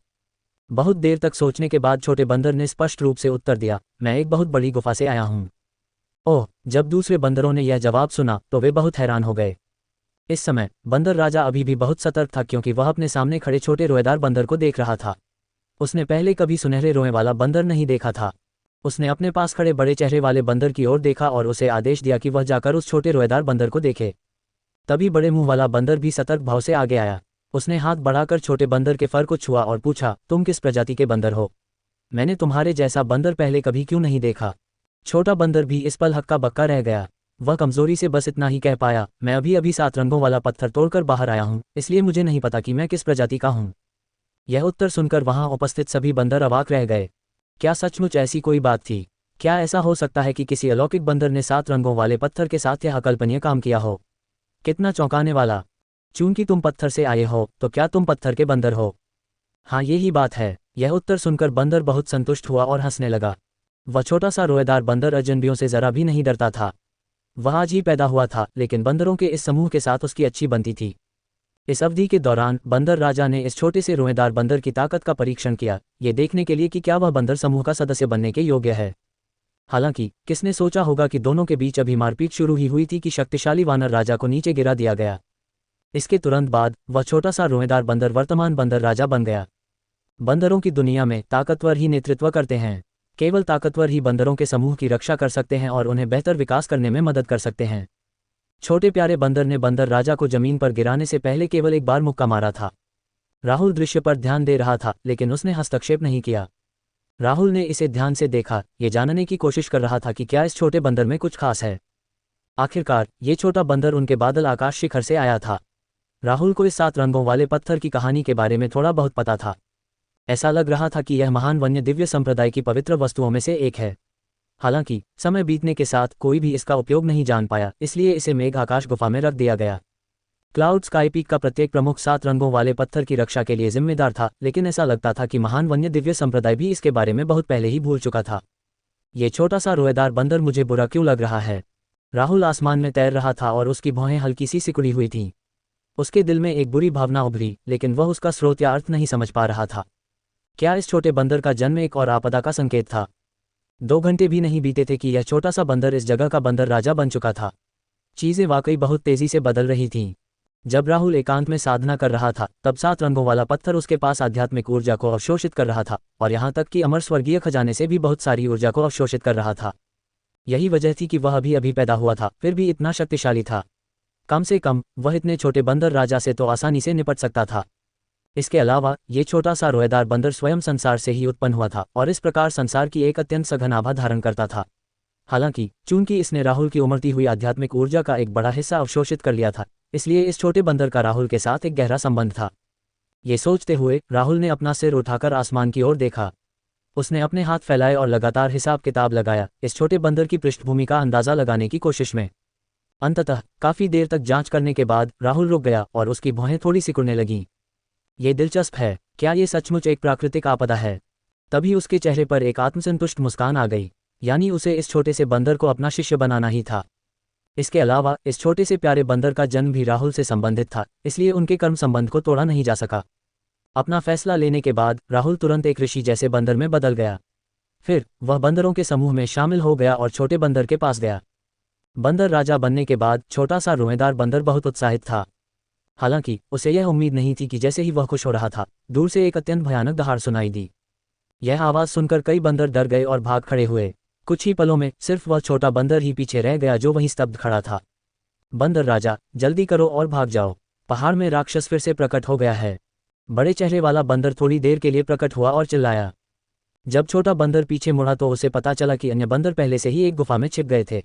S1: बहुत देर तक सोचने के बाद छोटे बंदर ने स्पष्ट रूप से उत्तर दिया, मैं एक बहुत बड़ी गुफा से आया हूँ। ओह, जब दूसरे बंदरों ने यह जवाब सुना तो वे बहुत हैरान हो गए। इस समय बंदर राजा अभी भी बहुत सतर्क था, क्योंकि वह अपने सामने खड़े छोटे रोएदार बंदर को देख रहा था। उसने पहले कभी सुनहरे रोए वाला बंदर नहीं देखा था। उसने अपने पास खड़े बड़े चेहरे वाले बंदर की ओर देखा और उसे आदेश दिया कि वह जाकर उस छोटे रोएदार बंदर को देखे। तभी बड़े मुंह वाला बंदर भी सतर्क भाव से आगे आया। उसने हाथ बढ़ाकर छोटे बंदर के फर को छुआ और पूछा, तुम किस प्रजाति के बंदर हो? मैंने तुम्हारे जैसा बंदर पहले कभी क्यों नहीं देखा? छोटा बंदर भी इस पल हक्का बक्का रह गया। वह कमजोरी से बस इतना ही कह पाया, मैं अभी अभी 7 रंगों वाला पत्थर तोड़कर बाहर आया हूँ, इसलिए मुझे नहीं पता कि मैं किस प्रजाति का हूँ। यह उत्तर सुनकर वहां उपस्थित सभी बंदर अवाक रह गए। क्या सचमुच ऐसी कोई बात थी? क्या ऐसा हो सकता है कि किसी अलौकिक बंदर ने 7 रंगों वाले पत्थर के साथ यह अकल्पनीय काम किया हो? कितना चौंकाने वाला! चूंकि तुम पत्थर से आए हो तो क्या तुम पत्थर के बंदर हो? हाँ, यही बात है। यह उत्तर सुनकर बंदर बहुत संतुष्ट हुआ और हंसने लगा। वह छोटा सा रोएदार बंदर अजनबियों से जरा भी नहीं डरता था। वह आज ही पैदा हुआ था, लेकिन बंदरों के इस समूह के साथ उसकी अच्छी बनती थी। इस अवधि के दौरान बंदर राजा ने इस छोटे से रोएदार बंदर की ताकत का परीक्षण किया, ये देखने के लिए कि क्या वह बंदर समूह का सदस्य बनने के योग्य है। हालांकि किसने सोचा होगा कि दोनों के बीच अभी मारपीट शुरू ही हुई थी कि शक्तिशाली वानर राजा को नीचे गिरा दिया गया। इसके तुरंत बाद वह छोटा सा रोएदार बंदर वर्तमान बंदर राजा बन गया। बंदरों की दुनिया में ताकतवर ही नेतृत्व करते हैं। केवल ताकतवर ही बंदरों के समूह की रक्षा कर सकते हैं और उन्हें बेहतर विकास करने में मदद कर सकते हैं। छोटे प्यारे बंदर ने बंदर राजा को जमीन पर गिराने से पहले केवल एक बार मुक्का मारा था। राहुल दृश्य पर ध्यान दे रहा था, लेकिन उसने हस्तक्षेप नहीं किया। राहुल ने इसे ध्यान से देखा, ये जानने की कोशिश कर रहा था कि क्या इस छोटे बंदर में कुछ खास है। आखिरकार ये छोटा बंदर उनके बादल आकाश शिखर से आया था। राहुल को इस 7 रंगों वाले पत्थर की कहानी के बारे में थोड़ा बहुत पता था। ऐसा लग रहा था कि यह महान वन्य दिव्य संप्रदाय की पवित्र वस्तुओं में से एक है। हालांकि समय बीतने के साथ कोई भी इसका उपयोग नहीं जान पाया, इसलिए इसे मेघ आकाश गुफा में रख दिया गया। क्लाउड स्काई पीक का प्रत्येक प्रमुख 7 रंगों वाले पत्थर की रक्षा के लिए जिम्मेदार था, लेकिन ऐसा लगता था कि महान वन्य दिव्य संप्रदाय भी इसके बारे में बहुत पहले ही भूल चुका था। ये छोटा सा रोएदार बंदर मुझे बुरा क्यों लग रहा है? राहुल आसमान में तैर रहा था और उसकी भौहें हल्की सी सिकुड़ी हुई थीं। उसके दिल में एक बुरी भावना उभरी, लेकिन वह उसका स्रोत या अर्थ नहीं समझ पा रहा था। क्या इस छोटे बंदर का जन्म एक और आपदा का संकेत था? 2 घंटे भी नहीं बीते थे कि यह छोटा सा बंदर इस जगह का बंदर राजा बन चुका था। चीजें वाकई बहुत तेजी से बदल रही थीं। जब राहुल एकांत में साधना कर रहा था, तब 7 रंगों वाला पत्थर उसके पास आध्यात्मिक ऊर्जा को अवशोषित कर रहा था, और यहाँ तक कि अमर स्वर्गीय खजाने से भी बहुत सारी ऊर्जा को अवशोषित कर रहा था। यही वजह थी कि वह अभी अभी पैदा हुआ था, फिर भी इतना शक्तिशाली था। कम से कम वह इतने छोटे बंदर राजा से तो आसानी से निपट सकता था। इसके अलावा ये छोटा सा रोएदार बंदर स्वयं संसार से ही उत्पन्न हुआ था और इस प्रकार संसार की एक अत्यंत सघन आभा धारण करता था। हालांकि चूंकि इसने राहुल की उमड़ती हुई आध्यात्मिक ऊर्जा का एक बड़ा हिस्सा अवशोषित कर लिया था, इसलिए इस छोटे बंदर का राहुल के साथ एक गहरा संबंध था। ये सोचते हुए राहुल ने अपना सिर उठाकर आसमान की ओर देखा। उसने अपने हाथ फैलाए और लगातार हिसाब किताब लगाया, इस छोटे बंदर की पृष्ठभूमि का अंदाजा लगाने की कोशिश में। अंततः काफी देर तक जांच करने के बाद राहुल रुक गया और उसकी भौहें थोड़ी सिकुड़ने लगीं। ये दिलचस्प है, क्या ये सचमुच एक प्राकृतिक आपदा है? तभी उसके चेहरे पर एक आत्मसंतुष्ट मुस्कान आ गई, यानी उसे इस छोटे से बंदर को अपना शिष्य बनाना ही था। इसके अलावा इस छोटे से प्यारे बंदर का जन्म भी राहुल से संबंधित था, इसलिए उनके कर्म संबंध को तोड़ा नहीं जा सका। अपना फैसला लेने के बाद राहुल तुरंत एक ऋषि जैसे बंदर में बदल गया। फिर वह बंदरों के समूह में शामिल हो गया और छोटे बंदर के पास गया। बंदर राजा बनने के बाद छोटा सा रोएदार बंदर बहुत उत्साहित था। हालांकि उसे यह उम्मीद नहीं थी कि जैसे ही वह खुश हो रहा था, दूर से एक अत्यंत भयानक दहाड़ सुनाई दी। यह आवाज सुनकर कई बंदर डर गए और भाग खड़े हुए। कुछ ही पलों में सिर्फ वह छोटा बंदर ही पीछे रह गया जो वहीं स्तब्ध खड़ा था। बंदर राजा, जल्दी करो और भाग जाओ, पहाड़ में राक्षस फिर से प्रकट हो गया है। बड़े चेहरे वाला बंदर थोड़ी देर के लिए प्रकट हुआ और चिल्लाया। जब छोटा बंदर पीछे मुड़ा तो उसे पता चला कि अन्य बंदर पहले से ही एक गुफा में छिप गए थे।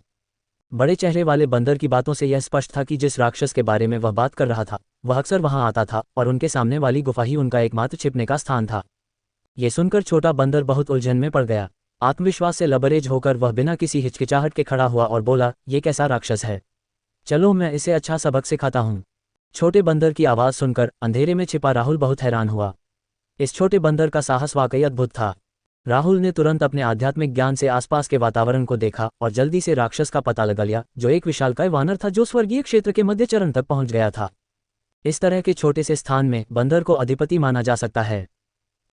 S1: बड़े चेहरे वाले बंदर की बातों से यह स्पष्ट था कि जिस राक्षस के बारे में वह बात कर रहा था, वह अक्सर वहां आता था और उनके सामने वाली गुफा ही उनका एकमात्र छिपने का स्थान था। ये सुनकर छोटा बंदर बहुत उलझन में पड़ गया। आत्मविश्वास से लबरेज होकर वह बिना किसी हिचकिचाहट के खड़ा हुआ और बोला, ये कैसा राक्षस है? चलो मैं इसे अच्छा सबक सिखाता हूँ। छोटे बंदर की आवाज़ सुनकर अंधेरे में छिपा राहुल बहुत हैरान हुआ। इस छोटे बंदर का साहस वाकई अद्भुत था। राहुल ने तुरंत अपने आध्यात्मिक ज्ञान से आसपास के वातावरण को देखा और जल्दी से राक्षस का पता लगा लिया, जो एक विशालकाय वानर था जो स्वर्गीय क्षेत्र के मध्य चरण तक पहुंच गया था। इस तरह के छोटे से स्थान में बंदर को अधिपति माना जा सकता है।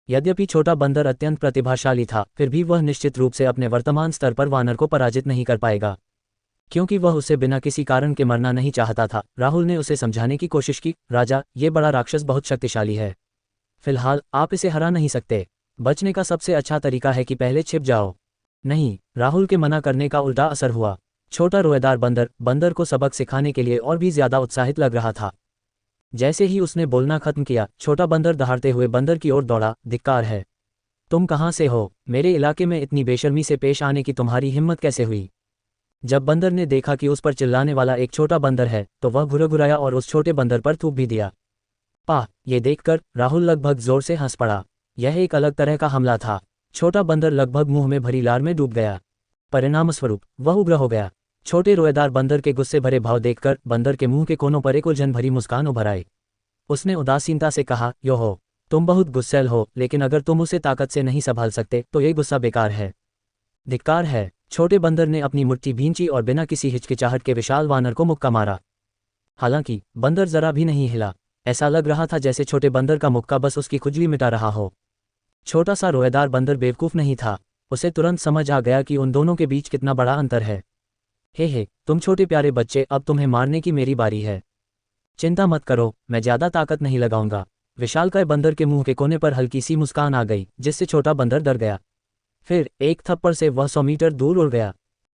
S1: यद्यपि छोटा बंदर अत्यंत प्रतिभाशाली था, फिर भी वह निश्चित रूप से अपने वर्तमान स्तर पर वानर को पराजित नहीं कर पाएगा। क्योंकि वह उसे बिना किसी कारण के मरना नहीं चाहता था, राहुल ने उसे समझाने की कोशिश की, राजा, ये बड़ा राक्षस बहुत शक्तिशाली है। फिलहाल आप इसे हरा नहीं सकते। बचने का सबसे अच्छा तरीका है कि पहले छिप जाओ। नहीं, राहुल के मना करने का उल्टा असर हुआ। छोटा रोएदार बंदर को सबक सिखाने के लिए और भी ज्यादा उत्साहित लग रहा था। जैसे ही उसने बोलना खत्म किया, छोटा बंदर दहाड़ते हुए बंदर की ओर दौड़ा। धिक्कार है, तुम कहाँ से हो? मेरे इलाके में इतनी बेशर्मी से पेश आने की तुम्हारी हिम्मत कैसे हुई? जब बंदर ने देखा कि उस पर चिल्लाने वाला एक छोटा बंदर है, तो वह घुरघुराया और उस छोटे बंदर पर थूक भी दिया। ये देखकर राहुल लगभग जोर से हंस पड़ा। यह एक अलग तरह का हमला था। छोटा बंदर लगभग मुंह में भरी लार में डूब गया। परिणामस्वरूप वह उग्र हो गया। छोटे रोएदार बंदर के गुस्से भरे भाव देखकर बंदर के मुंह के कोनों पर एक उलझन भरी मुस्कान उभर आई। उसने उदासीनता से कहा, यो हो, तुम बहुत गुस्सैल हो, लेकिन अगर तुम उसे ताकत से नहीं संभाल सकते तो ये गुस्सा बेकार है। धिक्कार है। छोटे बंदर ने अपनी मुट्ठी भींची और बिना किसी हिचकिचाहट के विशाल वानर को मुक्का मारा। हालांकि बंदर जरा भी नहीं हिला। ऐसा लग रहा था जैसे छोटे बंदर का मुक्का बस उसकी खुजली मिटा रहा हो। छोटा सा रोएदार बंदर बेवकूफ नहीं था। उसे तुरंत समझ आ गया कि उन दोनों के बीच कितना बड़ा अंतर है। हे, तुम छोटे प्यारे बच्चे, अब तुम्हें मारने की मेरी बारी है। चिंता मत करो, मैं ज्यादा ताकत नहीं लगाऊंगा। विशालकाय बंदर के मुंह के कोने पर हल्की सी मुस्कान आ गई, जिससे छोटा बंदर डर गया। फिर एक थप्पड़ से वह 100 मीटर दूर उड़ गया।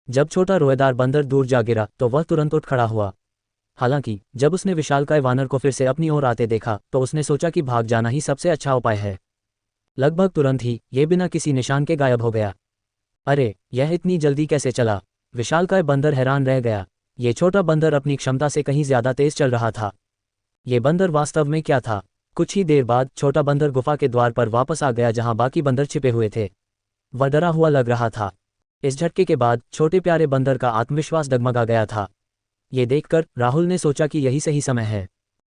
S1: जब छोटा रोएदार बंदर दूर जा गिरा तो वह तुरंत उठ खड़ा हुआ। हालांकि जब उसने विशालकाय वानर को फिर से अपनी ओर आते देखा तो उसने सोचा कि भाग जाना ही सबसे अच्छा उपाय है। लगभग तुरंत ही ये बिना किसी निशान के गायब हो गया। अरे, यह इतनी जल्दी कैसे चला? विशालकाय बंदर हैरान रह गया। ये छोटा बंदर अपनी क्षमता से कहीं ज्यादा तेज चल रहा था। ये बंदर वास्तव में क्या था? कुछ ही देर बाद छोटा बंदर गुफा के द्वार पर वापस आ गया जहां बाकी बंदर छिपे हुए थे। वह डरा हुआ लग रहा था। इस झटके के बाद छोटे प्यारे बंदर का आत्मविश्वास डगमगा गया था। ये देखकर राहुल ने सोचा कि यही सही समय है।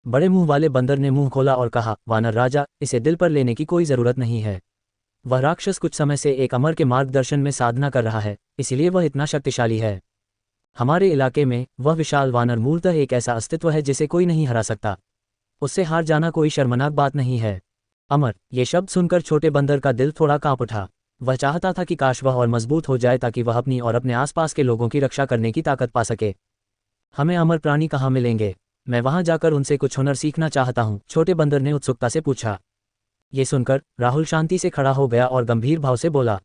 S1: बड़े मुंह वाले बंदर ने मुंह खोला और कहा, वानर राजा, इसे दिल पर लेने की कोई जरूरत नहीं है। वह राक्षस कुछ समय से एक अमर के मार्गदर्शन में साधना कर रहा है, इसलिए वह इतना शक्तिशाली है। हमारे इलाके में वह विशाल वानर मूलतः एक ऐसा अस्तित्व है जिसे कोई नहीं हरा सकता। उससे हार जाना कोई शर्मनाक बात नहीं है। अमर, ये शब्द सुनकर छोटे बंदर का दिल थोड़ा कांप उठा। वह चाहता था कि काश वह और मजबूत हो जाए ताकि वह अपनी और अपने आसपास के लोगों की रक्षा करने की ताकत पा सके। हमें अमर प्राणी कहाँ मिलेंगे? मैं वहां जाकर उनसे कुछ हुनर सीखना चाहता हूँ, छोटे बंदर ने उत्सुकता से पूछा। ये सुनकर राहुल शांति से खड़ा हो गया और गंभीर भाव से बोला,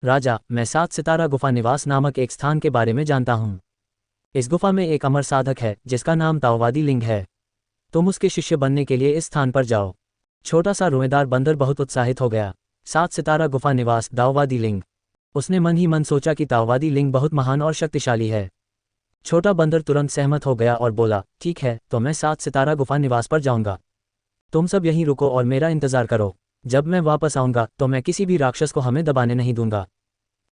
S1: राजा, मैं 7 सितारा गुफा निवास नामक एक स्थान के बारे में जानता हूँ। इस गुफा में एक अमर साधक है जिसका नाम ताओवादी लिंग है। तुम उसके शिष्य बनने के लिए इस स्थान पर जाओ। छोटा सा रोएदार बंदर बहुत उत्साहित हो गया। 7 सितारा गुफा निवास, ताओवादी लिंग। उसने मन ही मन सोचा कि ताओवादी लिंग बहुत महान और शक्तिशाली है। छोटा बंदर तुरंत सहमत हो गया और बोला, ठीक है, तो मैं 7 सितारा गुफा निवास पर जाऊंगा। तुम सब यहीं रुको और मेरा इंतजार करो। जब मैं वापस आऊंगा तो मैं किसी भी राक्षस को हमें दबाने नहीं दूंगा।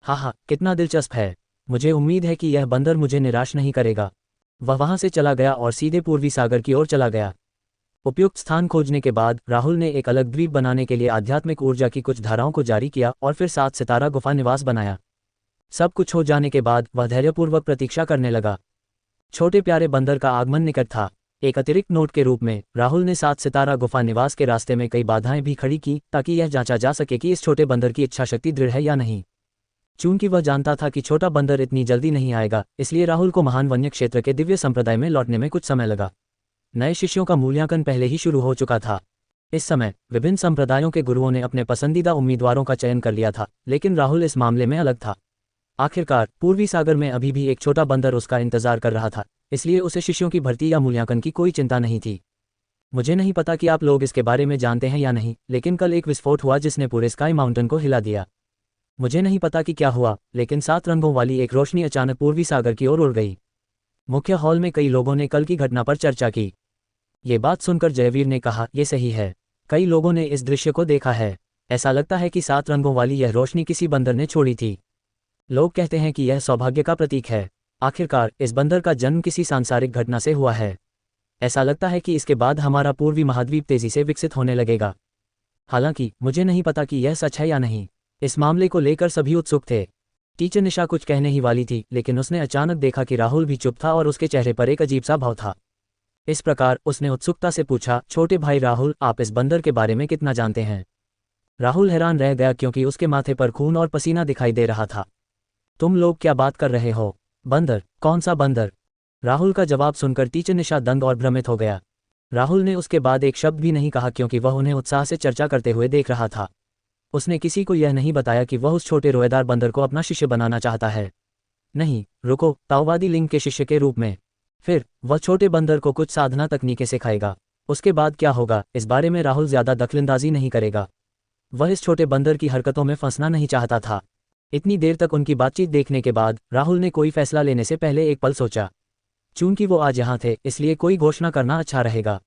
S1: हाँ, कितना दिलचस्प है। मुझे उम्मीद है कि यह बंदर मुझे निराश नहीं करेगा। वह वहां से चला गया और सीधे पूर्वी सागर की ओर चला गया। उपयुक्त स्थान खोजने के बाद राहुल ने एक अलग द्वीप बनाने के लिए आध्यात्मिक ऊर्जा की कुछ धाराओं को जारी किया और फिर 7 सितारा गुफा निवास बनाया। सब कुछ हो जाने के बाद वह धैर्यपूर्वक प्रतीक्षा करने लगा। छोटे प्यारे बंदर का आगमन निकट था। एक अतिरिक्त नोट के रूप में राहुल ने 7 सितारा गुफा निवास के रास्ते में कई बाधाएं भी खड़ी की ताकि यह जांचा जा सके कि इस छोटे बंदर की इच्छाशक्ति दृढ़ है या नहीं। चूंकि वह जानता था कि छोटा बंदर इतनी जल्दी नहीं आएगा, इसलिए राहुल को महान वन्य क्षेत्र के दिव्य संप्रदाय में लौटने में कुछ समय लगा। नए शिष्यों का मूल्यांकन पहले ही शुरू हो चुका था। इस समय विभिन्न संप्रदायों के गुरुओं ने अपने पसंदीदा उम्मीदवारों का चयन कर लिया था, लेकिन राहुल इस मामले में अलग था। आखिरकार पूर्वी सागर में अभी भी एक छोटा बंदर उसका इंतजार कर रहा था, इसलिए उसे शिष्यों की भर्ती या मूल्यांकन की कोई चिंता नहीं थी। मुझे नहीं पता कि आप लोग इसके बारे में जानते हैं या नहीं, लेकिन कल एक विस्फोट हुआ जिसने पूरे स्काई माउंटेन को हिला दिया। मुझे नहीं पता कि क्या हुआ, लेकिन 7 रंगों वाली एक रोशनी अचानक पूर्वी सागर की ओर उड़ गई। मुख्य हॉल में कई लोगों ने कल की घटना पर चर्चा की। ये बात सुनकर जयवीर ने कहा, ये सही है। कई लोगों ने इस दृश्य को देखा है। ऐसा लगता है कि 7 रंगों वाली यह रोशनी किसी बंदर ने छोड़ी थी। लोग कहते हैं कि यह सौभाग्य का प्रतीक है। आखिरकार इस बंदर का जन्म किसी सांसारिक घटना से हुआ है। ऐसा लगता है कि इसके बाद हमारा पूर्वी महाद्वीप तेजी से विकसित होने लगेगा। हालांकि मुझे नहीं पता कि यह सच है या नहीं। इस मामले को लेकर सभी उत्सुक थे। टीचर निशा कुछ कहने ही वाली थी, लेकिन उसने अचानक देखा कि राहुल भी चुप था और उसके चेहरे पर एक अजीब सा भाव था। इस प्रकार उसने उत्सुकता से पूछा, छोटे भाई राहुल, आप इस बंदर के बारे में कितना जानते हैं? राहुल हैरान रह गया क्योंकि उसके माथे पर खून और पसीना दिखाई दे रहा था। तुम लोग क्या बात कर रहे हो? बंदर? कौन सा बंदर? राहुल का जवाब सुनकर टीचर निशा दंग और भ्रमित हो गया। राहुल ने उसके बाद एक शब्द भी नहीं कहा क्योंकि वह उन्हें उत्साह से चर्चा करते हुए देख रहा था। उसने किसी को यह नहीं बताया कि वह उस छोटे रोएदार बंदर को अपना शिष्य बनाना चाहता है। नहीं, रुको, ताओवादी लिंग के शिष्य के रूप में। फिर वह छोटे बंदर को कुछ साधना तकनीकें सिखाएगा। उसके बाद क्या होगा, इस बारे में राहुल ज्यादा दखलंदाजी नहीं करेगा। वह इस छोटे बंदर की हरकतों में फंसना नहीं चाहता था। इतनी देर तक उनकी बातचीत देखने के बाद राहुल ने कोई फैसला लेने से पहले एक पल सोचा। चूंकि वो आज यहाँ थे, इसलिए कोई घोषणा करना अच्छा रहेगा।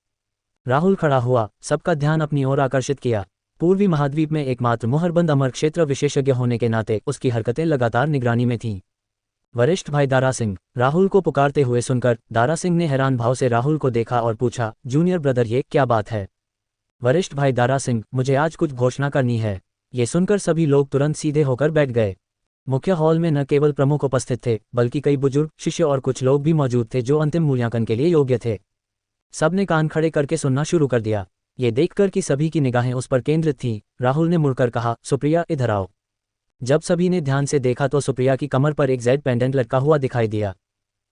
S1: राहुल खड़ा हुआ, सबका ध्यान अपनी ओर आकर्षित किया। पूर्वी महाद्वीप में एकमात्र मुहरबंद अमर क्षेत्र विशेषज्ञ होने के नाते उसकी हरकतें लगातार निगरानी में थीं। वरिष्ठ भाई दारा सिंह। राहुल को पुकारते हुए सुनकर दारा सिंह ने हैरान भाव से राहुल को देखा और पूछा, जूनियर ब्रदर, ये क्या बात है? वरिष्ठ भाई दारा सिंह, मुझे आज कुछ घोषणा करनी है। ये सुनकर सभी लोग तुरंत सीधे होकर बैठ गए। मुख्य हॉल में न केवल प्रमुख उपस्थित थे, बल्कि कई बुजुर्ग, शिष्य और कुछ लोग भी मौजूद थे जो अंतिम मूल्यांकन के लिए योग्य थे। सबने कान खड़े करके सुनना शुरू कर दिया। ये देखकर कि सभी की निगाहें उस पर केंद्रित थीं, राहुल ने मुड़कर कहा, सुप्रिया, इधर आओ। जब सभी ने ध्यान से देखा तो सुप्रिया की कमर पर एक जेड पेंडेंट लटका हुआ दिखाई दिया।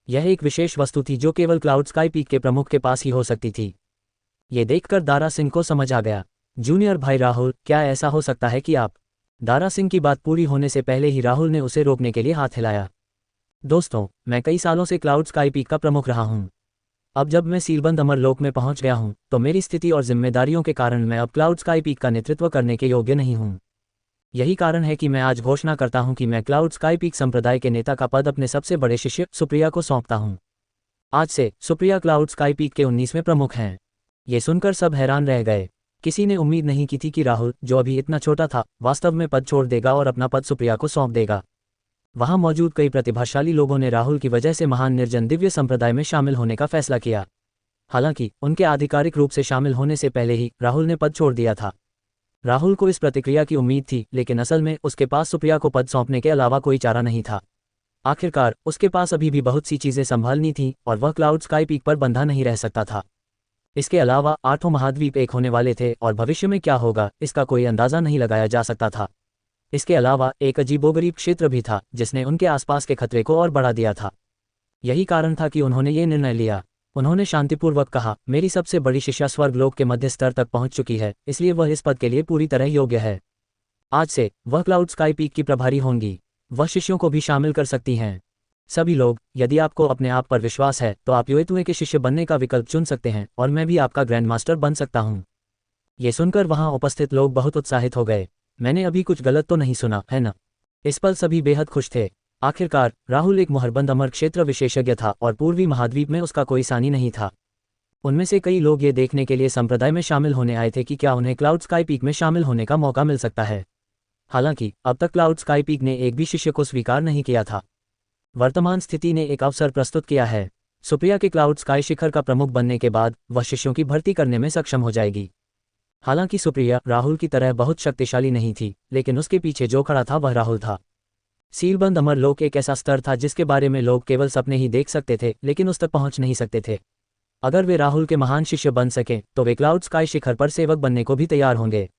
S1: यह एक विशेष वस्तु थी जो केवल क्लाउड स्काई पीक के प्रमुख के पास ही हो सकती थी। ये देखकर दारा सिंह को समझ आ गया। जूनियर भाई राहुल, क्या ऐसा हो सकता है कि आप? दारा सिंह की बात पूरी होने से पहले ही राहुल ने उसे रोकने के लिए हाथ हिलाया। दोस्तों, मैं कई सालों से क्लाउड स्काई पीक का प्रमुख रहा हूं। अब जब मैं सीलबंद अमरलोक में पहुंच गया हूं, तो मेरी स्थिति और जिम्मेदारियों के कारण मैं अब क्लाउड स्काई पीक का नेतृत्व करने के योग्य नहीं हूं। यही कारण है कि मैं आज घोषणा करता हूं कि मैं क्लाउड स्काई पीक संप्रदाय के नेता का पद अपने सबसे बड़े शिष्य सुप्रिया को सौंपता हूं। आज से सुप्रिया क्लाउड स्काई पीक के 19वें प्रमुख हैं। ये सुनकर सब हैरान रह गए। किसी ने उम्मीद नहीं की थी कि राहुल, जो अभी इतना छोटा था, वास्तव में पद छोड़ देगा और अपना पद सुप्रिया को सौंप देगा। वहां मौजूद कई प्रतिभाशाली लोगों ने राहुल की वजह से महान निर्जन दिव्य संप्रदाय में शामिल होने का फैसला किया। हालांकि उनके आधिकारिक रूप से शामिल होने से पहले ही राहुल ने पद छोड़ दिया था। राहुल को इस प्रतिक्रिया की उम्मीद थी, लेकिन असल में उसके पास सुप्रिया को पद सौंपने के अलावा कोई चारा नहीं था। आखिरकार उसके पास अभी भी बहुत सी चीजें संभालनी थी और वह क्लाउड स्काई पीक पर बंधा नहीं रह सकता था। इसके अलावा 8 महाद्वीप एक होने वाले थे और भविष्य में क्या होगा इसका कोई अंदाजा नहीं लगाया जा सकता था। इसके अलावा एक अजीबोगरीब क्षेत्र भी था जिसने उनके आसपास के खतरे को और बढ़ा दिया था। यही कारण था कि उन्होंने ये निर्णय लिया। उन्होंने शांतिपूर्वक कहा, मेरी सबसे बड़ी शिष्या स्वर्गलोक के मध्य स्तर तक पहुंच चुकी है, इसलिए वह इस पद के लिए पूरी तरह योग्य है। आज से वह क्लाउड स्काई पीक की प्रभारी होंगी। वह शिष्यों को भी शामिल कर सकती हैं। सभी लोग, यदि आपको अपने आप पर विश्वास है तो आप युएतुए के शिष्य बनने का विकल्प चुन सकते हैं और मैं भी आपका ग्रैंड मास्टर बन सकता हूं। ये सुनकर वहां उपस्थित लोग बहुत उत्साहित हो गए। मैंने अभी कुछ गलत तो नहीं सुना, है ना? इस पर सभी बेहद खुश थे। आखिरकार राहुल एक मुहरबंद अमर क्षेत्र विशेषज्ञ था और पूर्वी महाद्वीप में उसका कोई सानी नहीं था। उनमें से कई लोग ये देखने के लिए संप्रदाय में शामिल होने आए थे कि क्या उन्हें क्लाउड स्काई पीक में शामिल होने का मौका मिल सकता है। हालांकि अब तक क्लाउड स्काई पीक ने एक भी शिष्य को स्वीकार नहीं किया था। वर्तमान स्थिति ने एक अवसर प्रस्तुत किया है। सुप्रिया के क्लाउड स्काई शिखर का प्रमुख बनने के बाद वह शिष्यों की भर्ती करने में सक्षम हो जाएगी। हालांकि सुप्रिया राहुल की तरह बहुत शक्तिशाली नहीं थी, लेकिन उसके पीछे जो खड़ा था वह राहुल था। सीलबंद अमर लोक एक ऐसा स्तर था जिसके बारे में लोग केवल सपने ही देख सकते थे, लेकिन उस तक पहुंच नहीं सकते थे। अगर वे राहुल के महान शिष्य बन सकें तो वे क्लाउड स्काई शिखर पर सेवक बनने को भी तैयार होंगे।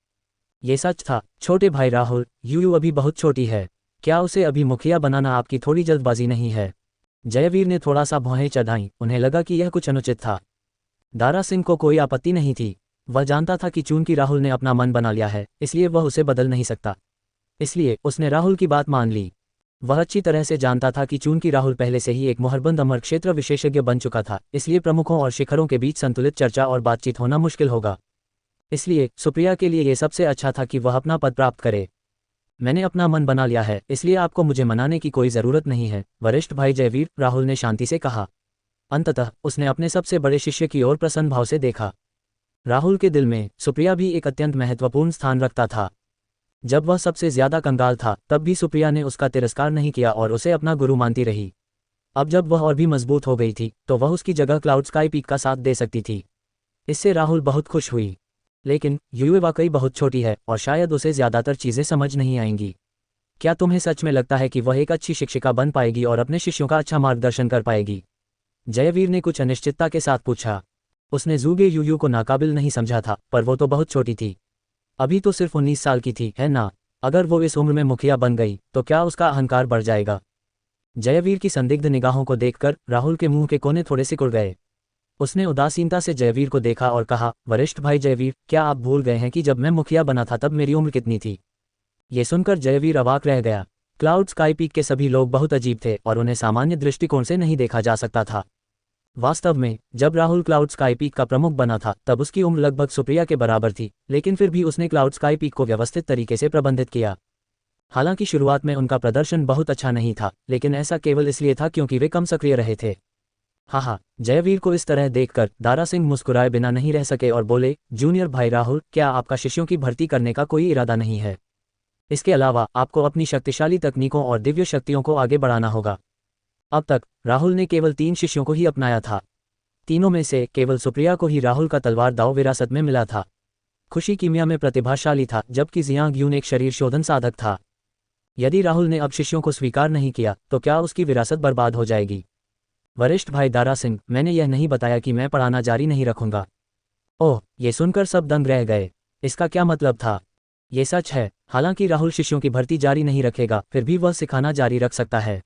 S1: ये सच था। छोटे भाई राहुल, यूयू अभी बहुत छोटी है। क्या उसे अभी मुखिया बनाना आपकी थोड़ी जल्दबाजी नहीं है? जयवीर ने थोड़ा सा भौहें चढ़ाईं। उन्हें लगा कि यह कुछ अनुचित था। दारा सिंह को कोई आपत्ति नहीं थी। वह जानता था कि चूंकि राहुल ने अपना मन बना लिया है, इसलिए वह उसे बदल नहीं सकता। इसलिए उसने राहुल की बात मान ली। वह अच्छी तरह से जानता था कि चूंकि राहुल पहले से ही एक मुहरबंद अमर क्षेत्र विशेषज्ञ बन चुका था, इसलिए प्रमुखों और शिखरों के बीच संतुलित चर्चा और बातचीत होना मुश्किल होगा। इसलिए सुप्रिया के लिए यह सबसे अच्छा था कि वह अपना पद प्राप्त करे। मैंने अपना मन बना लिया है, इसलिए आपको मुझे मनाने की कोई ज़रूरत नहीं है, वरिष्ठ भाई जयवीर, राहुल ने शांति से कहा। अंततः उसने अपने सबसे बड़े शिष्य की ओर प्रसन्न भाव से देखा। राहुल के दिल में सुप्रिया भी एक अत्यंत महत्वपूर्ण स्थान रखता था। जब वह सबसे ज्यादा कंगाल था तब भी सुप्रिया ने उसका तिरस्कार नहीं किया और उसे अपना गुरु मानती रही। अब जब वह और भी मजबूत हो गई थी तो वह उसकी जगह क्लाउड स्काई पीक का साथ दे सकती थी। इससे राहुल बहुत खुश हुई। लेकिन यूए वाकई बहुत छोटी है और शायद उसे ज्यादातर चीजें समझ नहीं आएंगी। क्या तुम्हें सच में लगता है कि वह एक अच्छी शिक्षिका बन पाएगी और अपने शिष्यों का अच्छा मार्गदर्शन कर पाएगी? जयवीर ने कुछ अनिश्चितता के साथ पूछा। उसने जूगे यूयू को नाकाबिल नहीं समझा था, पर वो तो बहुत छोटी थी। अभी तो सिर्फ 19 साल की थी, है ना? अगर वो इस उम्र में मुखिया बन गई तो क्या उसका अहंकार बढ़ जाएगा? जयवीर की संदिग्ध निगाहों को देखकर राहुल के मुंह के कोने थोड़े सिकुड़ गए। उसने उदासीनता से जयवीर को देखा और कहा, वरिष्ठ भाई जयवीर, क्या आप भूल गए हैं कि जब मैं मुखिया बना था तब मेरी उम्र कितनी थी? ये सुनकर जयवीर अवाक रह गया। क्लाउड स्काई पीक के सभी लोग बहुत अजीब थे और उन्हें सामान्य दृष्टिकोण से नहीं देखा जा सकता था। वास्तव में जब राहुल क्लाउड स्काई पीक का प्रमुख बना था तब उसकी उम्र लगभग सुप्रिया के बराबर थी, लेकिन फिर भी उसने क्लाउड स्काई पीक को व्यवस्थित तरीके से प्रबंधित किया। हालांकि शुरुआत में उनका प्रदर्शन बहुत अच्छा नहीं था, लेकिन ऐसा केवल इसलिए था क्योंकि वे कम सक्रिय रहे थे। हाँ, जयवीर को इस तरह देखकर दारा सिंह मुस्कुराए बिना नहीं रह सके और बोले, जूनियर भाई राहुल, क्या आपका शिष्यों की भर्ती करने का कोई इरादा नहीं है? इसके अलावा आपको अपनी शक्तिशाली तकनीकों और दिव्य शक्तियों को आगे बढ़ाना होगा। अब तक राहुल ने केवल 3 शिष्यों को ही अपनाया था। तीनों में से केवल सुप्रिया को ही राहुल का तलवार दाव विरासत में मिला था। खुशी कीमिया में प्रतिभाशाली था, जबकि जियांग यून एक शरीर शोधन साधक था। यदि राहुल ने अब शिष्यों को स्वीकार नहीं किया तो क्या उसकी विरासत बर्बाद हो जाएगी? वरिष्ठ भाई दारा सिंह, मैंने यह नहीं बताया कि मैं पढ़ाना जारी नहीं रखूंगा। ओह, ये सुनकर सब दंग रह गए। इसका क्या मतलब था? ये सच है। हालांकि राहुल शिष्यों की भर्ती जारी नहीं रखेगा, फिर भी वह सिखाना जारी रख सकता है।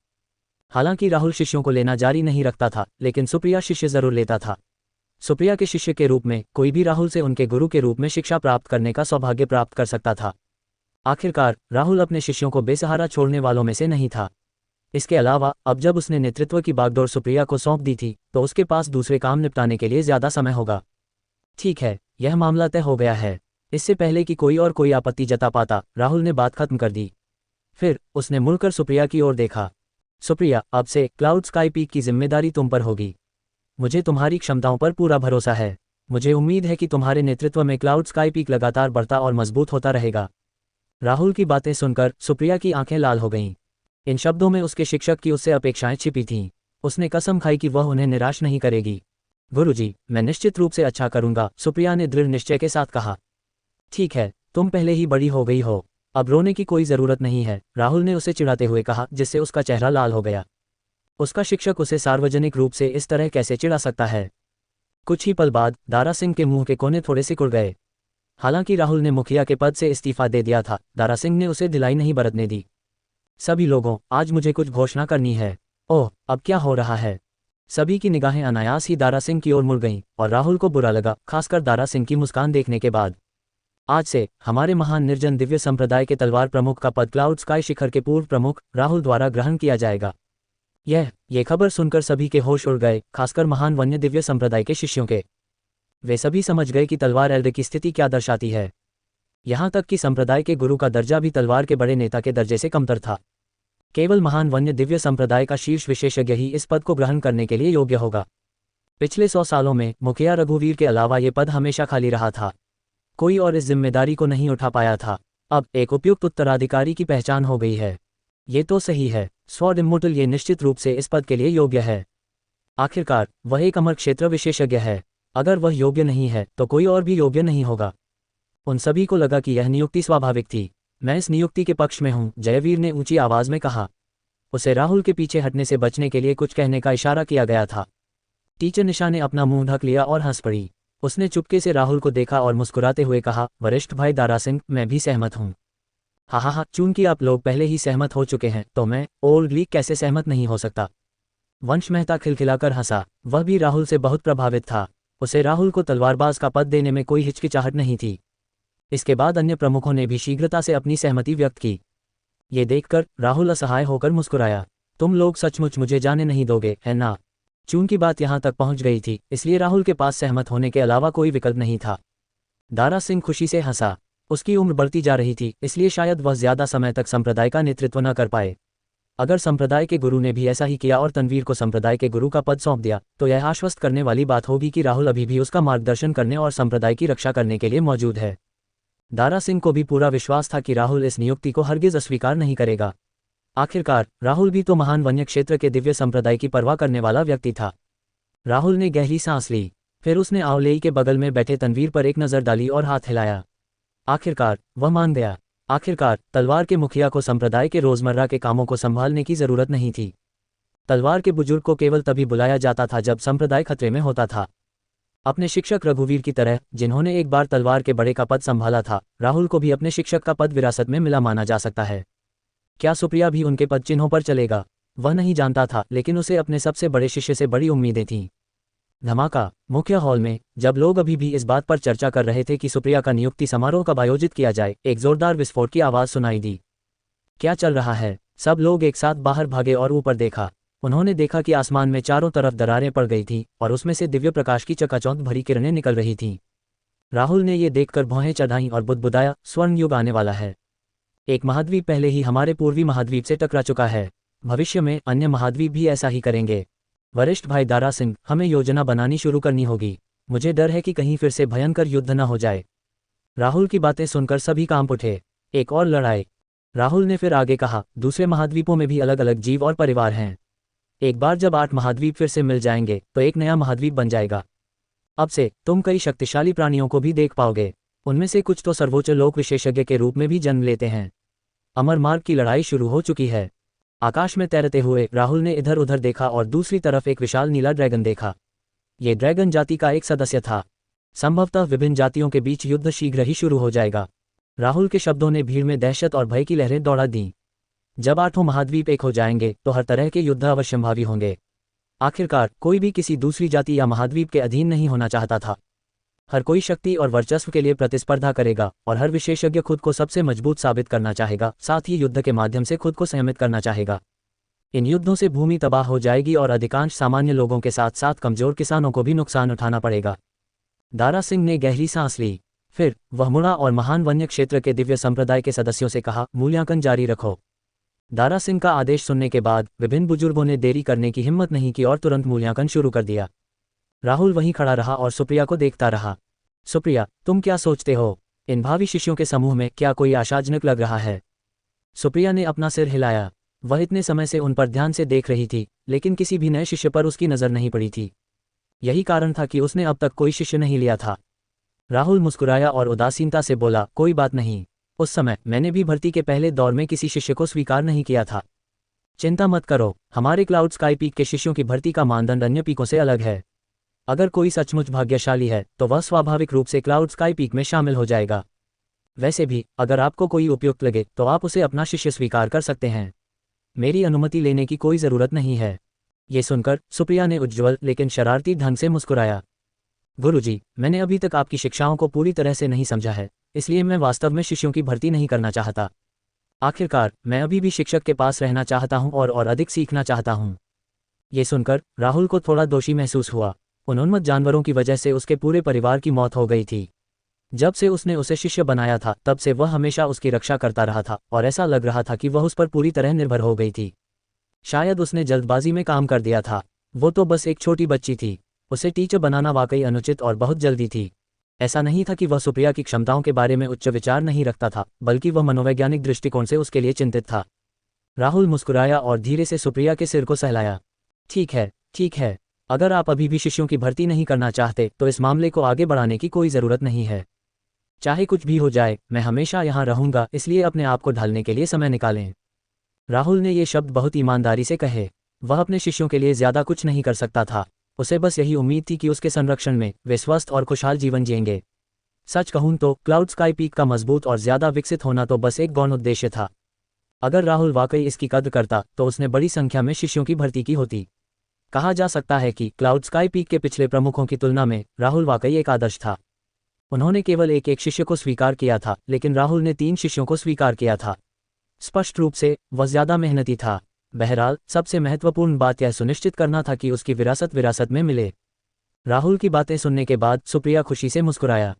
S1: हालांकि राहुल शिष्यों को लेना जारी नहीं रखता था, लेकिन सुप्रिया शिष्य जरूर लेता था। सुप्रिया के शिष्य के रूप में कोई भी राहुल से उनके गुरु के रूप में शिक्षा प्राप्त करने का सौभाग्य प्राप्त कर सकता था। आखिरकार राहुल अपने शिष्यों को बेसहारा छोड़ने वालों में से नहीं था। इसके अलावा अब जब उसने नेतृत्व की बागडोर सुप्रिया को सौंप दी थी तो उसके पास दूसरे काम निपटाने के लिए ज्यादा समय होगा। ठीक है, यह मामला तय हो गया है। इससे पहले कि कोई आपत्ति जता पाता, राहुल ने बात खत्म कर दी। फिर उसने मुड़कर सुप्रिया की ओर देखा। सुप्रिया, अब से क्लाउड स्काई पीक की जिम्मेदारी तुम पर होगी। मुझे तुम्हारी क्षमताओं पर पूरा भरोसा है। मुझे उम्मीद है कि तुम्हारे नेतृत्व में क्लाउड स्काई पीक लगातार बढ़ता और मजबूत होता रहेगा। राहुल की बातें सुनकर सुप्रिया की आंखें लाल हो गईं। इन शब्दों में उसके शिक्षक की उससे अपेक्षाएं छिपी थीं। उसने कसम खाई कि वह उन्हें निराश नहीं करेगी। गुरुजी, मैं निश्चित रूप से अच्छा करूंगा, सुप्रिया ने दृढ़ निश्चय के साथ कहा। ठीक है, तुम पहले ही बड़ी हो गई हो, अब रोने की कोई जरूरत नहीं है, राहुल ने उसे चिढ़ाते हुए कहा, जिससे उसका चेहरा लाल हो गया। उसका शिक्षक उसे सार्वजनिक रूप से इस तरह कैसे चिढ़ा सकता है। कुछ ही पल बाद दारा सिंह के मुंह के कोने थोड़े सिकुड़ गए। हालांकि राहुल ने मुखिया के पद से इस्तीफा दे दिया था, दारा सिंह ने उसे ढिलाई नहीं बरतने दी। सभी लोगों, आज मुझे कुछ घोषणा करनी है। ओह, अब क्या हो रहा है? सभी की निगाहें अनायास ही दारा सिंह की ओर मुड़ गईं और राहुल को बुरा लगा, खासकर दारा सिंह की मुस्कान देखने के बाद। आज से हमारे महान निर्जन दिव्य संप्रदाय के तलवार प्रमुख का पद क्लाउड स्काई शिखर के पूर्व प्रमुख राहुल द्वारा ग्रहण किया जाएगा। ये खबर सुनकर सभी के होश उड़ गए, खासकर महान वन्य दिव्य संप्रदाय के शिष्यों के। वे सभी समझ गए कि तलवार एल्डर की स्थिति क्या दर्शाती है। यहाँ तक कि संप्रदाय के गुरु का दर्जा भी तलवार के बड़े नेता के दर्जे से कमतर था। केवल महान वन्य दिव्य संप्रदाय का शीर्ष विशेषज्ञ ही इस पद को ग्रहण करने के लिए योग्य होगा। पिछले 100 सालों में मुखिया रघुवीर के अलावा ये पद हमेशा खाली रहा था। कोई और इस जिम्मेदारी को नहीं उठा पाया था। अब एक उपयुक्त उत्तराधिकारी की पहचान हो गई है। ये तो सही है, स्वॉर्ड इम्मोर्टल ये निश्चित रूप से इस पद के लिए योग्य है। आखिरकार वह एक अमर क्षेत्र विशेषज्ञ है। अगर वह योग्य नहीं है तो कोई और भी योग्य नहीं होगा। उन सभी को लगा कि यह नियुक्ति स्वाभाविक थी। मैं इस नियुक्ति के पक्ष में हूं, जयवीर ने ऊंची आवाज में कहा। उसे राहुल के पीछे हटने से बचने के लिए कुछ कहने का इशारा किया गया था। टीचर निशा ने अपना मुंह ढक लिया और हंस पड़ी। उसने चुपके से राहुल को देखा और मुस्कुराते हुए कहा, वरिष्ठ भाई दारा सिंह, मैं भी सहमत हूं। हा, चूंकि आप लोग पहले ही सहमत हो चुके हैं तो मैं ओल्ड लीग कैसे सहमत नहीं हो सकता। वंश मेहता खिलखिलाकर हंसा। वह भी राहुल से बहुत प्रभावित था। उसे राहुल को तलवारबाज का पद देने में कोई हिचकिचाहट नहीं थी। इसके बाद अन्य प्रमुखों ने भी शीघ्रता से अपनी सहमति व्यक्त की। ये देखकर राहुल असहाय होकर मुस्कुराया। तुम लोग सचमुच मुझे जाने नहीं दोगे, है ना? चूंकि बात यहां तक पहुंच गई थी, इसलिए राहुल के पास सहमत होने के अलावा कोई विकल्प नहीं था। दारा सिंह खुशी से हंसा। उसकी उम्र बढ़ती जा रही थी, इसलिए शायद वह ज्यादा समय तक संप्रदाय का नेतृत्व न कर पाए। अगर संप्रदाय के गुरु ने भी ऐसा ही किया और तनवीर को संप्रदाय के गुरु का पद सौंप दिया, तो यह आश्वस्त करने वाली बात होगी कि राहुल अभी भी उसका मार्गदर्शन करने और संप्रदाय की रक्षा करने के लिए मौजूद है। दारा सिंह को भी पूरा विश्वास था कि राहुल इस नियुक्ति को हरगिज अस्वीकार नहीं करेगा। आखिरकार राहुल भी तो महान वन्य क्षेत्र के दिव्य संप्रदाय की परवाह करने वाला व्यक्ति था। राहुल ने गहरी सांस ली। फिर उसने आवलेई के बगल में बैठे तनवीर पर एक नज़र डाली और हाथ हिलाया। आखिरकार वह मान गया। आखिरकार तलवार के मुखिया को संप्रदाय के रोजमर्रा के कामों को संभालने की जरूरत नहीं थी। तलवार के बुजुर्ग को केवल तभी बुलाया जाता था जब संप्रदाय खतरे में होता था। अपने शिक्षक रघुवीर की तरह, जिन्होंने एक बार तलवार के बड़े का पद संभाला था, राहुल को भी अपने शिक्षक का पद विरासत में मिला माना जा सकता है। क्या सुप्रिया भी उनके पद चिन्हों पर चलेगा? वह नहीं जानता था, लेकिन उसे अपने सबसे बड़े शिष्य से बड़ी उम्मीदें थीं। धमाका। मुख्य हॉल में जब लोग अभी भी इस बात पर चर्चा कर रहे थे कि सुप्रिया का नियुक्ति समारोह कब आयोजित किया जाए, एक जोरदार विस्फोट की आवाज सुनाई दी। क्या चल रहा है? सब लोग एक साथ बाहर भागे और ऊपर देखा। उन्होंने देखा कि आसमान में चारों तरफ दरारें पड़ गई थीं और उसमें से दिव्य प्रकाश की चकाचौंध भरी किरणें निकल रही थीं। राहुल ने ये देखकर भौहें चढ़ाईं और बुदबुदाया, स्वर्ण युग आने वाला है। एक महाद्वीप पहले ही हमारे पूर्वी महाद्वीप से टकरा चुका है। भविष्य में अन्य महाद्वीप भी ऐसा ही करेंगे। वरिष्ठ भाई दारा सिंह, हमें योजना बनानी शुरू करनी होगी। मुझे डर है कि कहीं फिर से भयंकर युद्ध न हो जाए। राहुल की बातें सुनकर सभी कांप उठे। एक और लड़ाई? राहुल ने फिर आगे कहा, दूसरे महाद्वीपों में भी अलग अलग जीव और परिवार हैं। एक बार जब 8 महाद्वीप फिर से मिल जाएंगे तो एक नया महाद्वीप बन जाएगा। अब से तुम कई शक्तिशाली प्राणियों को भी देख पाओगे। उनमें से कुछ तो सर्वोच्च लोक विशेषज्ञ के रूप में भी जन्म लेते हैं। अमर मार्ग की लड़ाई शुरू हो चुकी है। आकाश में तैरते हुए राहुल ने इधर उधर देखा और दूसरी तरफ एक विशाल नीला ड्रैगन देखा। ये ड्रैगन जाति का एक सदस्य था। संभवतः विभिन्न जातियों के बीच युद्ध शीघ्र ही शुरू हो जाएगा। राहुल के शब्दों ने भीड़ में दहशत और भय की लहरें दौड़ा दीं। जब 8 महाद्वीप एक हो जाएंगे तो हर तरह के युद्ध अवश्यंभावी होंगे। आखिरकार कोई भी किसी दूसरी जाति या महाद्वीप के अधीन नहीं होना चाहता था। हर कोई शक्ति और वर्चस्व के लिए प्रतिस्पर्धा करेगा और हर विशेषज्ञ खुद को सबसे मजबूत साबित करना चाहेगा, साथ ही युद्ध के माध्यम से खुद को संयमित करना चाहेगा। इन युद्धों से भूमि तबाह हो जाएगी और अधिकांश सामान्य लोगों के साथ साथ कमजोर किसानों को भी नुकसान उठाना पड़ेगा। दारा सिंह ने गहरी सांस ली। फिर वह मुड़ा और महान वन्य क्षेत्र के दिव्य संप्रदाय के सदस्यों से कहा, मूल्यांकन जारी रखो। दारा सिंह का आदेश सुनने के बाद विभिन्न बुजुर्गों ने देरी करने की हिम्मत नहीं की और तुरंत मूल्यांकन शुरू कर दिया। राहुल वहीं खड़ा रहा और सुप्रिया को देखता रहा। सुप्रिया, तुम क्या सोचते हो? इन भावी शिष्यों के समूह में क्या कोई आशाजनक लग रहा है? सुप्रिया ने अपना सिर हिलाया। वह इतने समय से उन पर ध्यान से देख रही थी, लेकिन किसी भी नए शिष्य पर उसकी नज़र नहीं पड़ी थी। यही कारण था कि उसने अब तक कोई शिष्य नहीं लिया था। राहुल मुस्कुराया और उदासीनता से बोला, कोई बात नहीं। उस समय मैंने भी भर्ती के पहले दौर में किसी शिष्य को स्वीकार नहीं किया था। चिंता मत करो, हमारे क्लाउड स्काई पीक के शिष्यों की भर्ती का मानदंड अन्य पीकों से अलग है। अगर कोई सचमुच भाग्यशाली है तो वह स्वाभाविक रूप से क्लाउड स्काई पीक में शामिल हो जाएगा। वैसे भी अगर आपको कोई उपयुक्त लगे तो आप उसे अपना शिष्य स्वीकार कर सकते हैं। मेरी अनुमति लेने की कोई ज़रूरत नहीं है। ये सुनकर सुप्रिया ने उज्ज्वल लेकिन शरारती ढंग से मुस्कुराया। गुरुजी, मैंने अभी तक आपकी शिक्षाओं को पूरी तरह से नहीं समझा है, इसलिए मैं वास्तव में शिष्यों की भर्ती नहीं करना चाहता। आखिरकार मैं अभी भी शिक्षक के पास रहना चाहता हूँ और अधिक सीखना चाहता हूँ। ये सुनकर राहुल को थोड़ा दोषी महसूस हुआ। उन उन्मत्त जानवरों की वजह से उसके पूरे परिवार की मौत हो गई थी। जब से उसने उसे शिष्य बनाया था तब से वह हमेशा उसकी रक्षा करता रहा था और ऐसा लग रहा था कि वह उस पर पूरी तरह निर्भर हो गई थी। शायद उसने जल्दबाजी में काम कर दिया था। वो तो बस एक छोटी बच्ची थी। उसे टीचर बनाना वाकई अनुचित और बहुत जल्दी थी। ऐसा नहीं था कि वह सुप्रिया की क्षमताओं के बारे में उच्च विचार नहीं रखता था, बल्कि वह मनोवैज्ञानिक दृष्टिकोण से उसके लिए चिंतित था। राहुल मुस्कुराया और धीरे से सुप्रिया के सिर को सहलाया। ठीक है, ठीक है। अगर आप अभी भी शिष्यों की भर्ती नहीं करना चाहते तो इस मामले को आगे बढ़ाने की कोई ज़रूरत नहीं है। चाहे कुछ भी हो जाए, मैं हमेशा यहाँ रहूंगा, इसलिए अपने आप को ढालने के लिए समय निकालें। राहुल ने ये शब्द बहुत ईमानदारी से कहे। वह अपने शिष्यों के लिए ज़्यादा कुछ नहीं कर सकता था। उसे बस यही उम्मीद थी कि उसके संरक्षण में वे स्वस्थ और खुशहाल जीवन जिएंगे। सच कहूं तो क्लाउड स्काई पीक का मजबूत और ज़्यादा विकसित होना तो बस एक गौण उद्देश्य था। अगर राहुल वाकई इसकी कद्र करता तो उसने बड़ी संख्या में शिष्यों की भर्ती की होती। कहा जा सकता है कि क्लाउड स्काई पीक के पिछले प्रमुखों की तुलना में राहुल वाकई एक आदर्श था। उन्होंने केवल एक शिष्य को स्वीकार किया था, लेकिन राहुल ने 3 शिष्यों को स्वीकार किया था। स्पष्ट रूप से वह ज़्यादा मेहनती था। बहरहाल सबसे महत्वपूर्ण बात यह सुनिश्चित करना था कि उसकी विरासत में मिले। राहुल की बातें सुनने के बाद सुप्रिया खुशी से मुस्कुराया।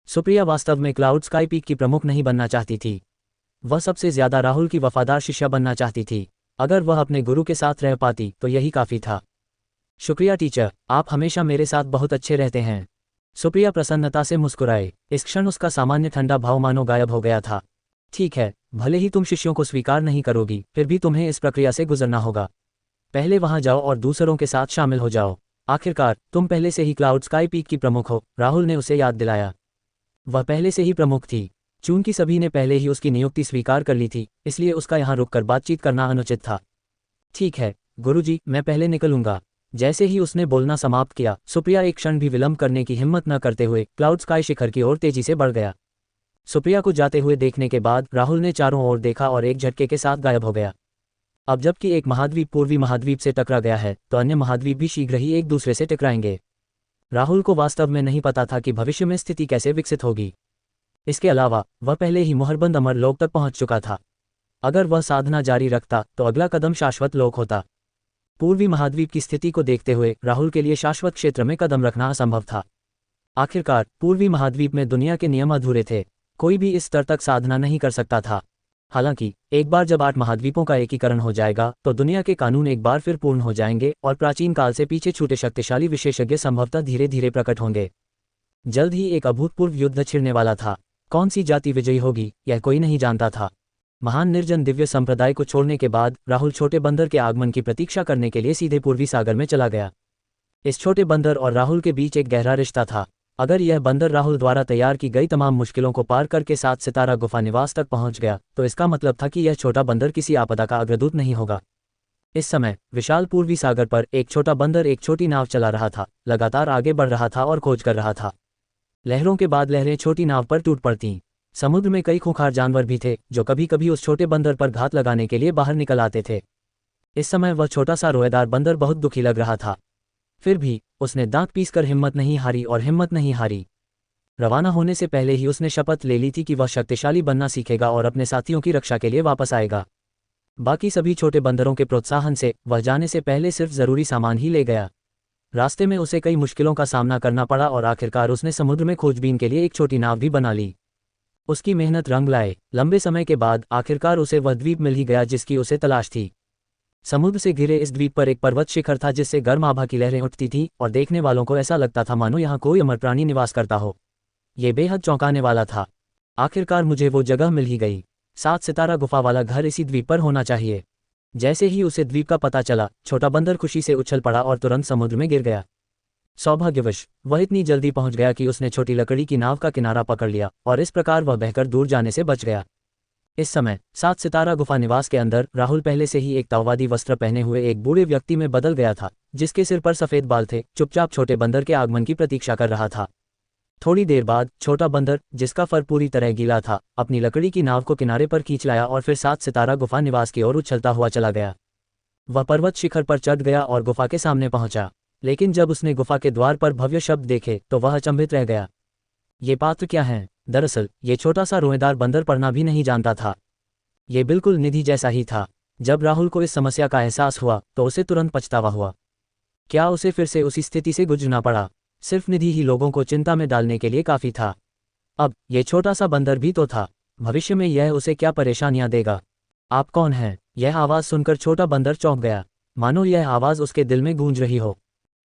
S1: सुप्रिया वास्तव में क्लाउड स्काई पीक की प्रमुख नहीं बनना चाहती थी। वह सबसे ज़्यादा राहुल की वफादार शिष्या बनना चाहती थी। अगर वह अपने गुरु के साथ रह पाती तो यही काफ़ी था। शुक्रिया टीचर, आप हमेशा मेरे साथ बहुत अच्छे रहते हैं। सुप्रिया प्रसन्नता से मुस्कुराए। इस क्षण उसका सामान्य ठंडा भाव मानो गायब हो गया था। ठीक है, भले ही तुम शिष्यों को स्वीकार नहीं करोगी, फिर भी तुम्हें इस प्रक्रिया से गुजरना होगा। पहले वहां जाओ और दूसरों के साथ शामिल हो जाओ। आखिरकार तुम पहले से ही क्लाउड स्काई पीक की प्रमुख हो, राहुल ने उसे याद दिलाया। वह पहले से ही प्रमुख थी। चूंकि सभी ने पहले ही उसकी नियुक्ति स्वीकार कर ली थी, इसलिए उसका यहाँ रुककर बातचीत करना अनुचित था। ठीक है गुरुजी, मैं पहले निकलूंगा। जैसे ही उसने बोलना समाप्त किया, सुप्रिया एक क्षण भी विलंब करने की हिम्मत न करते हुए क्लाउड स्काई शिखर की ओर तेजी से बढ़ गया। सुप्रिया को जाते हुए देखने के बाद राहुल ने चारों ओर देखा और एक झटके के साथ गायब हो गया। अब जबकि एक महाद्वीप पूर्वी महाद्वीप से टकरा गया है तो अन्य महाद्वीप भी शीघ्र ही एक दूसरे से टकराएंगे। राहुल को वास्तव में नहीं पता था कि भविष्य में स्थिति कैसे विकसित होगी। इसके अलावा वह पहले ही मोहरबंद अमर लोक तक पहुंच चुका था। अगर वह साधना जारी रखता तो अगला कदम शाश्वत लोक होता। पूर्वी महाद्वीप की स्थिति को देखते हुए राहुल के लिए शाश्वत क्षेत्र में कदम रखना असंभव था। आखिरकार पूर्वी महाद्वीप में दुनिया के नियम अधूरे थे। कोई भी इस स्तर तक साधना नहीं कर सकता था। हालांकि एक बार जब 8 महाद्वीपों का एकीकरण हो जाएगा तो दुनिया के कानून एक बार फिर पूर्ण हो जाएंगे और प्राचीन काल से पीछे छूटे शक्तिशाली विशेषज्ञ संभवतः धीरे धीरे प्रकट होंगे। जल्द ही एक अभूतपूर्व युद्ध छिड़ने वाला था। कौन सी जाति विजयी होगी यह कोई नहीं जानता था। महान निर्जन दिव्य संप्रदाय को छोड़ने के बाद राहुल छोटे बंदर के आगमन की प्रतीक्षा करने के लिए सीधे पूर्वी सागर में चला गया। इस छोटे बंदर और राहुल के बीच एक गहरा रिश्ता था। अगर यह बंदर राहुल द्वारा तैयार की गई तमाम मुश्किलों को पार करके 7 सितारा गुफा निवास तक पहुंच गया तो इसका मतलब था कि यह छोटा बंदर किसी आपदा का अग्रदूत नहीं होगा। इस समय विशाल पूर्वी सागर पर एक छोटा बंदर एक छोटी नाव चला रहा था, लगातार आगे बढ़ रहा था और खोज कर रहा था। लहरों के बाद लहरें छोटी नाव पर टूट पड़तीं। समुद्र में कई खूंखार जानवर भी थे जो कभी कभी उस छोटे बंदर पर घात लगाने के लिए बाहर निकल आते थे। इस समय वह छोटा सा रोएदार बंदर बहुत दुखी लग रहा था। फिर भी उसने दांत पीसकर हिम्मत नहीं हारी। रवाना होने से पहले ही उसने शपथ ले ली थी कि वह शक्तिशाली बनना सीखेगा और अपने साथियों की रक्षा के लिए वापस आएगा। बाकी सभी छोटे बंदरों के प्रोत्साहन से वह जाने से पहले सिर्फ जरूरी सामान ही ले गया। रास्ते में उसे कई मुश्किलों का सामना करना पड़ा और आखिरकार उसने समुद्र में खोजबीन के लिए एक छोटी नाव भी बना ली। उसकी मेहनत रंग लाए। लंबे समय के बाद आखिरकार उसे वह द्वीप मिल ही गया जिसकी उसे तलाश थी। समुद्र से घिरे इस द्वीप पर एक पर्वत शिखर था जिससे गर्म आभा की लहरें उठती थीं और देखने वालों को ऐसा लगता था मानो यहाँ कोई अमर प्राणी निवास करता हो। ये बेहद चौंकाने वाला था। आखिरकार मुझे वो जगह मिल ही गई। 7 सितारा गुफा वाला घर इसी द्वीप पर होना चाहिए। जैसे ही उसे द्वीप का पता चला, छोटा बंदर खुशी से उछल पड़ा और तुरंत समुद्र में गिर गया। सौभाग्यवश वह इतनी जल्दी पहुंच गया कि उसने छोटी लकड़ी की नाव का किनारा पकड़ लिया और इस प्रकार वह बहकर दूर जाने से बच गया। इस समय 7 सितारा गुफा निवास के अंदर राहुल पहले से ही एक ताओवादी वस्त्र पहने हुए एक बूढ़े व्यक्ति में बदल गया था, जिसके सिर पर सफेद बाल थे, चुपचाप छोटे बंदर के आगमन की प्रतीक्षा कर रहा था। थोड़ी देर बाद छोटा बंदर, जिसका फर पूरी तरह गीला था, अपनी लकड़ी की नाव को किनारे पर खींच लाया और फिर 7 सितारा गुफा निवास की ओर उछलता हुआ चला गया। वह पर्वत शिखर पर चढ़ गया और गुफा के सामने पहुंचा, लेकिन जब उसने गुफा के द्वार पर भव्य शब्द देखे तो वह अचंभित रह गया। ये पात्र क्या हैं? दरअसल ये छोटा सा रोएदार बंदर पढ़ना भी नहीं जानता था। ये बिल्कुल निधि जैसा ही था। जब राहुल को इस समस्या का एहसास हुआ तो उसे तुरंत पछतावा हुआ। क्या उसे फिर से उसी स्थिति से गुजरना पड़ा? सिर्फ निधि ही लोगों को चिंता में डालने के लिए काफ़ी था। अब ये छोटा सा बंदर भी तो था। भविष्य में यह उसे क्या परेशानियां देगा? आप कौन हैं? यह आवाज़ सुनकर छोटा बंदर चौंक गया, मानो यह आवाज़ उसके दिल में गूंज रही हो।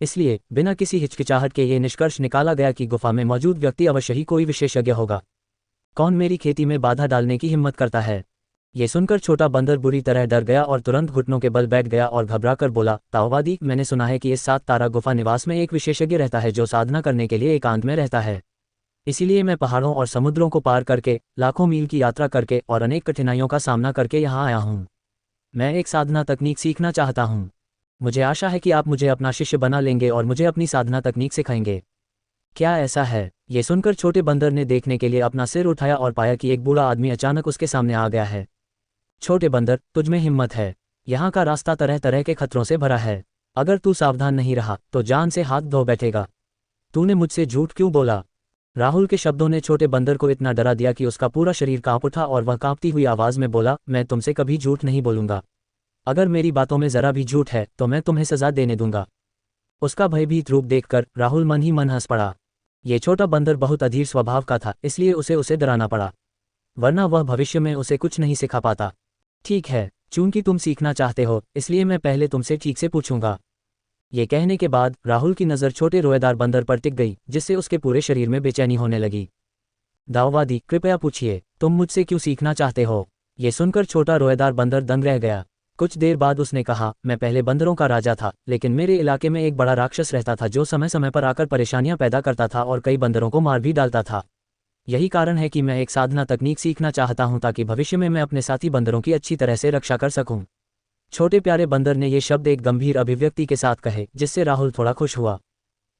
S1: इसलिए बिना किसी हिचकिचाहट के ये निष्कर्ष निकाला गया कि गुफा में मौजूद व्यक्ति अवश्य ही कोई विशेषज्ञ होगा। कौन मेरी खेती में बाधा डालने की हिम्मत करता है? ये सुनकर छोटा बंदर बुरी तरह डर गया और तुरंत घुटनों के बल बैठ गया और घबराकर बोला, ताओवादी, मैंने सुना है कि इस 7 तारा गुफा निवास में एक विशेषज्ञ रहता है जो साधना करने के लिए एकांत में रहता है। इसीलिए मैं पहाड़ों और समुद्रों को पार करके, लाखों मील की यात्रा करके और अनेक कठिनाइयों का सामना करके यहाँ आया हूँ। मैं एक साधना तकनीक सीखना चाहता हूँ। मुझे आशा है कि आप मुझे अपना शिष्य बना लेंगे और मुझे अपनी साधना तकनीक सिखाएंगे। क्या ऐसा है? ये सुनकर छोटे बंदर ने देखने के लिए अपना सिर उठाया और पाया कि एक बूढ़ा आदमी अचानक उसके सामने आ गया है। छोटे बंदर, तुझ में हिम्मत है। यहाँ का रास्ता तरह तरह के खतरों से भरा है। अगर तू सावधान नहीं रहा तो जान से हाथ धो बैठेगा। तूने मुझसे झूठ क्यों बोला? राहुल के शब्दों ने छोटे बंदर को इतना डरा दिया कि उसका पूरा शरीर कांप उठा और वह कांपती हुई आवाज में बोला, मैं तुमसे कभी झूठ नहीं बोलूंगा। अगर मेरी बातों में जरा भी झूठ है तो मैं तुम्हें सजा देने दूंगा। उसका भयभीत रूप देखकर राहुल मन ही मन हंस पड़ा। ये छोटा बंदर बहुत अधीर स्वभाव का था, इसलिए उसे डराना पड़ा, वरना वह भविष्य में उसे कुछ नहीं सिखा पाता। ठीक है, चूंकि तुम सीखना चाहते हो, इसलिए मैं पहले तुमसे ठीक से पूछूंगा। ये कहने के बाद राहुल की नज़र छोटे रोएदार बंदर पर टिक गई, जिससे उसके पूरे शरीर में बेचैनी होने लगी। दाववादी, कृपया पूछिए, तुम मुझसे क्यों सीखना चाहते हो? ये सुनकर छोटा रोएदार बंदर दंग रह गया। कुछ देर बाद उसने कहा, मैं पहले बंदरों का राजा था, लेकिन मेरे इलाके में एक बड़ा राक्षस रहता था जो समय समय पर आकर परेशानियां पैदा करता था और कई बंदरों को मार भी डालता था। यही कारण है कि मैं एक साधना तकनीक सीखना चाहता हूं ताकि भविष्य में मैं अपने साथी बंदरों की अच्छी तरह से रक्षा कर सकूं। छोटे प्यारे बंदर ने ये शब्द एक गंभीर अभिव्यक्ति के साथ कहे, जिससे राहुल थोड़ा खुश हुआ।